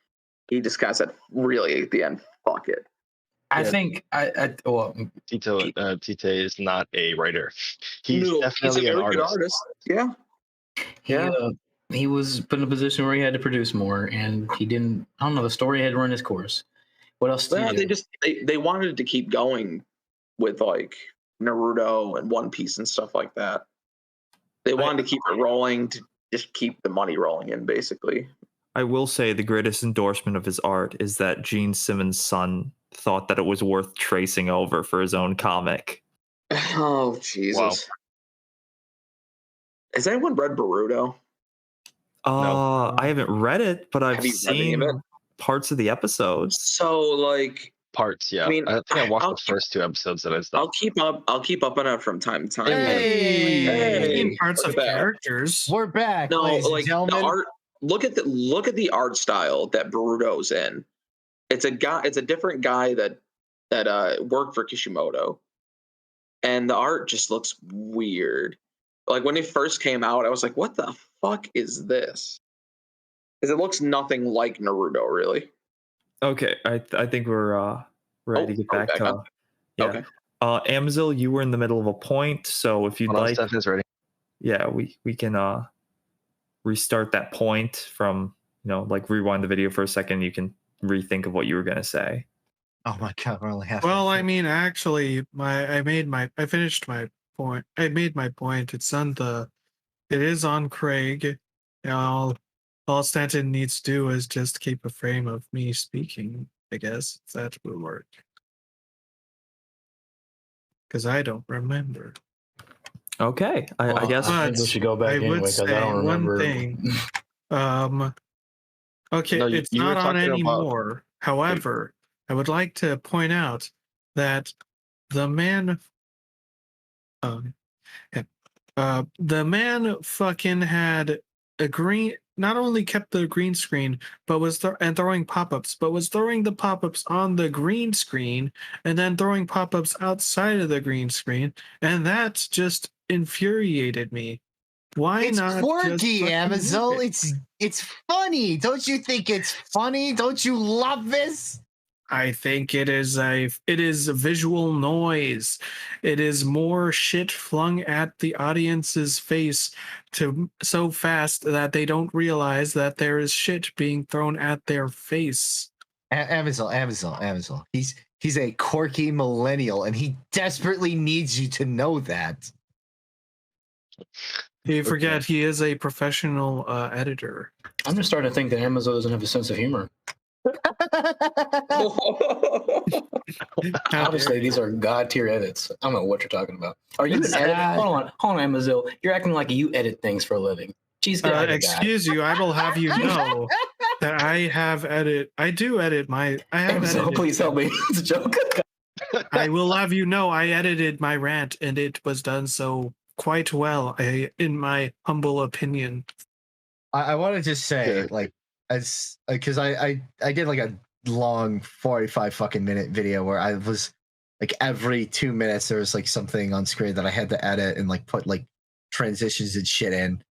he just kind of said, really, at the end, fuck it. I think Tite is not a writer. He's definitely a an artist. Yeah. he was put in a position where he had to produce more, and he didn't. I don't know. The story had run its course. What else? Well, they wanted to keep going with like Naruto and One Piece and stuff like that. They wanted to keep it rolling to just keep the money rolling in, basically. I will say the greatest endorsement of his art is that Gene Simmons' son thought that it was worth tracing over for his own comic. Oh, Jesus. Wow. Has anyone read Boruto? No. I haven't read it, but I've seen parts of the episodes. So, like... Parts, yeah. I mean, I think I watched the first 2 episodes that I stopped. I'll keep up on it from time to time. Hey, parts of characters. We're back. No, like the art. Look at the art style that Boruto's in. It's a different guy that worked for Kishimoto, and the art just looks weird. Like when it first came out, I was like, "What the fuck is this?" Because it looks nothing like Naruto, really. Okay, I think we're ready to get back to. Yeah. Okay. Amazil, you were in the middle of a point, so if you'd like, Steph is ready. Yeah, we can restart that point from like rewind the video for a second. You can rethink of what you were gonna say. Oh my god, we're only half. Well, I mean, actually, I finished my point. I made my point. It is on Craig. All Stanton needs to do is just keep a frame of me speaking, I guess. That will work. Because I don't remember. Okay, I guess I think we should go back anyway because I don't remember. One thing. Okay, No, it's you were not on talking anymore. However, I would like to point out that the man fucking had a green, not only kept the green screen, but was throwing pop-ups, but was throwing the pop-ups on the green screen and then throwing pop-ups outside of the green screen, and that just infuriated me. Why not? It's quirky, Amazon. It's funny. Don't you think it's funny? Don't you love this? I think it is a visual noise. It is more shit flung at the audience's face so fast that they don't realize that there is shit being thrown at their face. Amazon. He's a quirky millennial, and he desperately needs you to know that. You forget he is a professional editor. I'm just starting to think that Amazon doesn't have a sense of humor. Obviously, these are god tier edits. I don't know what you're talking about. Are you an editor? Hold on, Amazil. You're acting like you edit things for a living. Jeez, excuse you. I will have you know that I do edit my. Amazil, please help me. It's a joke. I will have you know I edited my rant, and it was done so quite well, in my humble opinion. I want to just say, because I did like a long 45 fucking minute video where I was like every 2 minutes there was like something on screen that I had to edit and like put like transitions and shit in,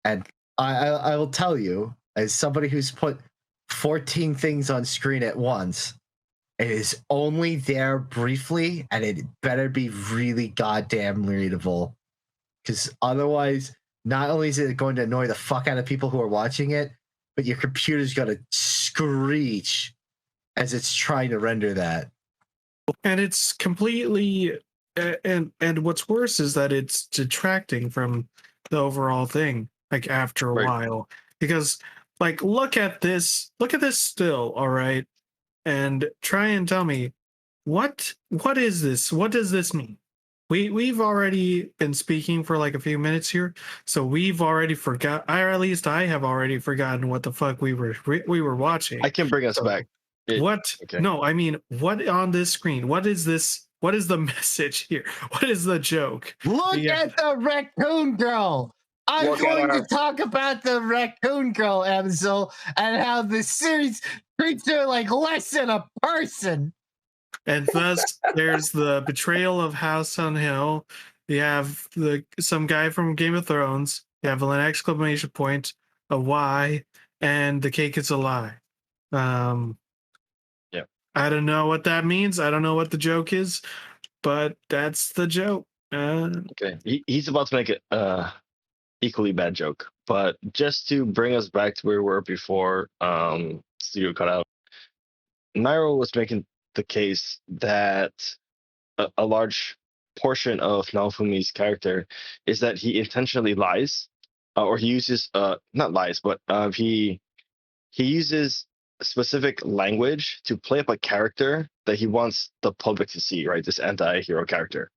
and I will tell you, as somebody who's put 14 things on screen at once, it is only there briefly, and it better be really goddamn readable, because otherwise not only is it going to annoy the fuck out of people who are watching it, but your computer's going to screech as it's trying to render that. And it's completely, and what's worse is that it's detracting from the overall thing, like after a while, because like, look at this still, all right? And try and tell me, what is this? What does this mean? We've already been speaking for like a few minutes here, so we've already forgot. At least I have already forgotten what the fuck we were watching. I can bring us back. Okay. No, I mean, what on this screen? What is this? What is the message here? What is the joke? Look at the raccoon girl. I'm going to talk about the raccoon girl, Amazon, and how the series treats her like less than a person. And thus, there's the betrayal of House on Hill. You have some guy from Game of Thrones. You have an exclamation point, a Y, and the cake is a lie. Yeah. I don't know what that means. I don't know what the joke is, but that's the joke. Okay. He's about to make it equally bad joke. But just to bring us back to where we were before studio cut out, Nairo was making the case that a large portion of Naofumi's character is that he intentionally lies, or he uses not lies, but he uses specific language to play up a character that he wants the public to see, right? This anti-hero character.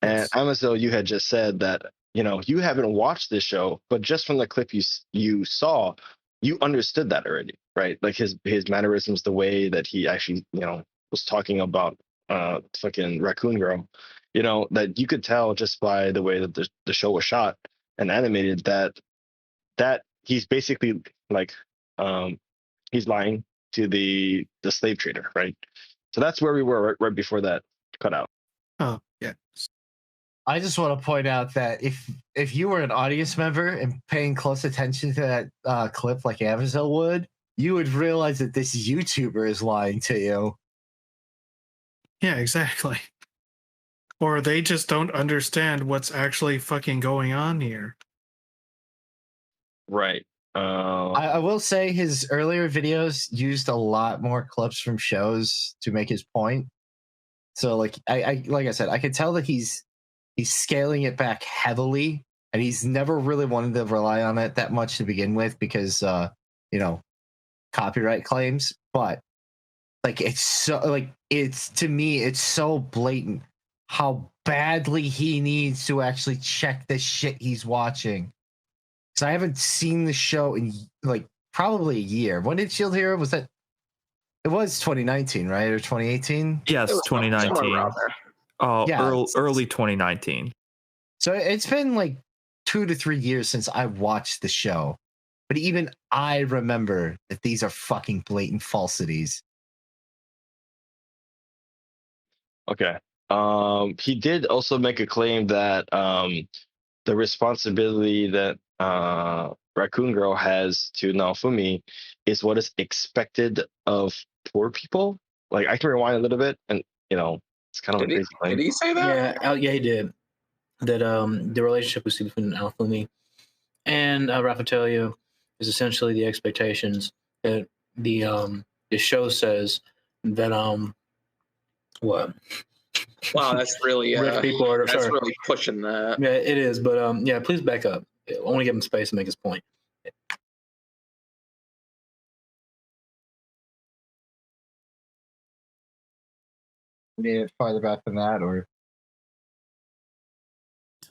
And Amazo, you had just said that, you haven't watched this show, but just from the clip you saw, you understood that already, right? Like his mannerisms, the way that he actually, was talking about fucking Raccoon Girl, that you could tell just by the way that the show was shot and animated that he's basically like he's lying to the slave trader, right? So that's where we were right before that cut out. Oh, yeah. I just want to point out that if you were an audience member and paying close attention to that clip like Amazo would, you would realize that this YouTuber is lying to you. Yeah, exactly. Or they just don't understand what's actually fucking going on here. Right. I will say his earlier videos used a lot more clips from shows to make his point. So like I said, I could tell that he's scaling it back heavily, and he's never really wanted to rely on it that much to begin with because copyright claims. But like it's to me it's so blatant how badly he needs to actually check the shit he's watching. Because I haven't seen the show in like probably a year. When did Shield Hero? Was that? It was 2019, right, or 2018? Yes, 2019. Oh, yeah, early 2019. So it's been like 2 to 3 years since I watched the show, but even I remember that these are fucking blatant falsities. Okay. He did also make a claim that the responsibility that Raccoon Girl has to Naofumi is what is expected of poor people. Like I can rewind a little bit, and it's kind of a crazy claim. Did he say that? Yeah, he did. That the relationship between Naofumi and Raphatelio is essentially the expectations that the show says that what. Wow, that's really rich people are that's really pushing that. Yeah, it is. But yeah, please back up. I want to give him space to make his point. We need it farther back than that, or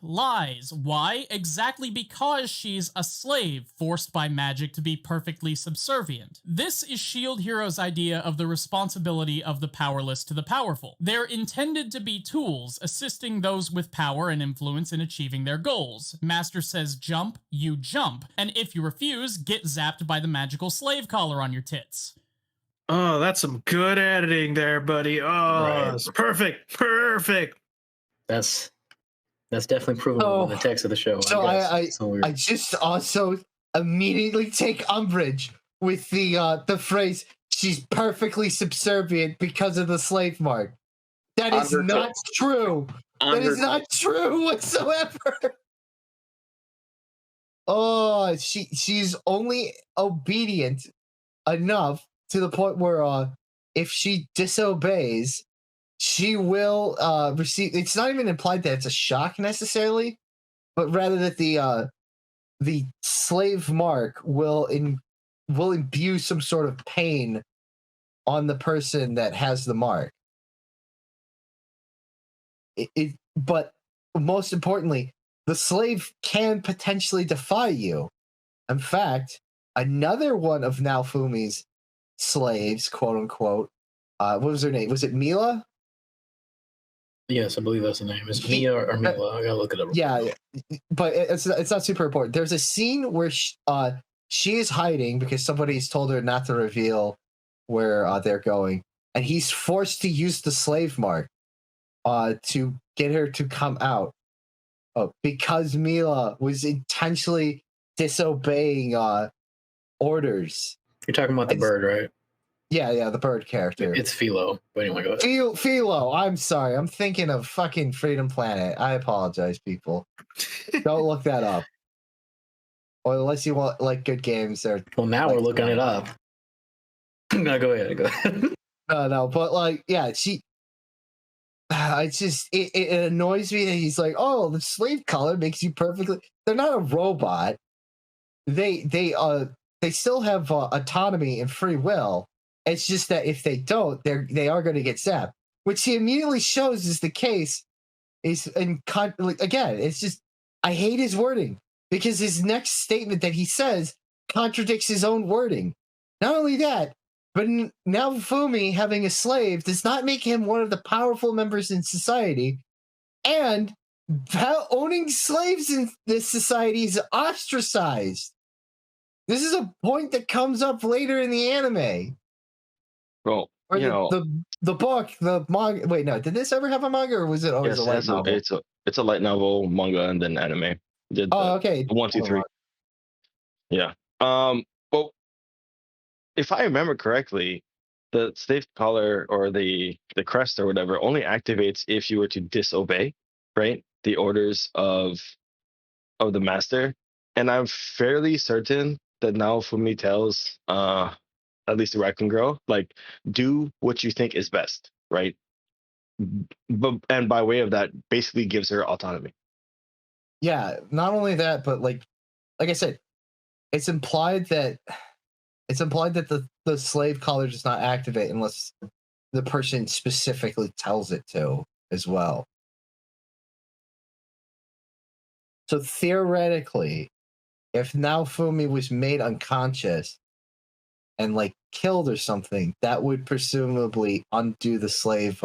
lies. Why? Exactly because she's a slave, forced by magic to be perfectly subservient. This is S.H.I.E.L.D. Hero's idea of the responsibility of the powerless to the powerful. They're intended to be tools, assisting those with power and influence in achieving their goals. Master says jump, you jump, and if you refuse, get zapped by the magical slave collar on your tits. Oh, that's some good editing there, buddy. Oh, right. It's perfect. That's definitely proven in the text of the show. So I just also immediately take umbrage with the phrase "she's perfectly subservient because of the slave mark." That is not true. That is not true whatsoever. Oh, she's only obedient enough to the point where if she disobeys, she will receive. It's not even implied that it's a shock necessarily, but rather that the slave mark will imbue some sort of pain on the person that has the mark. But most importantly, the slave can potentially defy you. In fact, another one of Naofumi's slaves, quote unquote, what was her name? Was it Mila? Yes, I believe that's the name. It's Mia or Mila. I gotta look it up. Yeah, but it's not super important. There's a scene where she is hiding because somebody's told her not to reveal where they're going, and he's forced to use the slave mark to get her to come out. Because Mila was intentionally disobeying orders. You're talking about the bird, right? Yeah, the bird character. It's Philo. But anyway, go ahead. Philo. I'm sorry. I'm thinking of fucking Freedom Planet. I apologize, people. Don't look that up. Or unless you want like good games, or well, now we're looking it up. No, go ahead. Go ahead. No, but like, yeah, it's just it annoys me that he's like, oh, the slave collar makes you perfectly. They're not a robot. They still have autonomy and free will. It's just that if they don't, they are going to get zapped, which he immediately shows is the case. Again, it's just I hate his wording because his next statement that he says contradicts his own wording. Not only that, but now Fumi having a slave does not make him one of the powerful members in society, and owning slaves in this society is ostracized. This is a point that comes up later in the anime. Well, or the book, the manga. Wait, no, did this ever have a manga, or was it always a light novel? It's a light novel, manga, and then anime. Okay. 1, 2, 3. Yeah. Well, if I remember correctly, the slave collar or the crest or whatever only activates if you were to disobey, right? The orders of the master. And I'm fairly certain that now Fumi tells at least the raccoon girl, like, do what you think is best, right? But and by way of that, basically gives her autonomy. Yeah, not only that, but like I said, it's implied that the slave collar does not activate unless the person specifically tells it to as well. So theoretically, if now Fumi was made unconscious and like killed or something, that would presumably undo the slave.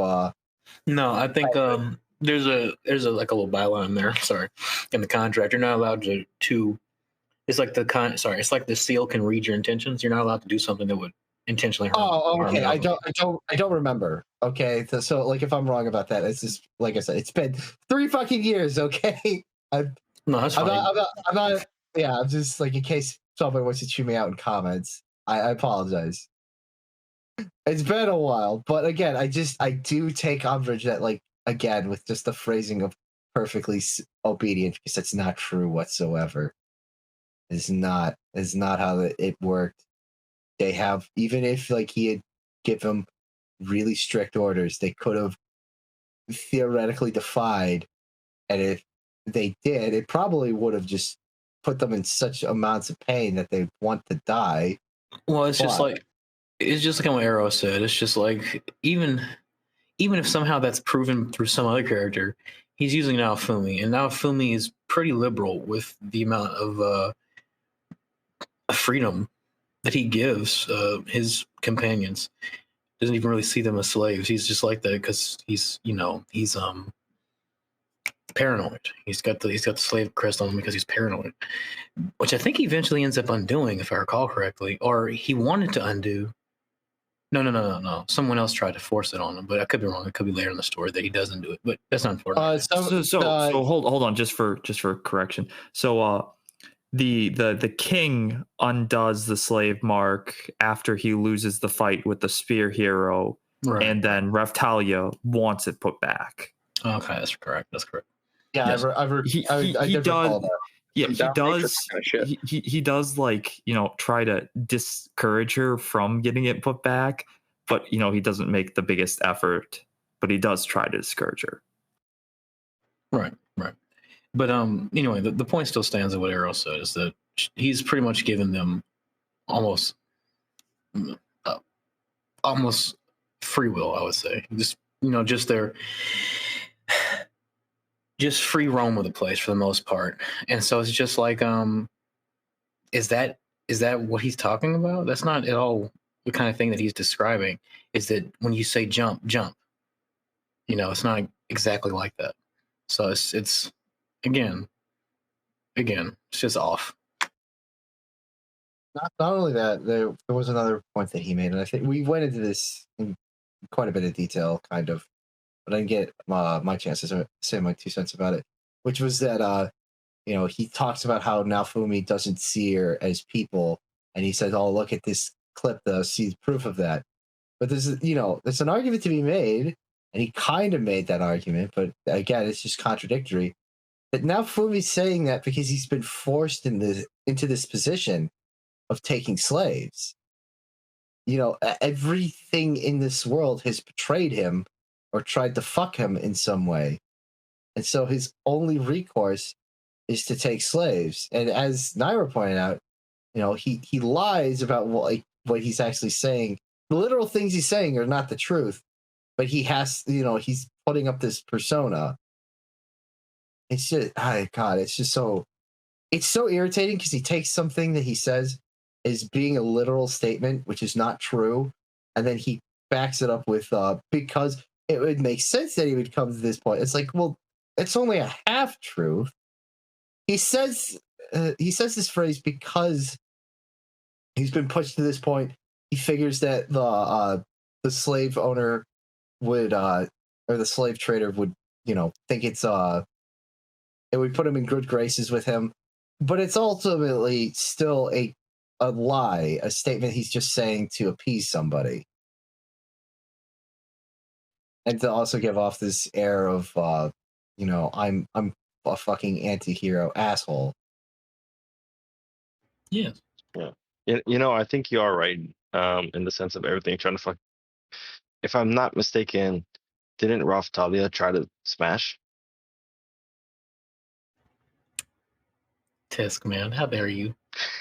No, I think there's a like a little byline there. Sorry, in the contract, you're not allowed to. It's like it's like the seal can read your intentions. You're not allowed to do something that would intentionally harm. Oh, okay. I don't remember. Okay, so like if I'm wrong about that, it's just like I said, it's been 3 fucking years. Okay, no, that's fine. I'm not. Yeah, I'm just like in case somebody wants to chew me out in comments. I apologize. It's been a while, but again, I do take umbrage that, like, again, with just the phrasing of perfectly obedient, because that's not true whatsoever. It's not how it worked. They have, even if like he had given them really strict orders, they could have theoretically defied, and if they did, it probably would have just put them in such amounts of pain that they want to die. Well, it's just like what Arrow said. It's just like even if somehow that's proven through some other character, he's using Naofumi, and Naofumi is pretty liberal with the amount of freedom that he gives his companions. Doesn't even really see them as slaves. He's just like that because he's paranoid. He's got the slave crest on him because he's paranoid, which I think he eventually ends up undoing, if I recall correctly, or he wanted to undo. No. Someone else tried to force it on him, but I could be wrong. It could be later in the story that he doesn't do it, but that's not important. So hold on, just for correction. So the king undoes the slave mark after he loses the fight with the spear hero, right. And then Raftalia wants it put back. Okay, that's correct. Yeah, yes. He does. Yeah, he does, like, try to discourage her from getting it put back, but he doesn't make the biggest effort, but he does try to discourage her. Right. But anyway, the point still stands of what Arrow said, is that he's pretty much given them almost free will, I would say. Just free roam of the place for the most part. And so it's just like, is that what he's talking about? That's not at all the kind of thing that he's describing. Is that when you say jump, it's not exactly like that. So it's again, it's just off. Not only that, there was another point that he made, and I think we went into this in quite a bit of detail, kind of, but I didn't get my chance to say my 2 cents about it, which was that he talks about how Naofumi doesn't see her as people, and he says, "Oh, look at this clip, though, see proof of that." But there's an argument to be made, and he kind of made that argument, but again, it's just contradictory. But now Fumi's saying that because he's been forced into this position of taking slaves. Everything in this world has betrayed him or tried to fuck him in some way. And so his only recourse is to take slaves. And as Naira pointed out, he lies about what he's actually saying. The literal things he's saying are not the truth, but he has, he's putting up this persona. It's just, God, it's just so irritating because he takes something that he says is being a literal statement, which is not true, and then he backs it up with because it would make sense that he would come to this point. It's like, well, it's only a half truth. He says this phrase because he's been pushed to this point. He figures that the slave owner would or the slave trader would think it would put him in good graces with him, but it's ultimately still a lie, a statement he's just saying to appease somebody. And to also give off this air of, I'm a fucking anti-hero asshole. Yeah. Yeah. I think you are right in the sense of everything trying to fuck. If I'm not mistaken, didn't Ralph Talia try to smash? Tisk, man, how dare you?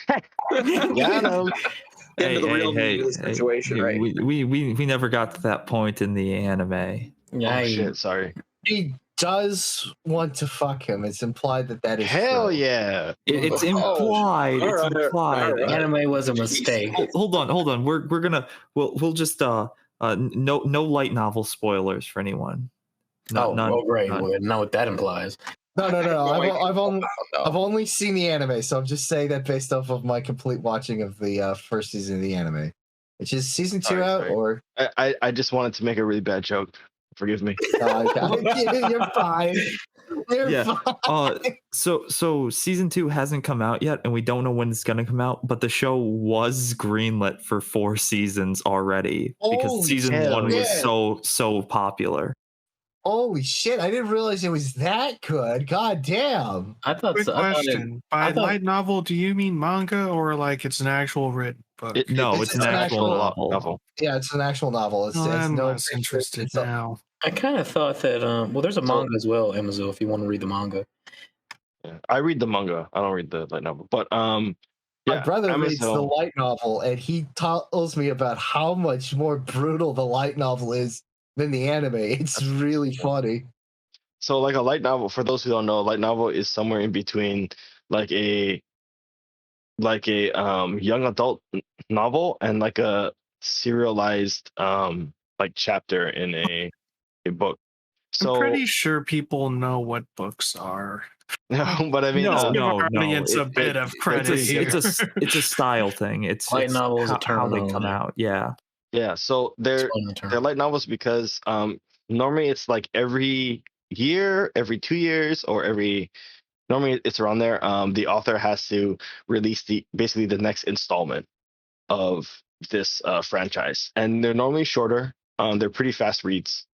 Got him. Get into the real meaning of the situation, right? We never got to that point in the anime. Oh shit! Sorry. He does want to fuck him. It's implied that is hell true. Yeah. It's implied. It's implied. Anime was a mistake. Hold on. We're gonna we'll just no light novel spoilers for anyone. Right. We know what that implies. No. I've only seen the anime, so I'm just saying that based off of my complete watching of the first season of the anime, which is season 2 out. Sorry. Or I just wanted to make a really bad joke. Forgive me. You're fine. You're fine. So season 2 hasn't come out yet, and we don't know when it's gonna come out. But the show was greenlit for 4 seasons already because season 1 was so popular. Holy shit! I didn't realize it was that good. God damn! I thought. Quick question: by light novel, do you mean manga or like it's an actual written book? It's an actual novel. Yeah, it's an actual novel. I'm less interested now. I kind of thought that. There's a manga as well, Amazon. If you want to read the manga, I read the manga. I don't read the light novel, but my brother reads the light novel, and he tells me about how much more brutal the light novel is than the anime. It's really funny. So like a light novel, for those who don't know, a light novel is somewhere in between like a young adult novel and like a serialized like chapter in a book. So I'm pretty sure people know what books are. No, but I mean, no. It's a bit of credit. It's a style thing. It's light novels how they come out. Yeah. Yeah, so they're light novels because normally it's like every year, every 2 years, or normally it's around there. The author has to release basically the next installment of this franchise, and they're normally shorter. They're pretty fast reads,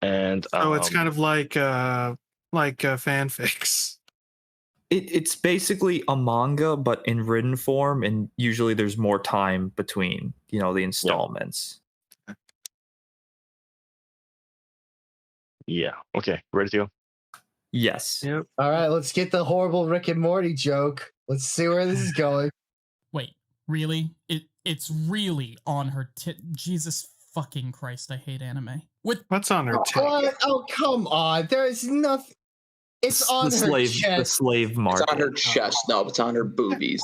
and so it's kind of like fanfics. It's basically a manga, but in written form, and usually there's more time between, the installments. Yeah. Okay. Ready to go? Yes. Yep. All right, let's get the horrible Rick and Morty joke. Let's see where this is going. Wait, really? It's really on her Jesus fucking Christ, I hate anime. What's on her tit? Oh, come on. There is nothing. It's on her chest. The slave market. It's on her chest. No, it's on her boobies.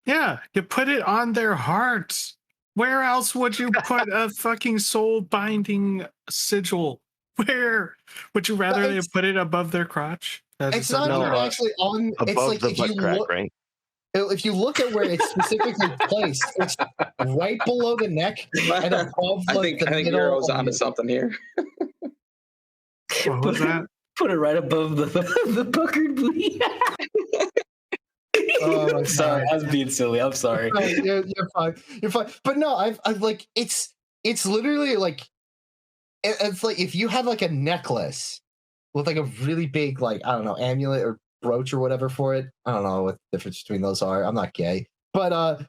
Yeah, you put it on their hearts. Where else would you put a fucking soul binding sigil? Where would you rather they put it above their crotch? It's not even actually on. Above it's like the if butt you crack, look, right? If you look at where it's specifically placed, it's right below the neck and above. I think Hero's onto something here. What was that? Put it right above the puckered booty. Oh, sorry, I was being silly. I'm sorry. No, you're fine. You're fine. But no, I've like it's literally like it's like if you had like a necklace with like a really big, like, I don't know, amulet or brooch or whatever for it. I don't know what the difference between those are. I'm not gay, but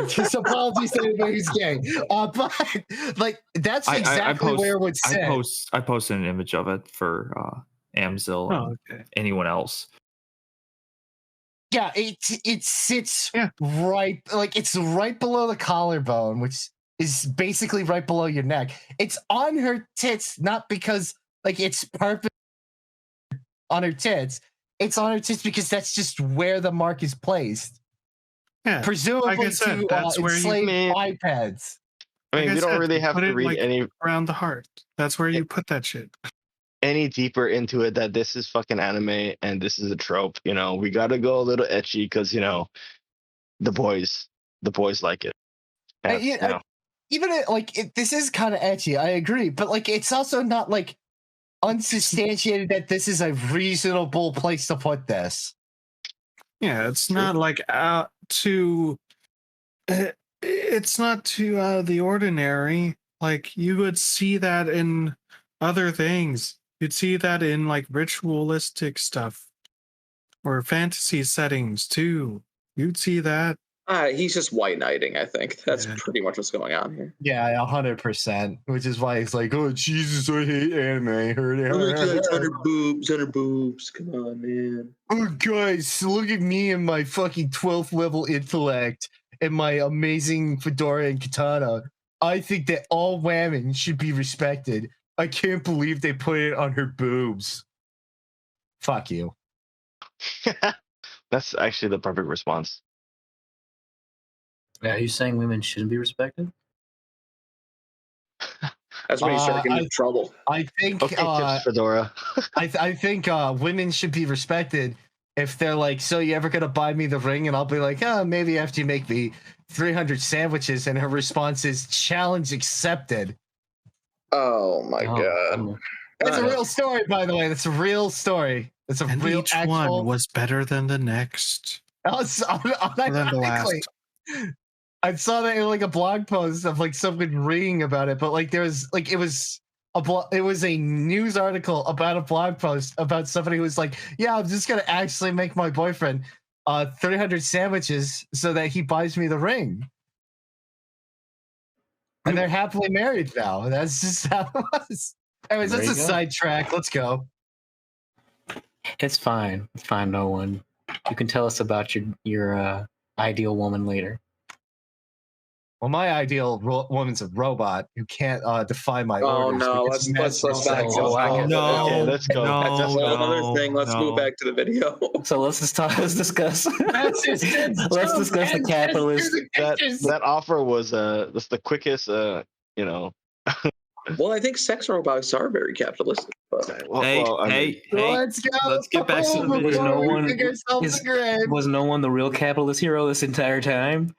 just apologies to anybody who's gay. But like that's exactly where it would sit. I posted an image of it for Amzil and anyone else. Yeah, it sits right, like it's right below the collarbone, which is basically right below your neck. It's on her tits, not because like it's perfect on her tits. It's on her tits because that's just where the mark is placed. Yeah, presumably like I said, that's where enslave iPads. I mean, we don't really have to read like any around the heart. That's where you put that shit. Any deeper into it that this is fucking anime and this is a trope. You know, we got to go a little etchy because you know the boys like it. And, This is kind of etchy. I agree, but like it's also not like unsubstantiated that this is a reasonable place to put this. Yeah, it's not like it's not too out of the ordinary. Like you would see that in other things. You'd see that in like ritualistic stuff or fantasy settings too. You'd see that. He's just white knighting, I think. That's pretty much what's going on here. Yeah, 100%. Which is why it's like, oh Jesus, I hate anime. Her boobs. Come on, man. Oh guys, look at me and my fucking 12th level intellect and my amazing fedora and katana. I think that all women should be respected. I can't believe they put it on her boobs. Fuck you. That's actually the perfect response. Yeah, are you saying women shouldn't be respected? That's when you start getting into trouble. I think tips, Fedora. I think women should be respected if they're like, so you ever gonna buy me the ring? And I'll be like, maybe after you make me 300 sandwiches. And her response is, challenge accepted. Oh my god. That's a real story, by the way. That's a real story. It's a real each one was better than the next. Than the last. I saw that in like a blog post of like someone reading about it, but like there was like it was a news article about a blog post about somebody who was like, yeah, I'm just gonna actually make my boyfriend 300 sandwiches so that he buys me the ring. And they're happily married now. That's just how it was. Anyways, that's a sidetrack. Let's go. It's fine. It's fine, no one. You can tell us about your ideal woman later. Well, my ideal woman's a robot who can't defy my orders. Oh no, let's back to let's go. That's another thing. Let's move back to the video. So let's discuss. Let's discuss the capitalist. That offer was that's the quickest. Well, I think sex robots are very capitalistic. But... Hey, let's go. Let's get back to the video. Was no one the real capitalist hero this entire time?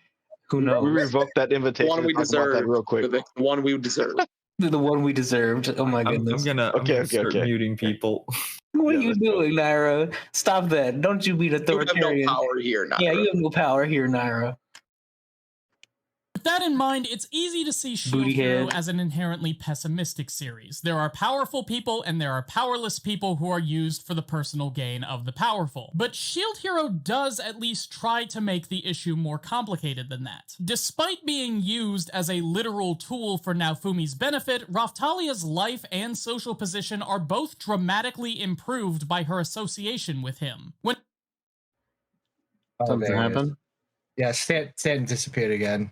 Who knows? We revoked that invitation. The one we deserved. Real quick. The one we deserved. The one we deserved. Oh my goodness. I'm gonna start muting people. What are you doing, Naira? Stop that. Don't you be the authoritarian. You have no power here, Naira. Yeah, you have no power here, Naira. With that in mind, it's easy to see Shield Hero as an inherently pessimistic series. There are powerful people and there are powerless people who are used for the personal gain of the powerful. But Shield Hero does at least try to make the issue more complicated than that. Despite being used as a literal tool for Naofumi's benefit, Raphtalia's life and social position are both dramatically improved by her association with him. When something happened? Yeah, Stanton disappeared again.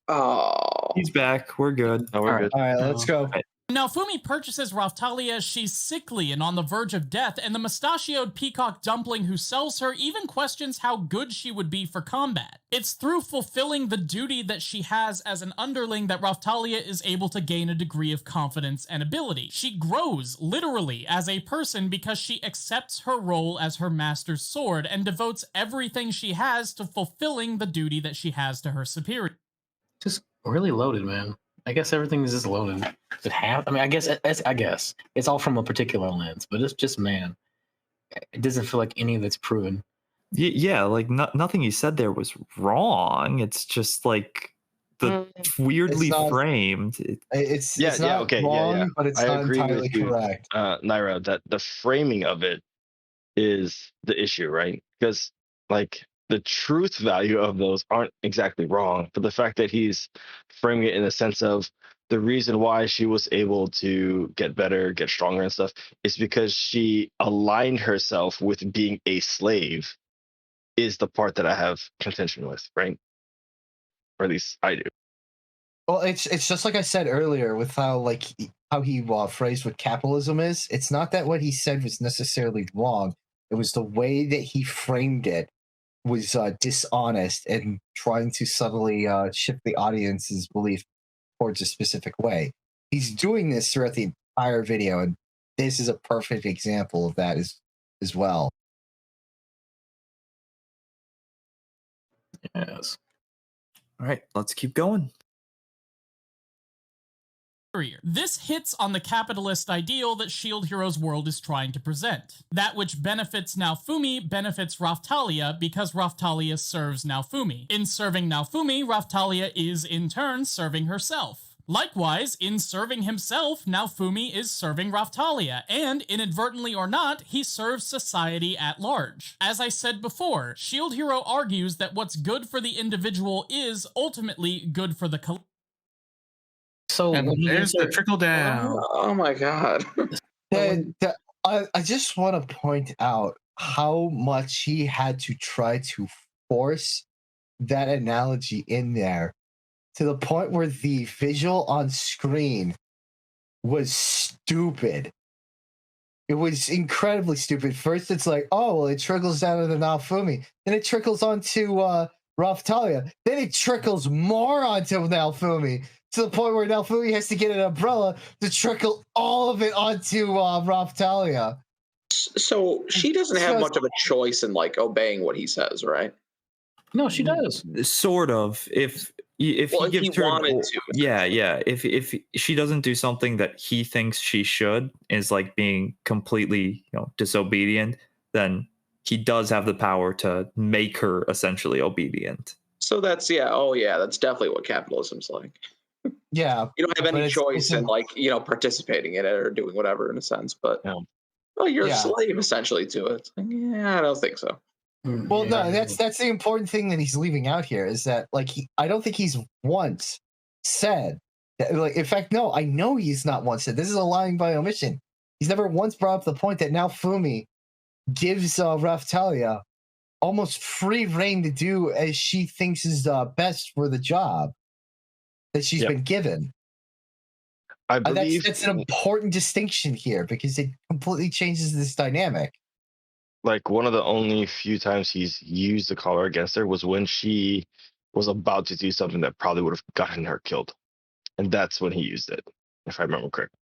Oh, he's back. We're good. Oh, we're good. All right, let's go. Naofumi purchases Raphtalia, she's sickly and on the verge of death, and the mustachioed peacock dumpling who sells her even questions how good she would be for combat. It's through fulfilling the duty that she has as an underling that Raphtalia is able to gain a degree of confidence and ability. She grows, literally, as a person because she accepts her role as her master's sword and devotes everything she has to fulfilling the duty that she has to her superior. Just really loaded, man. I guess everything is just loaded. Does it have? I mean, I guess it's all from a particular lens, but it's just, man, it doesn't feel like any of it's proven. Yeah, like nothing you said there was wrong. It's just like the weirdly not, framed. It's not wrong, but it's I not agree entirely with you, correct. Naira, that the framing of it is the issue, right? Because like the truth value of those aren't exactly wrong, but the fact that he's framing it in the sense of the reason why she was able to get better, get stronger and stuff is because she aligned herself with being a slave is the part that I have contention with, right? Or at least I do. Well, it's just like I said earlier with how he phrased what capitalism is. It's not that what he said was necessarily wrong. It was the way that he framed it was dishonest and trying to subtly shift the audience's belief towards a specific way. He's doing this throughout the entire video, and this is a perfect example of that as well. Yes. All right, let's keep going. This hits on the capitalist ideal that Shield Hero's world is trying to present. That which benefits Naofumi benefits Raphtalia because Raphtalia serves Naofumi. In serving Naofumi, Raphtalia is in turn serving herself. Likewise, in serving himself, Naofumi is serving Raphtalia, and inadvertently or not, he serves society at large. As I said before, Shield Hero argues that what's good for the individual is ultimately good for the collective. So there's the trickle down. Oh my god. I just want to point out how much he had to try to force that analogy in there to the point where the visual on screen was stupid. It was incredibly stupid. First, it's like, oh, well, it trickles down to the Naofumi. Then it trickles onto Raphtalia. Then it trickles more onto Naofumi, to the point where Naofumi has to get an umbrella to trickle all of it onto Raphtalia. So she doesn't have much of a choice in like obeying what he says, right? No, she does. Sort of. If he gives her, wanted to. Yeah. If she doesn't do something that he thinks she should, is like being completely, disobedient, then he does have the power to make her essentially obedient. So that's that's definitely what capitalism's like. Yeah, you don't have any choice in participating in it or doing whatever in a sense, but you're a slave essentially to it. Yeah, I don't think so. Well, no, that's the important thing that he's leaving out here is that I don't think he's once said that, in fact, no, I know he's not once said. This is a lying by omission. He's never once brought up the point that Naofumi gives Raphtalia almost free reign to do as she thinks is best for the job that she's been given. I believe that's an important distinction here because it completely changes this dynamic. Like one of the only few times he's used the collar against her was when she was about to do something that probably would have gotten her killed. And that's when he used it, if I remember correctly.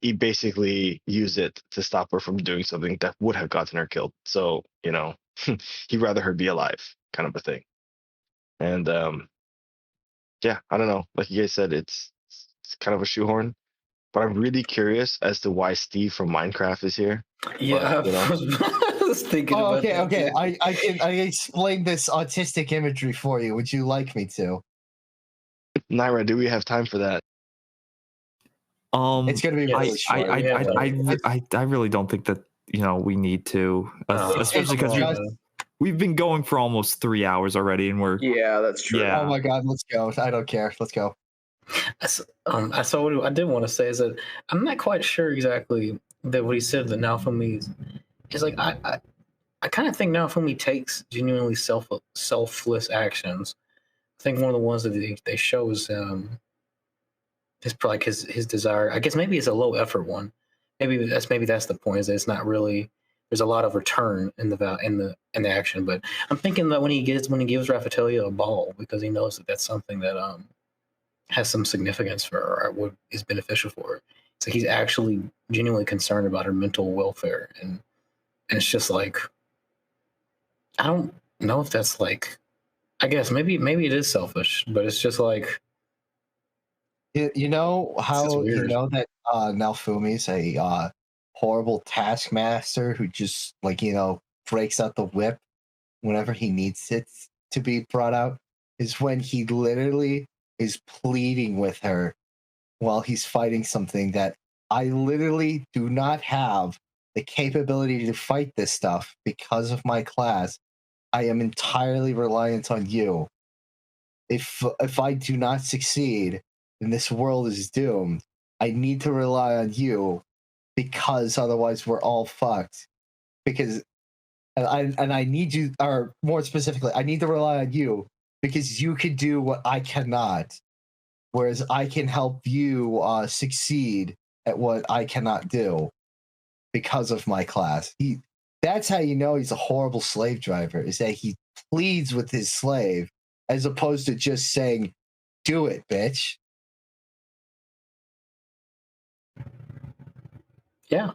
He basically used it to stop her from doing something that would have gotten her killed. So, he'd rather her be alive, kind of a thing. And I don't know. Like you guys said, it's kind of a shoehorn. But I'm really curious as to why Steve from Minecraft is here. Yeah, I was thinking about that. Okay. I explained this autistic imagery for you. Would you like me to? Naira, do we have time for that? It's gonna be really short. I really don't think that we need to, especially because we've been going for almost 3 hours already, and we're that's true. Oh my god, let's go! I don't care. Let's go. So what I did want to say is that I'm not quite sure exactly that what he said that Naofumi is like. I kind of think Naofumi takes genuinely selfless actions. I think one of the ones that they show is his probably his desire. I guess maybe it's a low effort one. Maybe that's the point. Is that it's not really. There's a lot of return in the action, but I'm thinking that when he gives Raphtalia a ball because he knows that that's something that has some significance for her, or what is beneficial for her. So he's actually genuinely concerned about her mental welfare, and it's just like I don't know if that's like. I guess maybe it is selfish, but it's just like. You know how that Naofumi's a horrible taskmaster who just breaks out the whip whenever he needs it to be brought out. is when he literally is pleading with her while he's fighting something that I literally do not have the capability to fight this stuff because of my class. I am entirely reliant on you. If I do not succeed, then this world is doomed. I need to rely on you because otherwise we're all fucked. Because I need you, or more specifically, I need to rely on you because you can do what I cannot, whereas I can help you succeed at what I cannot do because of my class. That's how you know he's a horrible slave driver, is that he pleads with his slave as opposed to just saying, do it, bitch. Yeah.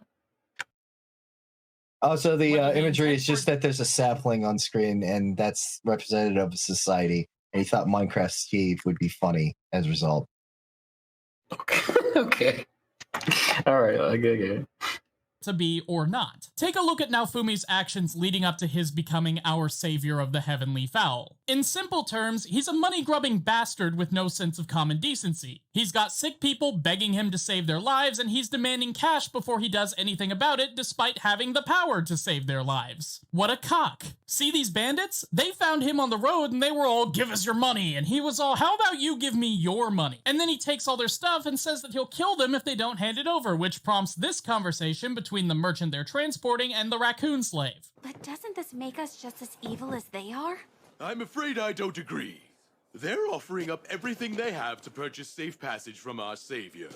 Also, the imagery is just that there's a sapling on screen, and that's representative of society. And he thought Minecraft Steve would be funny as a result. Okay. Okay. All right. Okay. To be or not. Take a look at Naofumi's actions leading up to his becoming our savior of the heavenly fowl. In simple terms, he's a money-grubbing bastard with no sense of common decency. He's got sick people begging him to save their lives, and he's demanding cash before he does anything about it, despite having the power to save their lives. What a cock. See these bandits? They found him on the road and they were all, give us your money, and he was all, how about you give me your money? And then he takes all their stuff and says that he'll kill them if they don't hand it over, which prompts this conversation between the merchant they're transporting and the raccoon slave. But doesn't this make us just as evil as they are? I'm afraid I don't agree. They're offering up everything they have to purchase safe passage from our savior.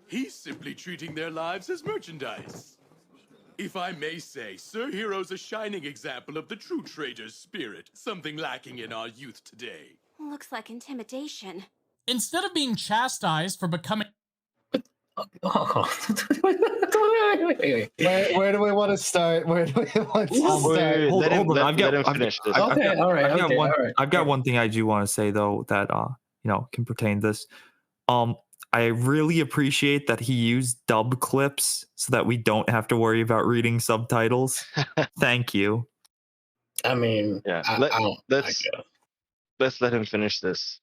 He's simply treating their lives as merchandise. If I may say, Sir Hero's a shining example of the true trader's spirit, something lacking in our youth today. Looks like intimidation. Instead of being chastised for becoming... Where do we want to start? Where do we want to start? Hold on. I've got one thing I do want to say though that can pertain to this. I really appreciate that he used dub clips so that we don't have to worry about reading subtitles. Thank you. I mean, yeah. Let's let him finish this.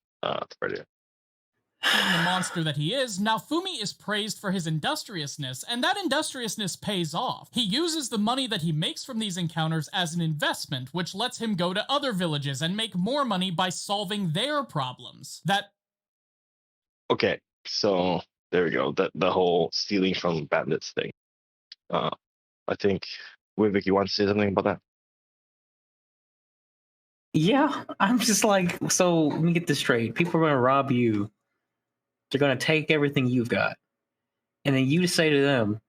Being the monster that he is, Naofumi is praised for his industriousness, and that industriousness pays off. He uses the money that he makes from these encounters as an investment, which lets him go to other villages and make more money by solving their problems. Okay, so there we go. The whole stealing from bandits thing. I think Vivek, you want to say something about that? Yeah, I'm just like, so let me get this straight. People are going to rob you. They're going to take everything you've got. And then you say to them,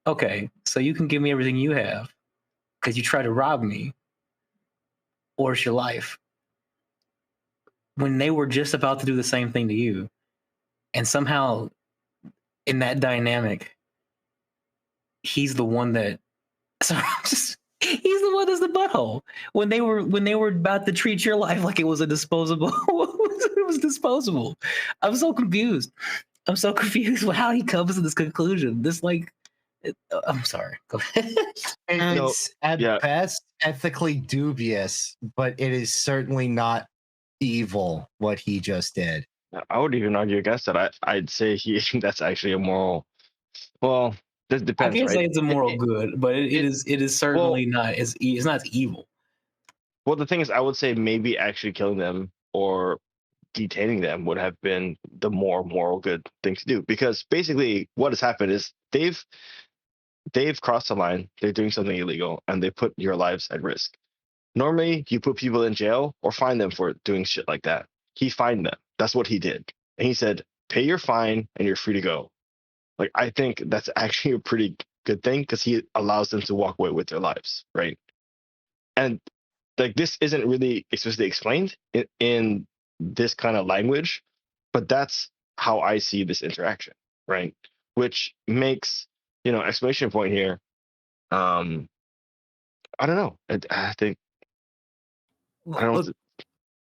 okay, so you can give me everything you have because you try to rob me, or it's your life. When they were just about to do the same thing to you. And somehow in that dynamic, he's the one that, he's the one that's the butthole. When they were about to treat your life like it was a disposable, it was disposable. I'm so confused with how he comes to this conclusion. I'm sorry. Go ahead. It's best ethically dubious, but it is certainly not evil what he just did. I would even argue against that. I'd say that's actually a moral. Well, this depends. I can't say right? it's a moral good, but it is certainly not. It's not as evil. Well, the thing is, I would say maybe actually killing them or detaining them would have been the more moral good thing to do, because basically what has happened is they've crossed the line. They're doing something illegal, and they put your lives at risk. Normally, you put people in jail or fine them for doing shit like that. He fined them. That's what he did. And he said, pay your fine and you're free to go. Like, I think that's actually a pretty good thing because he allows them to walk away with their lives, right? And like, this isn't really explicitly explained in this kind of language, but that's how I see this interaction, right? Which makes, exclamation point here. I don't know. I think I don't know.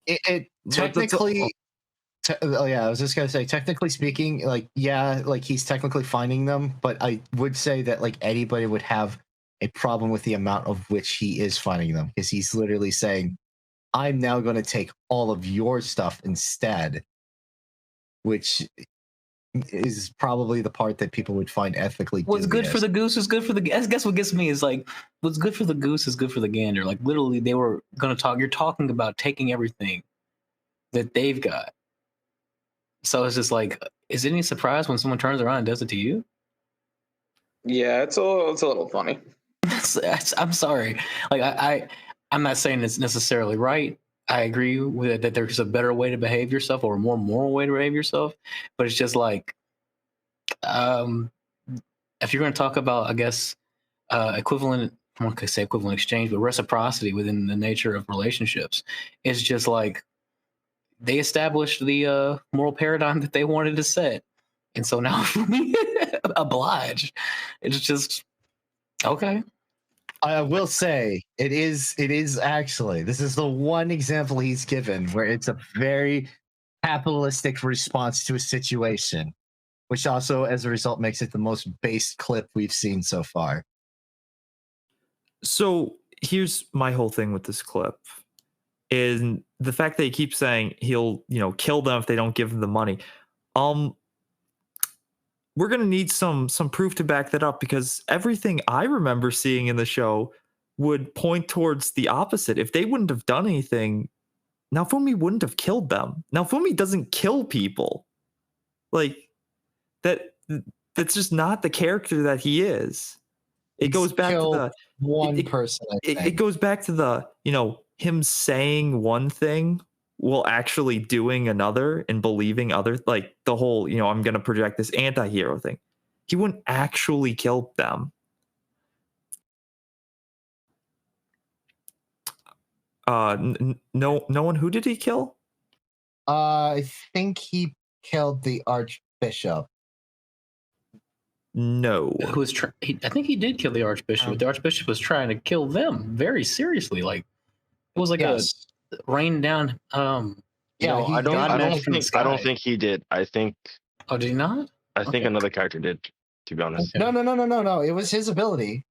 It technically. I was just gonna say, technically speaking, he's technically finding them, but I would say that anybody would have a problem with the amount of which he is finding them, because he's literally saying, I'm now going to take all of your stuff instead, which is probably the part that people would find ethically What's dubious. good for the goose is good for the. I guess what gets me is like, what's good for the goose is good for the gander. Like literally, they were going to talk. You're talking about taking everything that they've got. So it's just like, is it any surprise when someone turns around and does it to you? Yeah, it's a little funny. I'm sorry. Like I'm not saying it's necessarily right. I agree with it that there's a better way to behave yourself or a more moral way to behave yourself. But it's just like, if you're going to talk about, I guess, equivalent, I don't want to say equivalent exchange, but reciprocity within the nature of relationships, it's just like they established the moral paradigm that they wanted to set. And so now oblige. It's just, okay. I will say it is actually, this is the one example he's given where it's a very capitalistic response to a situation, which also as a result makes it the most based clip we've seen so far. So here's my whole thing with this clip is the fact that he keeps saying he'll, kill them if they don't give him the money. We're going to need some proof to back that up, because everything I remember seeing in the show would point towards the opposite. If they wouldn't have done anything, Naofumi wouldn't have killed them. Naofumi doesn't kill people. Like that's just not the character that he is. It goes back to the one person. It goes back to the, him saying one thing while actually doing another and believing other, like the whole, I'm going to project this anti-hero thing. He wouldn't actually kill them. No one. Who did he kill? I think he killed the Archbishop. No. Who was I think he did kill the Archbishop, but the Archbishop was trying to kill them very seriously. Like it was like a rain down. Yeah, I don't think he did. I think. Oh, did he not? I think another character did. To be honest. No. It was his ability.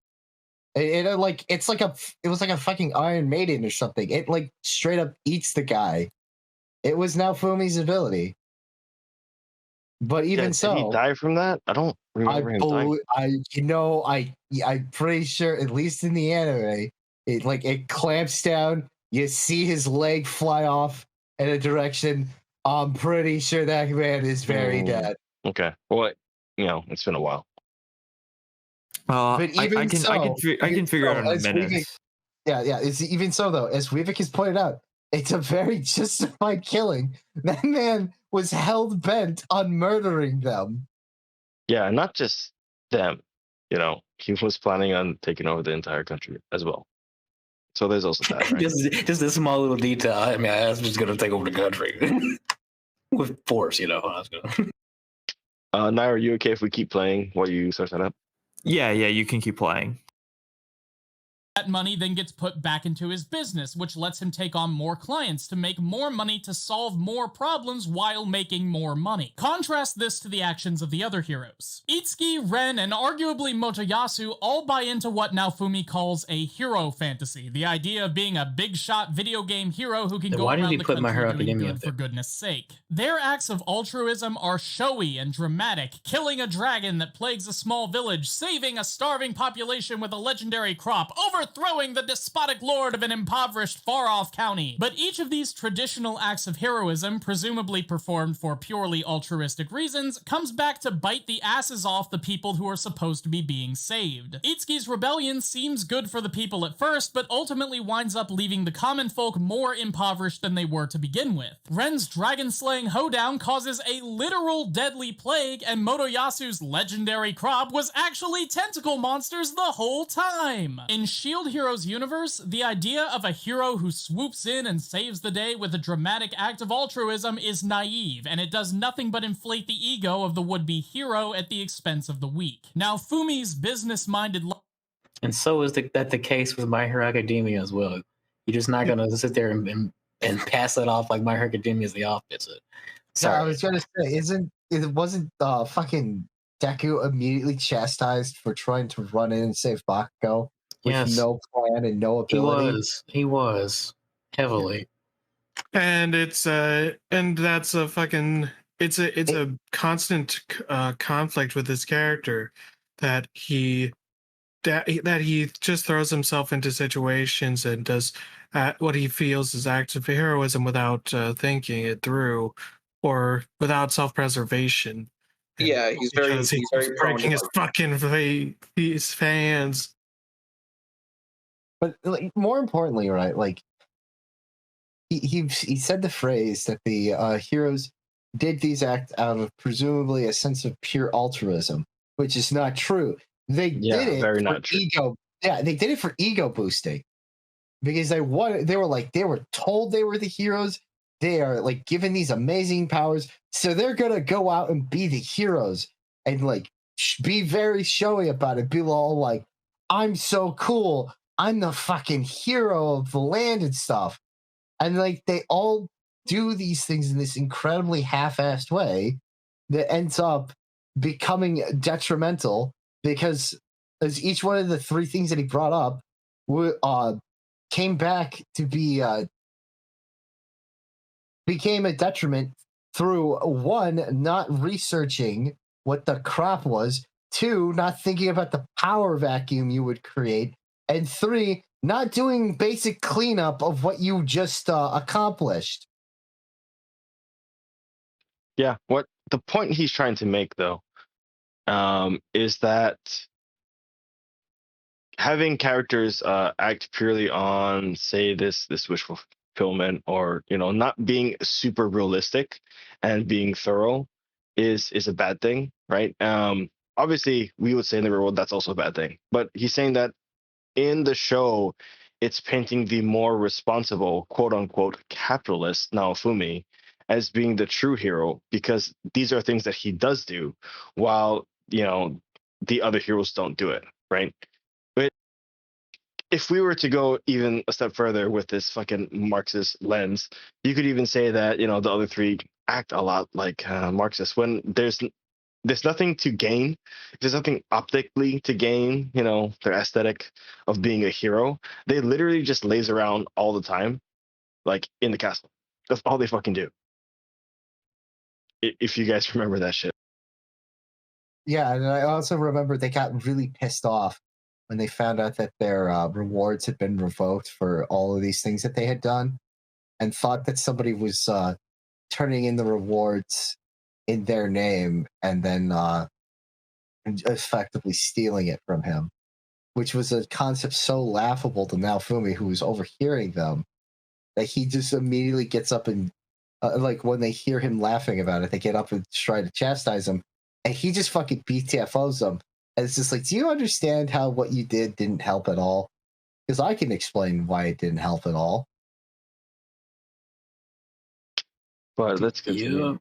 It was like a fucking Iron Maiden or something. It like straight up eats the guy. It was Naofumi's ability. But even so, did he die from that? I don't remember him dying. I'm pretty sure, at least in the anime, it clamps down. You see his leg fly off in a direction. I'm pretty sure that man is very dead. Okay. Well, it's been a while. But even I can figure it out in a minute. It's even so though, as Weavik has pointed out, it's a very justified killing. That man was hell bent on murdering them. Yeah, not just them. He was planning on taking over the entire country as well. So there's also that. Right? just a small little detail. I mean, I was just going to take over the country with force. Nair, are you okay if we keep playing while you search that up? Yeah, you can keep playing. That money then gets put back into his business, which lets him take on more clients to make more money to solve more problems while making more money. Contrast this to the actions of the other heroes. Itsuki, Ren, and arguably Motoyasu all buy into what Naofumi calls a hero fantasy, the idea of being a big shot video game hero who can go around the country doing good for goodness sake. Their acts of altruism are showy and dramatic, killing a dragon that plagues a small village, saving a starving population with a legendary crop, overthrowing the despotic lord of an impoverished, far-off county. But each of these traditional acts of heroism, presumably performed for purely altruistic reasons, comes back to bite the asses off the people who are supposed to be being saved. Itsuki's rebellion seems good for the people at first, but ultimately winds up leaving the common folk more impoverished than they were to begin with. Ren's dragon-slaying hoedown causes a literal deadly plague, and Motoyasu's legendary crop was actually tentacle monsters the whole time. In Shield Heroes universe, the idea of a hero who swoops in and saves the day with a dramatic act of altruism is naive, and it does nothing but inflate the ego of the would-be hero at the expense of the weak. Now, Fumi's business-minded... And so is that the case with My Hero Academia as well. You're just not going to sit there and pass it off like My Hero Academia is the opposite. Sorry. Yeah, I was going to say, wasn't fucking Deku immediately chastised for trying to run in and save Bakugo? With no plan and no ability. He was heavily. And it's and that's a fucking it's a constant conflict with his character that he just throws himself into situations and does what he feels is acts of heroism without thinking it through or without self-preservation. Yeah, he's very breaking his fucking his fans. But like, more importantly, right? Like he said the phrase that the heroes did these acts out of presumably a sense of pure altruism, which is not true. They did it for ego. Yeah, they did it for ego boosting because they were told they were the heroes. They are like given these amazing powers, so they're gonna go out and be the heroes and like be very showy about it. Be all like, "I'm so cool. I'm the fucking hero of the land and stuff." And like they all do these things in this incredibly half-assed way that ends up becoming detrimental because as each one of the three things that he brought up came back to be became a detriment through one, not researching what the crop was, two, not thinking about the power vacuum you would create, and three, not doing basic cleanup of what you just accomplished. Yeah, what the point he's trying to make though is that having characters act purely on, say, this wish fulfillment, or not being super realistic and being thorough is a bad thing, right? Obviously we would say in the real world that's also a bad thing, but he's saying that in the show it's painting the more responsible, quote unquote, capitalist Naofumi as being the true hero because these are things that he does do while the other heroes don't do it, right? But if we were to go even a step further with this fucking Marxist lens, you could even say that the other three act a lot like Marxists when there's nothing to gain. There's nothing optically to gain, their aesthetic of being a hero. They literally just laze around all the time, like in the castle. That's all they fucking do. If you guys remember that shit. Yeah, and I also remember they got really pissed off when they found out that their rewards had been revoked for all of these things that they had done and thought that somebody was turning in the rewards in their name and then effectively stealing it from him, which was a concept so laughable to Naofumi, who was overhearing them, that he just immediately gets up and like when they hear him laughing about it, they get up and try to chastise him, and he just fucking BTFOs them. And it's just like, do you understand how what you did didn't help at all? Because I can explain why it didn't help at all. But let's continue. Yeah.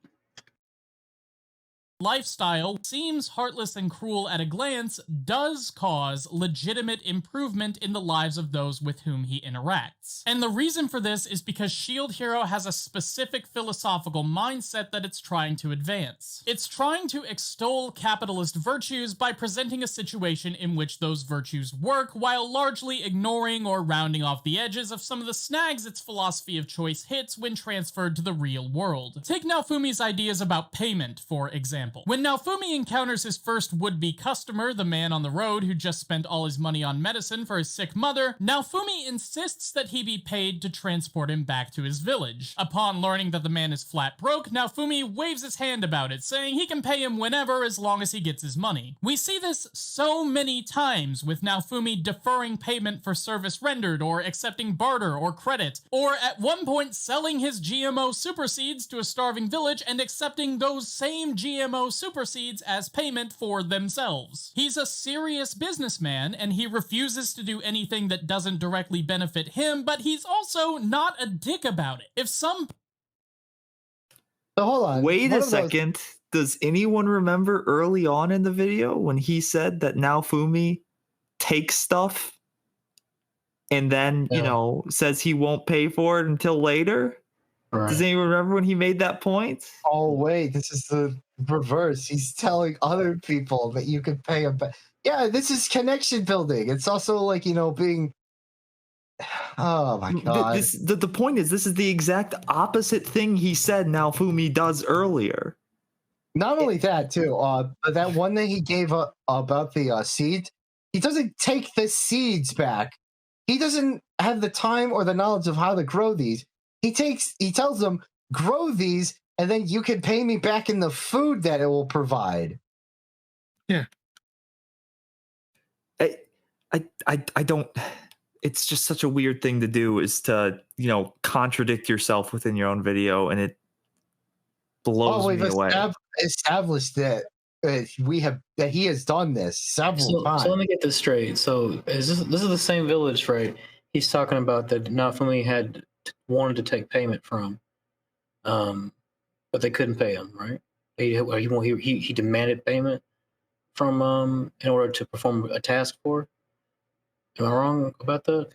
Lifestyle seems heartless and cruel at a glance, does cause legitimate improvement in the lives of those with whom he interacts. And the reason for this is because Shield Hero has a specific philosophical mindset that it's trying to advance. It's trying to extol capitalist virtues by presenting a situation in which those virtues work while largely ignoring or rounding off the edges of some of the snags its philosophy of choice hits when transferred to the real world. Take Naofumi's ideas about payment, for example. When Naofumi encounters his first would-be customer, the man on the road who just spent all his money on medicine for his sick mother, Naofumi insists that he be paid to transport him back to his village. Upon learning that the man is flat broke, Naofumi waves his hand about it, saying he can pay him whenever as long as he gets his money. We see this so many times, with Naofumi deferring payment for service rendered, or accepting barter or credit, or at one point selling his GMO super seeds to a starving village and accepting those same GMO super seeds as payment for themselves. He's a serious businessman, and he refuses to do anything that doesn't directly benefit him, but he's also not a dick about it. If some... So hold on. Wait a second. Does anyone remember early on in the video when he said that Naofumi takes stuff and then, says he won't pay for it until later? Right. Does anyone remember when he made that point? Oh, wait, this is the reverse. He's telling other people that you can pay him back. Yeah, this is connection building. It's also like, being Oh my god. The point is, this is the exact opposite thing he said Naofumi does earlier. Not only that, too, but that one that he gave about the seeds, he doesn't take the seeds back. He doesn't have the time or the knowledge of how to grow these. He tells them, grow these, and then you can pay me back in the food that it will provide. Yeah. I don't. It's just such a weird thing to do, is to, contradict yourself within your own video, and it blows me away. Established that that he has done this several times. So let me get this straight. So this is the same village, right? He's talking about that Naofumi had wanted to take payment from, but they couldn't pay him, right? He demanded payment from in order to perform a task for. Am I wrong about that?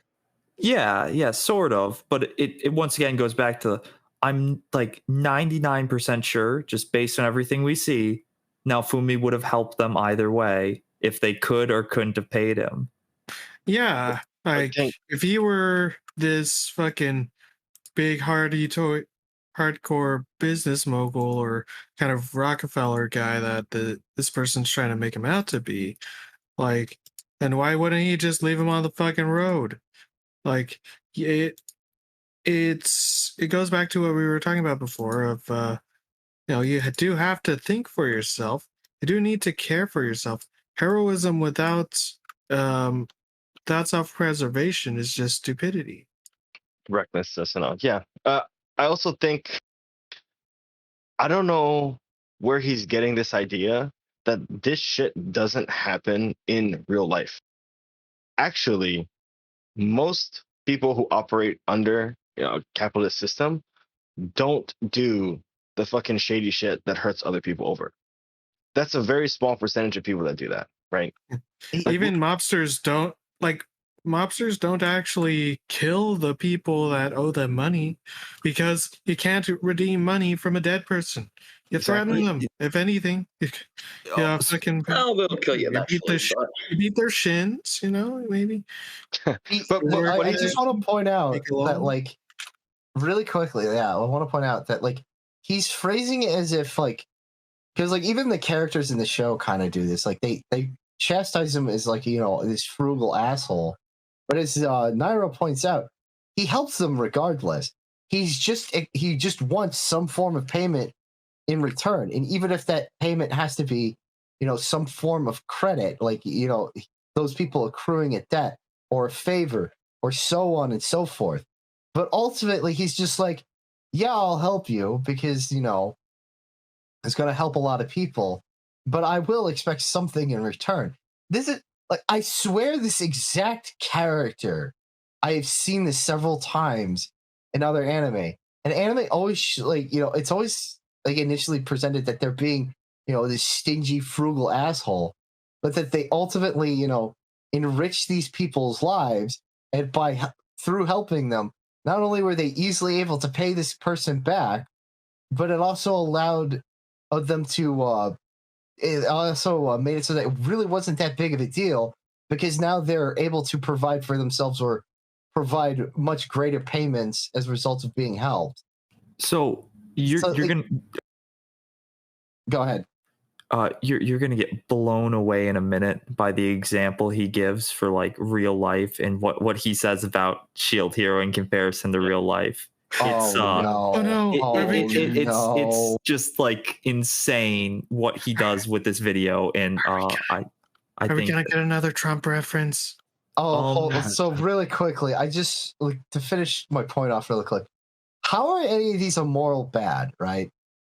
Yeah, sort of. But it once again goes back to, I'm like 99% sure, just based on everything we see, Naofumi would have helped them either way if they could or couldn't have paid him. Yeah, like if he were this fucking big hardcore business mogul or kind of Rockefeller guy that this person's trying to make him out to be, like, then why wouldn't he just leave him on the fucking road? Like, it goes back to what we were talking about before of, you do have to think for yourself. You do need to care for yourself. Heroism without self-preservation is just stupidity. Recklessness and all. Yeah. I also think, I don't know where he's getting this idea that this shit doesn't happen in real life. Actually, most people who operate under a capitalist system don't do the fucking shady shit that hurts other people over. That's a very small percentage of people that do that, right? Even mobsters don't actually kill the people that owe them money, because you can't redeem money from a dead person. You threaten them, if anything. They'll kill you eventually. You beat their shins, maybe. But I just want to point out that, like, really quickly, I want to point out that, like, he's phrasing it as if, like, because, like, even the characters in the show kind of do this. Like, they chastise him as, like, this frugal asshole. But as Nairo points out, he helps them regardless. He just wants some form of payment in return. And even if that payment has to be, some form of credit, like, those people accruing a debt or a favor or so on and so forth. But ultimately, he's just like, yeah, I'll help you because, it's going to help a lot of people, but I will expect something in return. This is, like, I swear this exact character, I have seen this several times in other anime. And anime always, like, it's always, like, initially presented that they're being, this stingy, frugal asshole, but that they ultimately, enrich these people's lives, and through helping them, not only were they easily able to pay this person back, but it also allowed them to it also made it so that it really wasn't that big of a deal, because now they're able to provide for themselves or provide much greater payments as a result of being helped. So you're gonna go ahead. You're gonna get blown away in a minute by the example he gives for, like, real life and what he says about Shield Hero in comparison to real life. It's it's just, like, insane what he does with this video, and I think we gonna that, get another Trump reference? So really quickly, I just, like, to finish my point off really quick. How are any of these immoral bad, right?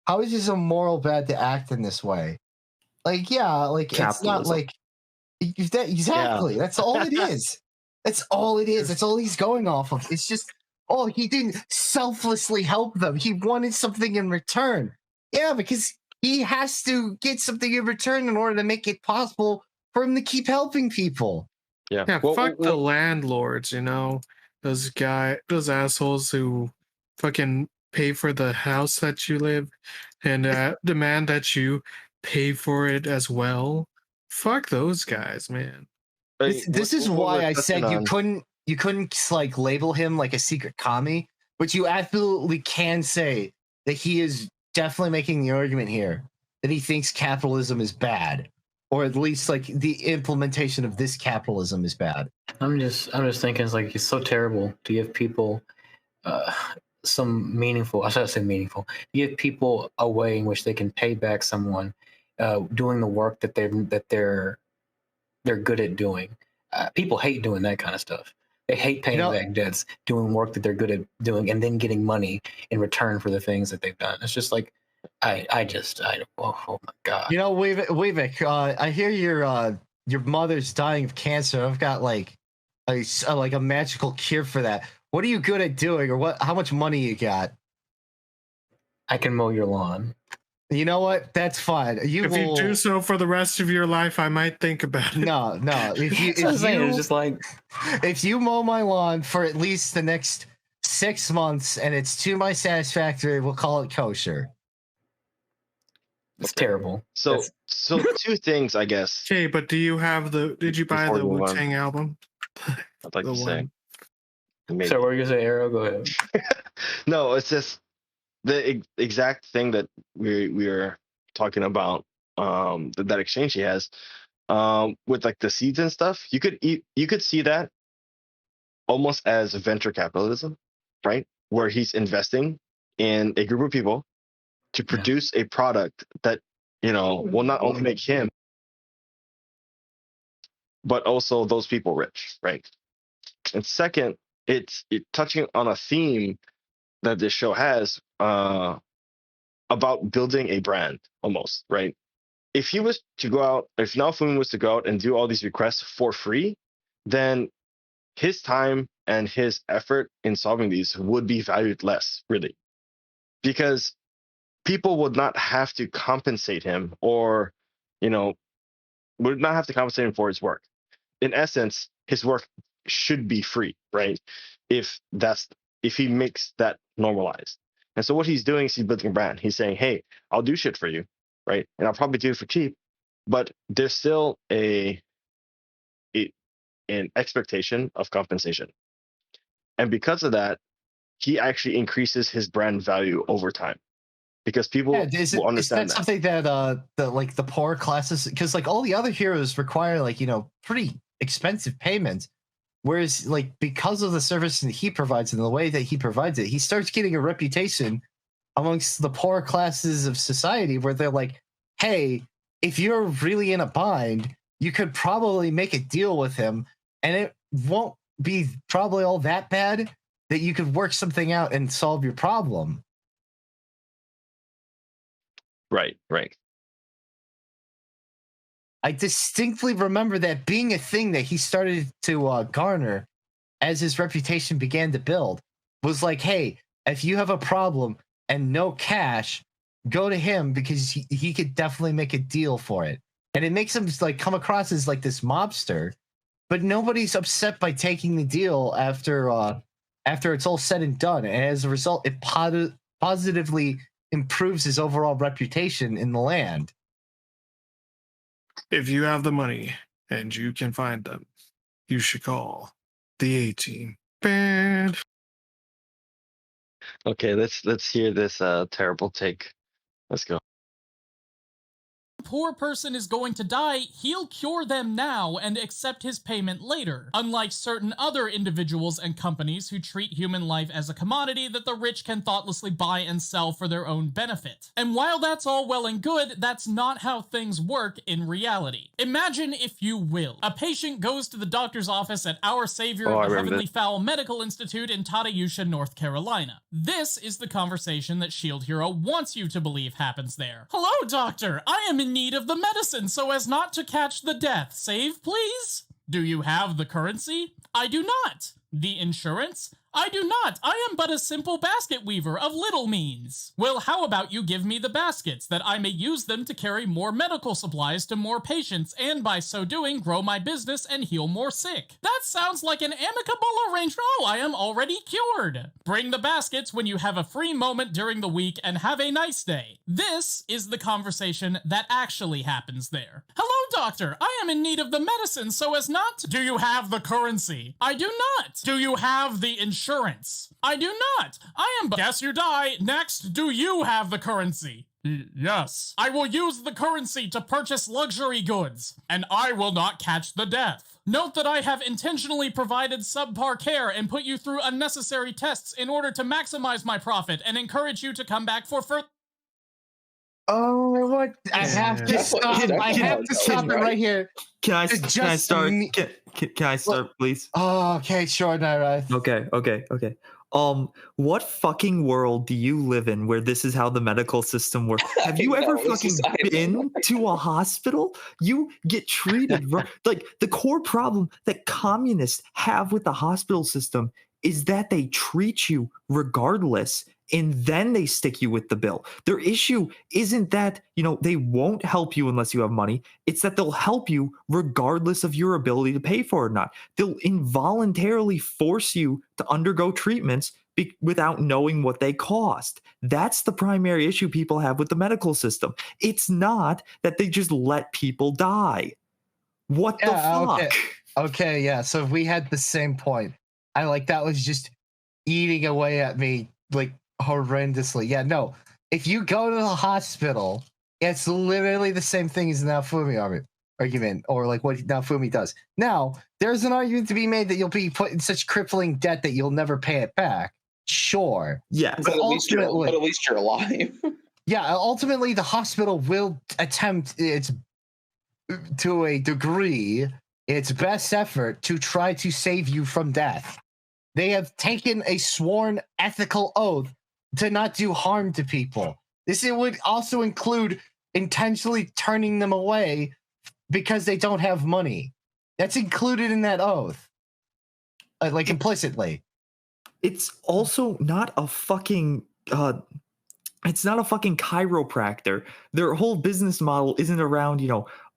How is this immoral bad to act in this way? Like, yeah, like, it's not like exactly. Yeah. That's all it is. That's all it is. That's all he's going off of. It's just, he didn't selflessly help them. He wanted something in return. Yeah, because he has to get something in return in order to make it possible for him to keep helping people. Yeah, fuck the landlords, those assholes who fucking pay for the house that you live and demand that you pay for it as well. Fuck those guys, man. This is why I said you like label him like a secret commie, but you absolutely can say that he is definitely making the argument here that he thinks capitalism is bad, or at least like the implementation of this capitalism is bad. I'm just thinking it's so terrible to give people some meaningful, I should say meaningful, give people a way in which they can pay back someone doing the work that they're good at doing. People hate doing that kind of stuff. They hate paying back debts, doing work that they're good at doing, and then getting money in return for the things that they've done. It's just like, oh my God. Weivik, I hear your mother's dying of cancer. I've got like a magical cure for that. What are you good at doing, or how much money you got? I can mow your lawn. You know what? That's fine. If you do so for the rest of your life, I might think about it. No. If you mow my lawn for at least the next 6 months and it's to my satisfactory, we'll call it kosher. It's terrible. So two things, I guess. Okay, but did you buy the Wu-Tang album? I'd like to say. So what are you gonna say, Arrow? Go ahead. No, it's just the exact thing that we are talking about. That exchange he has, with like the seeds and stuff. You could see that almost as venture capitalism, right? Where he's investing in a group of people to produce a product that will not only make him, but also those people rich, right? And second, it's touching on a theme that this show has about building a brand, almost, right? If he was to go out, if Naofumi was to go out and do all these requests for free, then his time and his effort in solving these would be valued less, really, because people would not have to compensate him, or would not have to compensate him for his work. In essence, his work should be free, right? If he makes that normalized. And so what he's doing is he's building a brand. He's saying, hey, I'll do shit for you, right? And I'll probably do it for cheap, but there's still an expectation of compensation. And because of that, he actually increases his brand value over time, because people will understand is that something that the poor classes, because like all the other heroes require pretty expensive payments, whereas like because of the service that he provides and the way that he provides it, he starts getting a reputation amongst the poor classes of society where they're like, hey, if you're really in a bind, you could probably make a deal with him and it won't be probably all that bad, that you could work something out and solve your problem. Right. I distinctly remember that being a thing that he started to garner as his reputation began to build, was like, hey, if you have a problem and no cash, go to him because he could definitely make a deal for it. And it makes him like come across as like this mobster, but nobody's upset by taking the deal after it's all said and done. And as a result, it positively improves his overall reputation in the land. If you have the money and you can find them, you should call the A-Team. Bad. Okay, let's hear this terrible take. Let's go. Poor person is going to die, he'll cure them now and accept his payment later, unlike certain other individuals and companies who treat human life as a commodity that the rich can thoughtlessly buy and sell for their own benefit. And while that's all well and good, that's not how things work in reality. Imagine, if you will, a patient goes to the doctor's office at Our Savior of the Heavenly Fowl Medical Institute in Tadayusha, North Carolina. This is the conversation that Shield Hero wants you to believe happens there. Hello, doctor! I am in need of the medicine so as not to catch the death. Save, please? Do you have the currency? I do not. The insurance? I do not. I am but a simple basket weaver of little means. Well, how about you give me the baskets, that I may use them to carry more medical supplies to more patients, and by so doing, grow my business and heal more sick. That sounds like an amicable arrangement. Oh, I am already cured. Bring the baskets when you have a free moment during the week, and have a nice day. This is the conversation that actually happens there. Hello, doctor. I am in need of the medicine so as not to... Do you have the currency? I do not. Do you have the insurance? I do not. I am... Guess you die. Next, do you have the currency? Yes. I will use the currency to purchase luxury goods, and I will not catch the death. Note that I have intentionally provided subpar care and put you through unnecessary tests in order to maximize my profit and encourage you to come back for further... Oh, what? I have to stop. I have to stop it right here. Can I start? Can I start, please? Oh, okay, sure, Naira. Okay. What fucking world do you live in where this is how the medical system works? Have you ever fucking been to a hospital? You get treated like the core problem that communists have with the hospital system is that they treat you regardless, and then they stick you with the bill. Their issue isn't that, they won't help you unless you have money. It's that they'll help you regardless of your ability to pay for it or not. They'll involuntarily force you to undergo treatments without knowing what they cost. That's the primary issue people have with the medical system. It's not that they just let people die. What the fuck? Okay, yeah. So we had the same point. That was just eating away at me, horrendously. Yeah, no. If you go to the hospital, it's literally the same thing as the Naofumi argument, or what Naofumi does. Now, there's an argument to be made that you'll be put in such crippling debt that you'll never pay it back. Sure. Yeah. But at least you're alive. Yeah, ultimately the hospital will attempt to a degree its best effort to try to save you from death. They have taken a sworn ethical oath to not do harm to people. It would also include intentionally turning them away because they don't have money. That's included in that oath, implicitly. It's also not a fucking... it's not a fucking chiropractor. Their whole business model isn't around,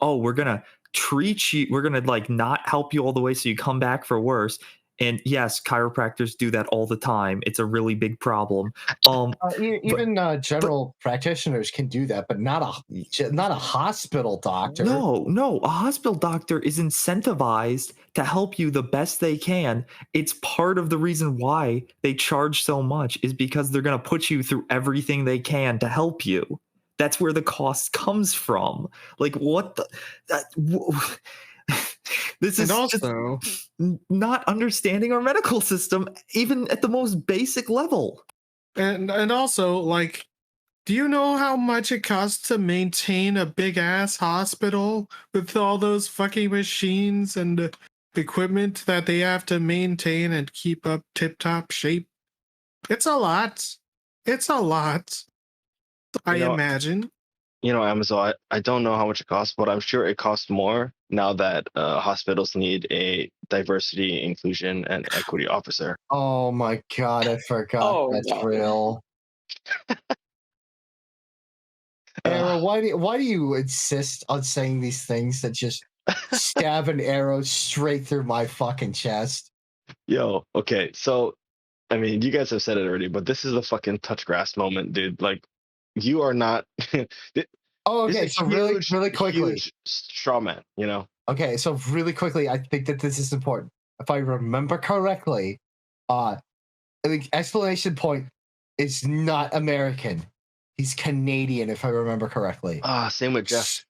we're going to treat you, we're going to not help you all the way so you come back for worse. And yes, chiropractors do that all the time. It's a really big problem. General practitioners can do that, but not a hospital doctor. No, a hospital doctor is incentivized to help you the best they can. It's part of the reason why they charge so much is because they're going to put you through everything they can to help you. That's where the cost comes from. What the... This is also not understanding our medical system, even at the most basic level. And also, do you know how much it costs to maintain a big ass hospital with all those fucking machines and equipment that they have to maintain and keep up tip-top shape? It's a lot. I imagine. Amazon, I don't know how much it costs, but I'm sure it costs more now that hospitals need a diversity, inclusion, and equity officer. Oh my God, I forgot that's real. Arrow, why do you insist on saying these things that just stab an arrow straight through my fucking chest? Yo, okay, so, you guys have said it already, but this is a fucking touch grass moment, dude. You are not... okay, so really quickly. Huge straw man, Okay, so really quickly, I think that this is important. If I remember correctly, the explanation point is not American. He's Canadian, if I remember correctly. Same with Jeff.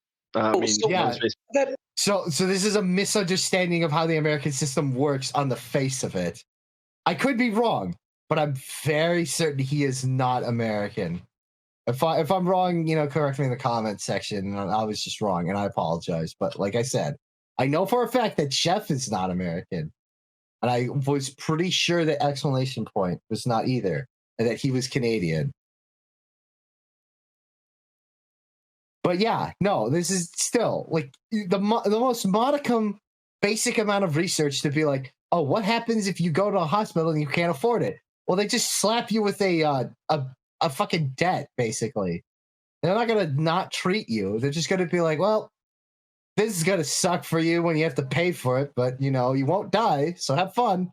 So this is a misunderstanding of how the American system works on the face of it. I could be wrong, but I'm very certain he is not American. If I'm wrong, correct me in the comments section. I was just wrong, and I apologize. But like I said, I know for a fact that Jeff is not American, and I was pretty sure that explanation point was not either, and that he was Canadian. But yeah, no, this is still the most modicum, basic amount of research to be oh, what happens if you go to a hospital and you can't afford it? Well, they just slap you with a fucking debt, basically. They're not going to not treat you. They're just going to be like, well, this is going to suck for you when you have to pay for it, but, you know, you won't die, so have fun.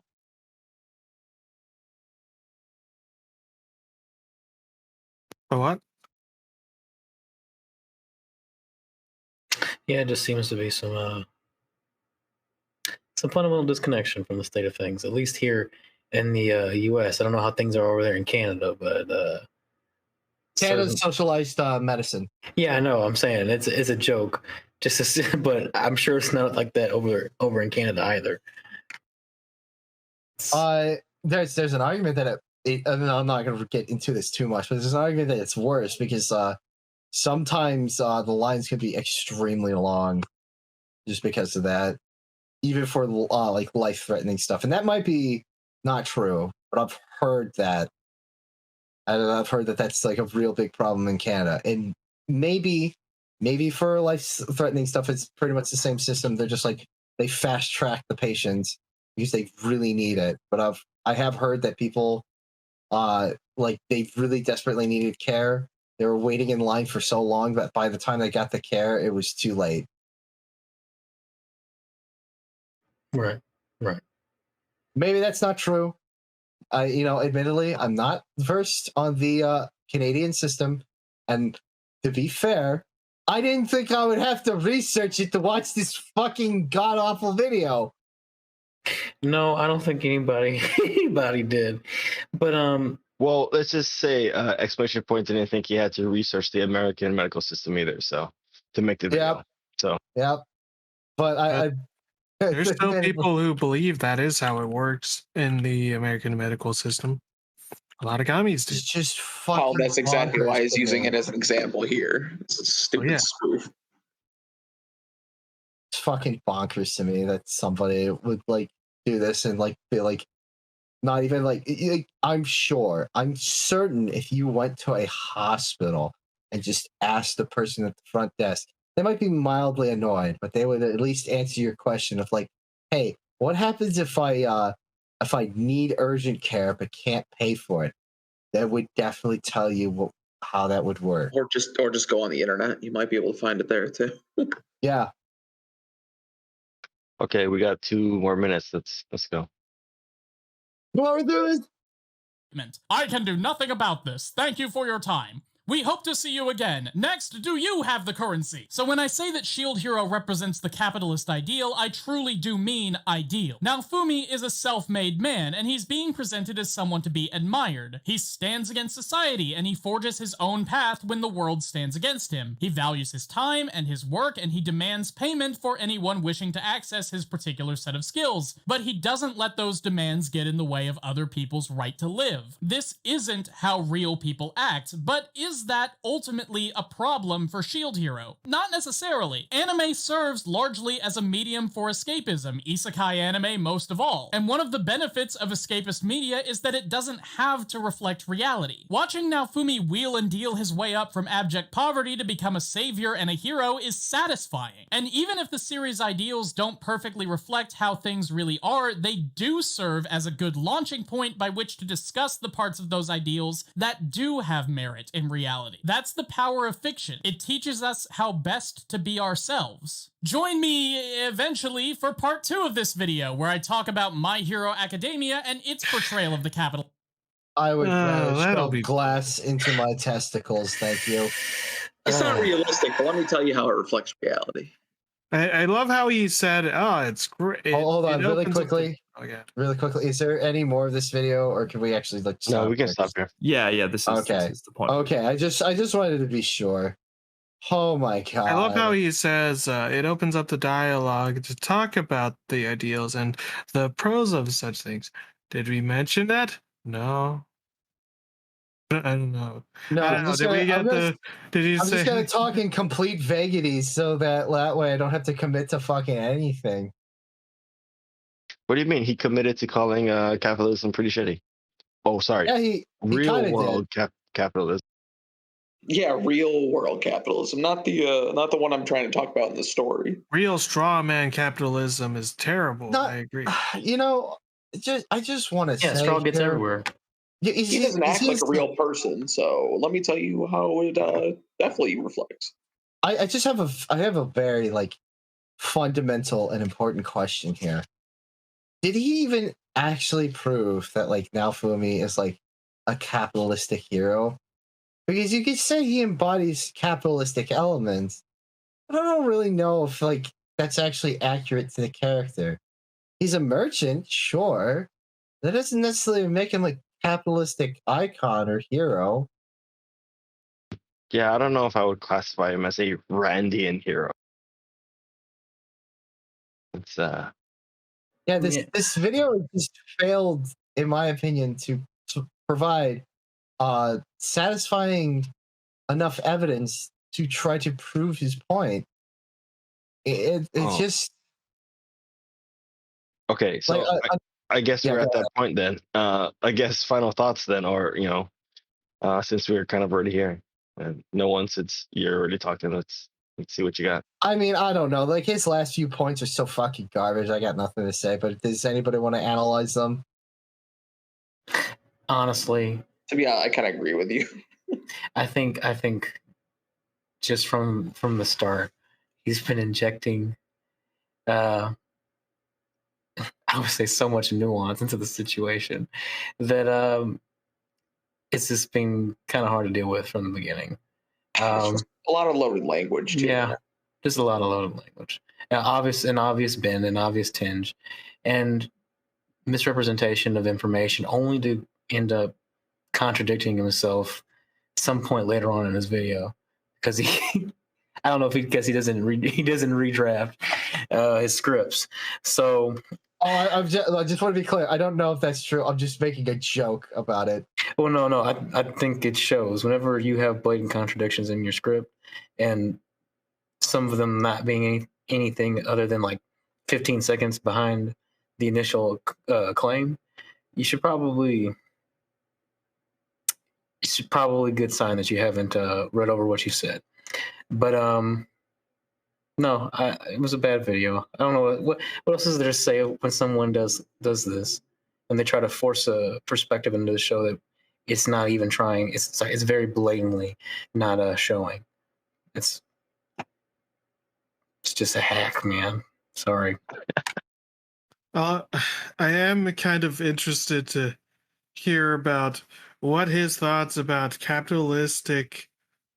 What? Yeah, it just seems to be some fundamental disconnection from the state of things, at least here in the U.S. I don't know how things are over there in Canada, but Canada's socialized medicine. Yeah, I know. I'm saying it's a joke, but I'm sure it's not like that over in Canada either. There's an argument that I'm not going to get into this too much, but there's an argument that it's worse because sometimes the lines can be extremely long, just because of that, even for like life-threatening stuff, and that might be not true, but I've heard that. I've heard that that's like a real big problem in Canada, and maybe for life-threatening stuff, it's pretty much the same system. They're just like they fast-track the patients because they really need it. But I have heard that people, like they really desperately needed care. They were waiting in line for so long that by the time they got the care, it was too late. Right. Maybe that's not true. Admittedly, I'm not versed on the Canadian system, and to be fair, I didn't think I would have to research it to watch this fucking god awful video. No, I don't think anybody did. But well, let's just say exclamation point didn't think he had to research the American medical system either, so to make the video. Yep. So but there's still people who believe that is how it works in the American medical system. A lot of commies do. It's just fucking. That's exactly why he's using it as an example here. It's a stupid spoof. It's fucking bonkers to me that somebody would like do this and like be like, not even like I'm certain if you went to a hospital and just asked the person at the front desk, they might be mildly annoyed, but they would at least answer your question of like, hey, what happens if I need urgent care but can't pay for it? They would definitely tell you how that would work. Or just go on the internet. You might be able to find it there too. Yeah. Okay, we got 2 more minutes. Let's go. What we're doing? I can do nothing about this. Thank you for your time. We hope to see you again. Next, do you have the currency? So when I say that Shield Hero represents the capitalist ideal, I truly do mean ideal. Now, Fumi is a self-made man, and he's being presented as someone to be admired. He stands against society, and he forges his own path when the world stands against him. He values his time and his work, and he demands payment for anyone wishing to access his particular set of skills. But he doesn't let those demands get in the way of other people's right to live. This isn't how real people act, but is that ultimately a problem for Shield Hero? Not necessarily. Anime serves largely as a medium for escapism, isekai anime most of all. And one of the benefits of escapist media is that it doesn't have to reflect reality. Watching Naofumi wheel and deal his way up from abject poverty to become a savior and a hero is satisfying. And even if the series' ideals don't perfectly reflect how things really are, they do serve as a good launching point by which to discuss the parts of those ideals that do have merit in reality. That's the power of fiction. It teaches us how best to be ourselves. Join me eventually for part 2 of this video, where I talk about My Hero Academia and its portrayal of the capital. I would shove glass into my testicles, thank you. It's not realistic, but let me tell you how it reflects reality. I love how he said, "Oh, it's great." Hold on, really quickly. Oh yeah, really quickly. Is there any more of this video, or can we actually like? No, we can stop here. Yeah. This is the point. Okay, I just wanted to be sure. Oh my god! I love how he says it opens up the dialogue to talk about the ideals and the pros of such things. Did we mention that? No. I don't know. No, I don't know. Did he say? I'm just gonna talk in complete vagaries so that way I don't have to commit to fucking anything. What do you mean? He committed to calling capitalism pretty shitty. Oh, sorry. Yeah, he real world capitalism. Yeah, real world capitalism, not the one I'm trying to talk about in the story. Real straw man capitalism is terrible. I agree. You know, I just want to say, straw gets everywhere. He doesn't act like a real person, so let me tell you how it definitely reflects. I just have a very like fundamental and important question here. Did he even actually prove that like Naofumi is like a capitalistic hero? Because you could say he embodies capitalistic elements, but I don't really know if like that's actually accurate to the character. He's a merchant, sure. That doesn't necessarily make him like capitalistic icon or hero. Yeah, I don't know if I would classify him as a Randian hero. It's Yeah, this video just failed, in my opinion, to provide satisfying enough evidence to try to prove his point. It's just okay. So like, I guess we're at that point then. I guess final thoughts then, or since we're kind of already here, and since you're already talking, let's see what you got. I mean, I don't know. Like his last few points are so fucking garbage. I got nothing to say. But does anybody want to analyze them? Honestly, to be honest, I kind of agree with you. I think just from the start, he's been injecting, I would say, so much nuance into the situation that it's just been kind of hard to deal with from the beginning. A lot of loaded language, too. Yeah, just a lot of loaded language. An obvious bend, an obvious tinge, and misrepresentation of information, only to end up contradicting himself some point later on in his video, because he I don't know if because he doesn't redraft his scripts. So I just want to be clear. I don't know if that's true. I'm just making a joke about it. Well, no. I think it shows whenever you have blatant contradictions in your script, and some of them not being anything other than like 15 seconds behind the initial claim. It's probably a good sign that you haven't read over what you said. But no, it was a bad video. I don't know what else is there to say when someone does this, and they try to force a perspective into the show that it's not even trying. It's very blatantly not showing. It's just a hack, man. Sorry. I am kind of interested to hear about what his thoughts about capitalistic.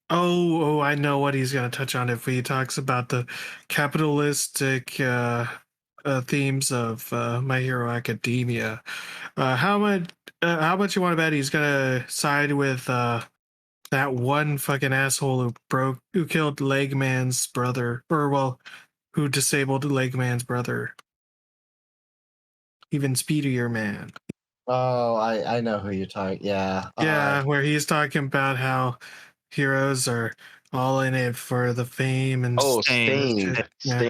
Oh, I know what he's going to touch on if he talks about the capitalistic themes of My Hero Academia. How much you want to bet he's going to side with that one fucking asshole who killed Legman's brother, who disabled Legman's brother? Even speedier man. Oh, I know who you're talking. Yeah. Yeah, where he's talking about how heroes are all in it for the fame and Stain. Yeah.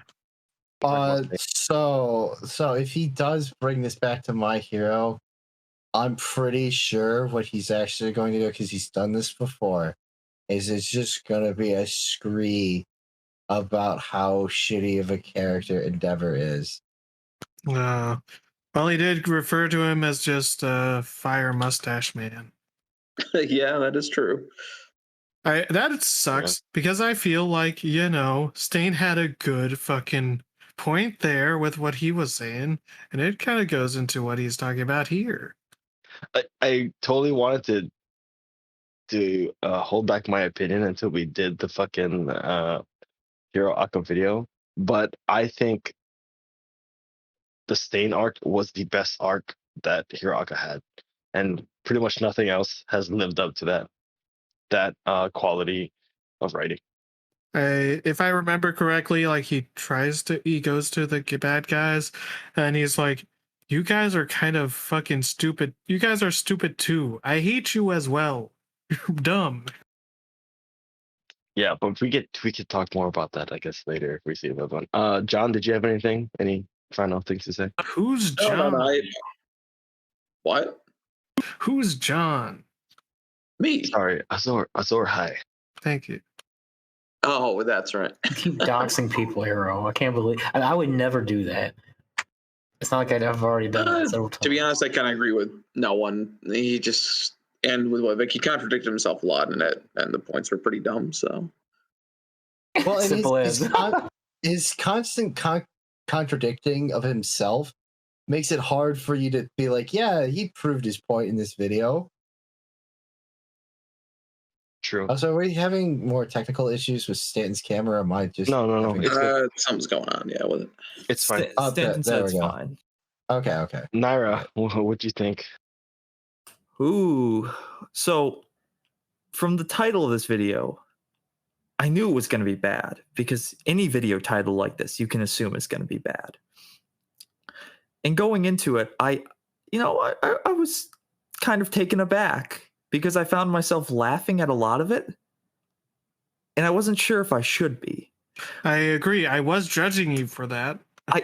So if he does bring this back to My Hero, I'm pretty sure what he's actually going to do, because he's done this before, is it's just going to be a scree about how shitty of a character Endeavor is. Well, he did refer to him as just a fire mustache man. Yeah, that is true. That sucks because I feel like, Stain had a good fucking point there with what he was saying, and it kind of goes into what he's talking about here. I totally wanted to hold back my opinion until we did the fucking Hero Aka video, but I think the Stain arc was the best arc that Hero Aka had, and pretty much nothing else has lived up to that quality of writing. If I remember correctly, like he goes to the bad guys, and he's like, "You guys are kind of fucking stupid. You guys are stupid too. I hate you as well. You're dumb." Yeah, but we could talk more about that, I guess, later if we see another one. John, did you have anything? Any final things to say? Who's John? What? Who's John? Me. Sorry, Azor. Hi. Thank you. Oh, that's right. Keep doxing people, Hero. I can't believe I would never do that. It's not like I've already done that several times. To be honest, I kind of agree with no one. He just and with what he contradicted himself a lot in it, and the points were pretty dumb. So, well, his constant contradicting of himself makes it hard for you to be like, yeah, he proved his point in this video. True. So are we having more technical issues with Stanton's camera? Or am I just no. Something's going on. Yeah, with it. It's fine. Stanton said it's fine. Okay. Naira, what do you think? Ooh, so from the title of this video, I knew it was going to be bad because any video title like this, you can assume it's going to be bad. And going into it, I was kind of taken aback because I found myself laughing at a lot of it, and I wasn't sure if I should be. I agree. I was judging you for that. I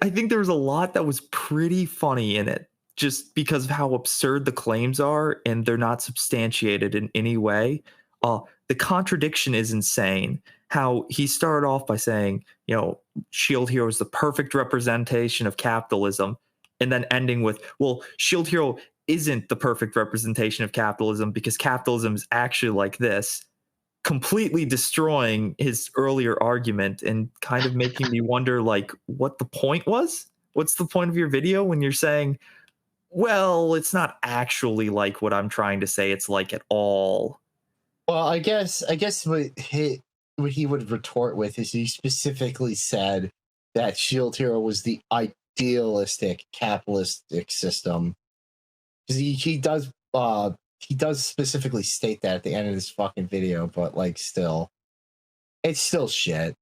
think there was a lot that was pretty funny in it, just because of how absurd the claims are, and they're not substantiated in any way. The contradiction is insane. How he started off by saying, Shield Hero is the perfect representation of capitalism, and then ending with, well, Shield Hero isn't the perfect representation of capitalism because capitalism is actually like this, completely destroying his earlier argument and kind of making me wonder, like, what the point was? What's the point of your video when you're saying, well, it's not actually like what I'm trying to say it's like at all? Well, I guess what he would retort with is he specifically said that Shield Hero was the idealistic capitalistic system. Because he does specifically state that at the end of this fucking video, but like it's still shit.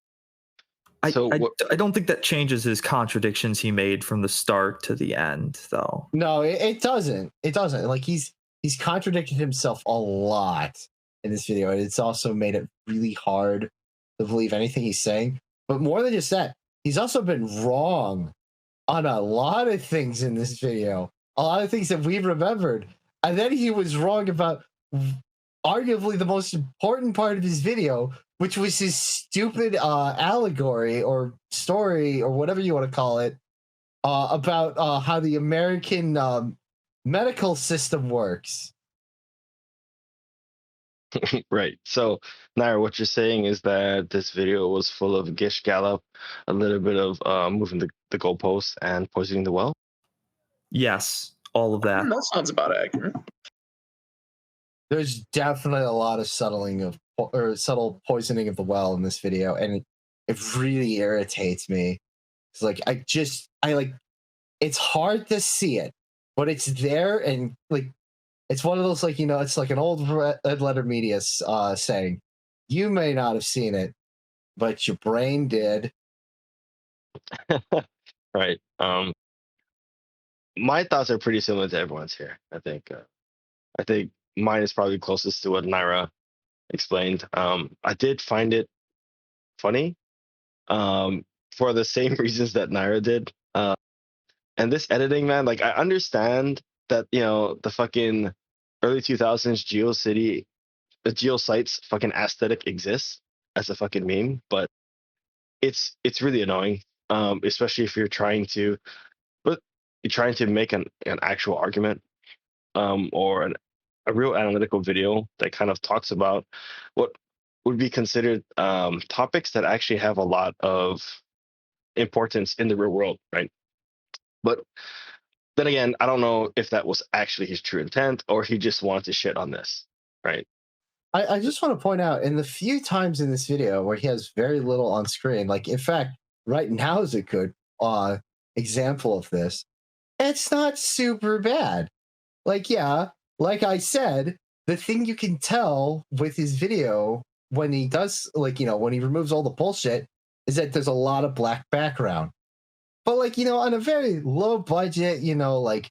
I don't think that changes his contradictions he made from the start to the end, though. No, it doesn't. It doesn't. Like he's contradicted himself a lot in this video, and it's also made it really hard to believe anything he's saying. But more than just that, he's also been wrong on a lot of things in this video. A lot of things that we've remembered. And then he was wrong about arguably the most important part of his video, which was his stupid allegory or story or whatever you want to call it about how the American medical system works. Right. So, Naira, what you're saying is that this video was full of gish gallop, a little bit of moving the goalposts and poisoning the well? Yes, all of that. That sounds about accurate. There's definitely a lot of subtle poisoning of the well in this video, and it really irritates me. It's like it's hard to see it, but it's there, and like it's one of those it's like an old red letter media saying, you may not have seen it, but your brain did. Right. My thoughts are pretty similar to everyone's here. I think mine is probably closest to what Naira explained. I did find it funny for the same reasons that Naira did. And this editing, man, like I understand that, the fucking early 2000s GeoCities fucking aesthetic exists as a fucking meme, but it's really annoying, especially if you're trying to make an actual argument or a real analytical video that kind of talks about what would be considered topics that actually have a lot of importance in the real world, right? But then again, I don't know if that was actually his true intent or he just wanted to shit on this, right? I just want to point out, in the few times in this video where he has very little on screen, like in fact, right now is a good example of this. It's not super bad. Like, yeah, like I said, the thing you can tell with his video when he does, when he removes all the bullshit, is that there's a lot of black background. But on a very low budget, like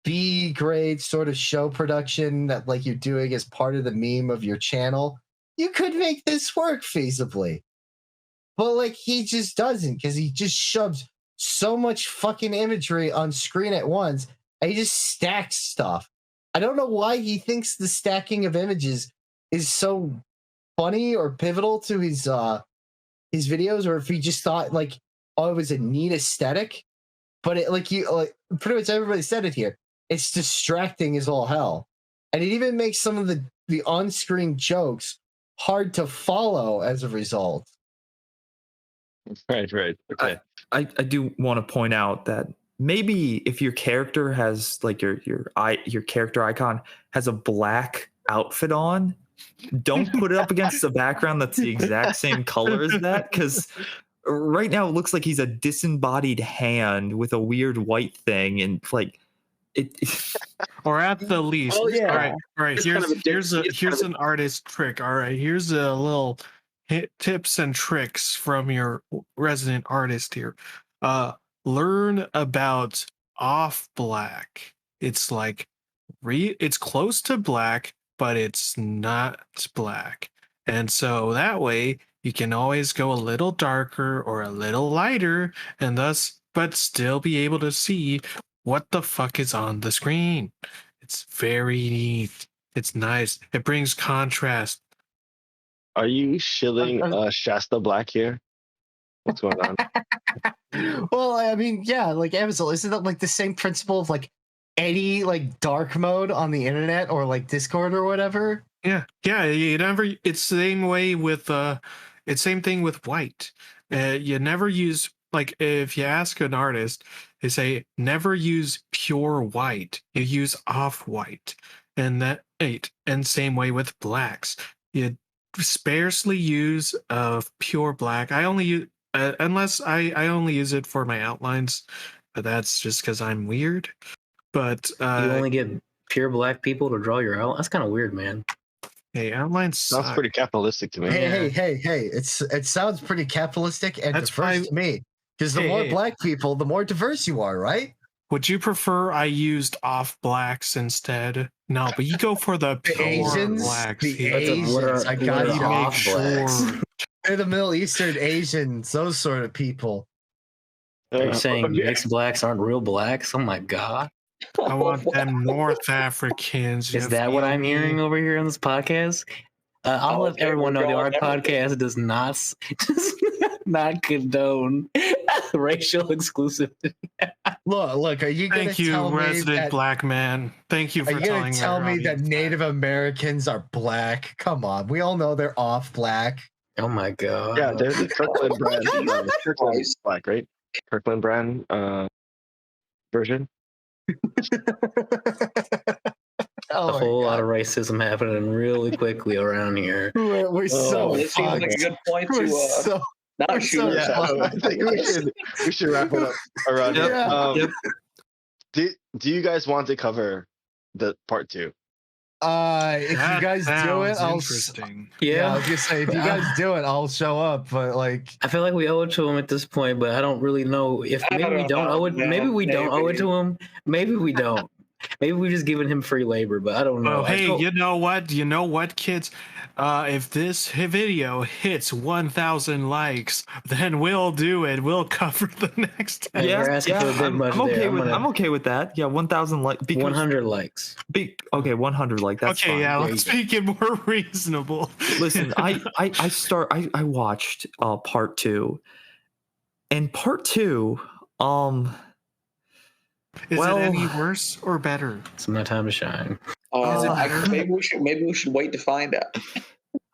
B grade sort of show production that you're doing as part of the meme of your channel, you could make this work feasibly. But he just doesn't, because he just shoves so much fucking imagery on screen at once, and he just stacks stuff. I don't know why he thinks the stacking of images is so funny or pivotal to his videos, or if he just thought like, oh, it was a neat aesthetic. But it like pretty much everybody said it here. It's distracting as all hell, and it even makes some of the on-screen jokes hard to follow as a result. Right. Okay. I do want to point out that maybe if your character has like your character icon has a black outfit on, don't put it up against the background that's the exact same color as that, because right now it looks like he's a disembodied hand with a weird white thing, and like it or at the least. Oh, yeah. All right. Here's an artist trick. All right, here's a little tips and tricks from your resident artist here. Learn about off black. It's like it's close to black, but it's not black. And so that way you can always go a little darker or a little lighter, and thus but still be able to see what the fuck is on the screen. It's very neat. It's nice. It brings contrast. Are you shilling Shasta Black here? What's going on? Well, I mean, yeah, like Amazon, isn't that like the same principle of like any like dark mode on the internet or like Discord or whatever? Yeah. You never. It's the same way with it's same thing with white. You never use, like, if you ask an artist, they say never use pure white. You use off white, and same way with blacks. You sparsely use pure black. I only use unless I only use it for my outlines, but that's just because I'm weird. But you only get pure black people to draw your outline. That's kind of weird, man. Hey, outlines suck. Sounds pretty capitalistic to me. Hey! It sounds pretty capitalistic and diverse to me. Because the more black people, the more diverse you are, right? Would you prefer I used off blacks instead? No, but you go for the pure Asians, blacks. the Asians. I got you to make sure. They're the Middle Eastern Asians, those sort of people. Are you saying mixed blacks aren't real blacks? Oh my god. I want them North Africans. Is that what I'm hearing over here on this podcast? I'll let everyone know our podcast does not condone racial exclusivity. Look, are you going to tell me resident black man? Thank you for telling me. Are you going to tell me that Native Americans are black? Come on, we all know they're off black. Oh my god. Yeah, there's a Kirkland brand. Kirkland black, right? Kirkland brand version. A whole lot of racism happening really quickly around here. We're so it seems like a good point to not shoot ourselves. I think we should wrap it up around here. Do you guys want to cover the part 2? If you guys do it, I'll. Yeah, I was gonna say if you guys do it, I'll show up. But like, I feel like we owe it to him at this point, but I don't really know if maybe we don't owe it. Maybe we don't owe it to him. Maybe we don't. Maybe we're just giving him free labor, but I don't know. Oh, hey, you know what? You know what, kids? If this video hits 1,000 likes, then we'll do it. We'll cover the next. I'm okay with that. Yeah, 1,000 likes. 100 likes. 100 likes. That's okay. Fine. Yeah, let's make it more reasonable. Listen, I watched part 2, and part 2, Is it any worse or better? It's my time to shine. Maybe we should wait to find out.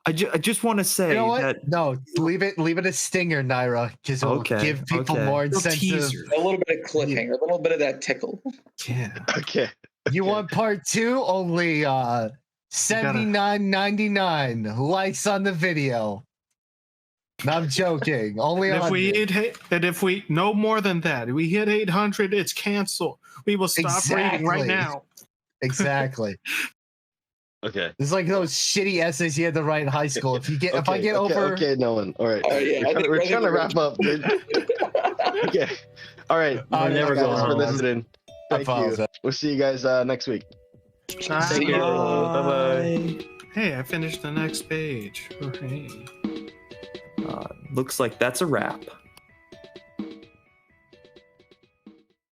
I just want to say that no, leave it a stinger, Naira, because it'll give people more incentive. A little bit of cliffhanger, a little bit of that tickle. Yeah. Okay. You want part 2? Only $79.99 likes on the video. No, I'm joking. Only if we no more than that, we hit 800, it's canceled. We will stop reading right now. Exactly. Okay. It's like those shitty essays you had to write in high school. If I get over. Okay, no one. All right. We're trying to wrap up, dude. Okay. All right. I'm never going for listening. Thank you. We'll see you guys next week. See you. Bye-bye. Hey, I finished the next page. Hooray. Looks like that's a wrap.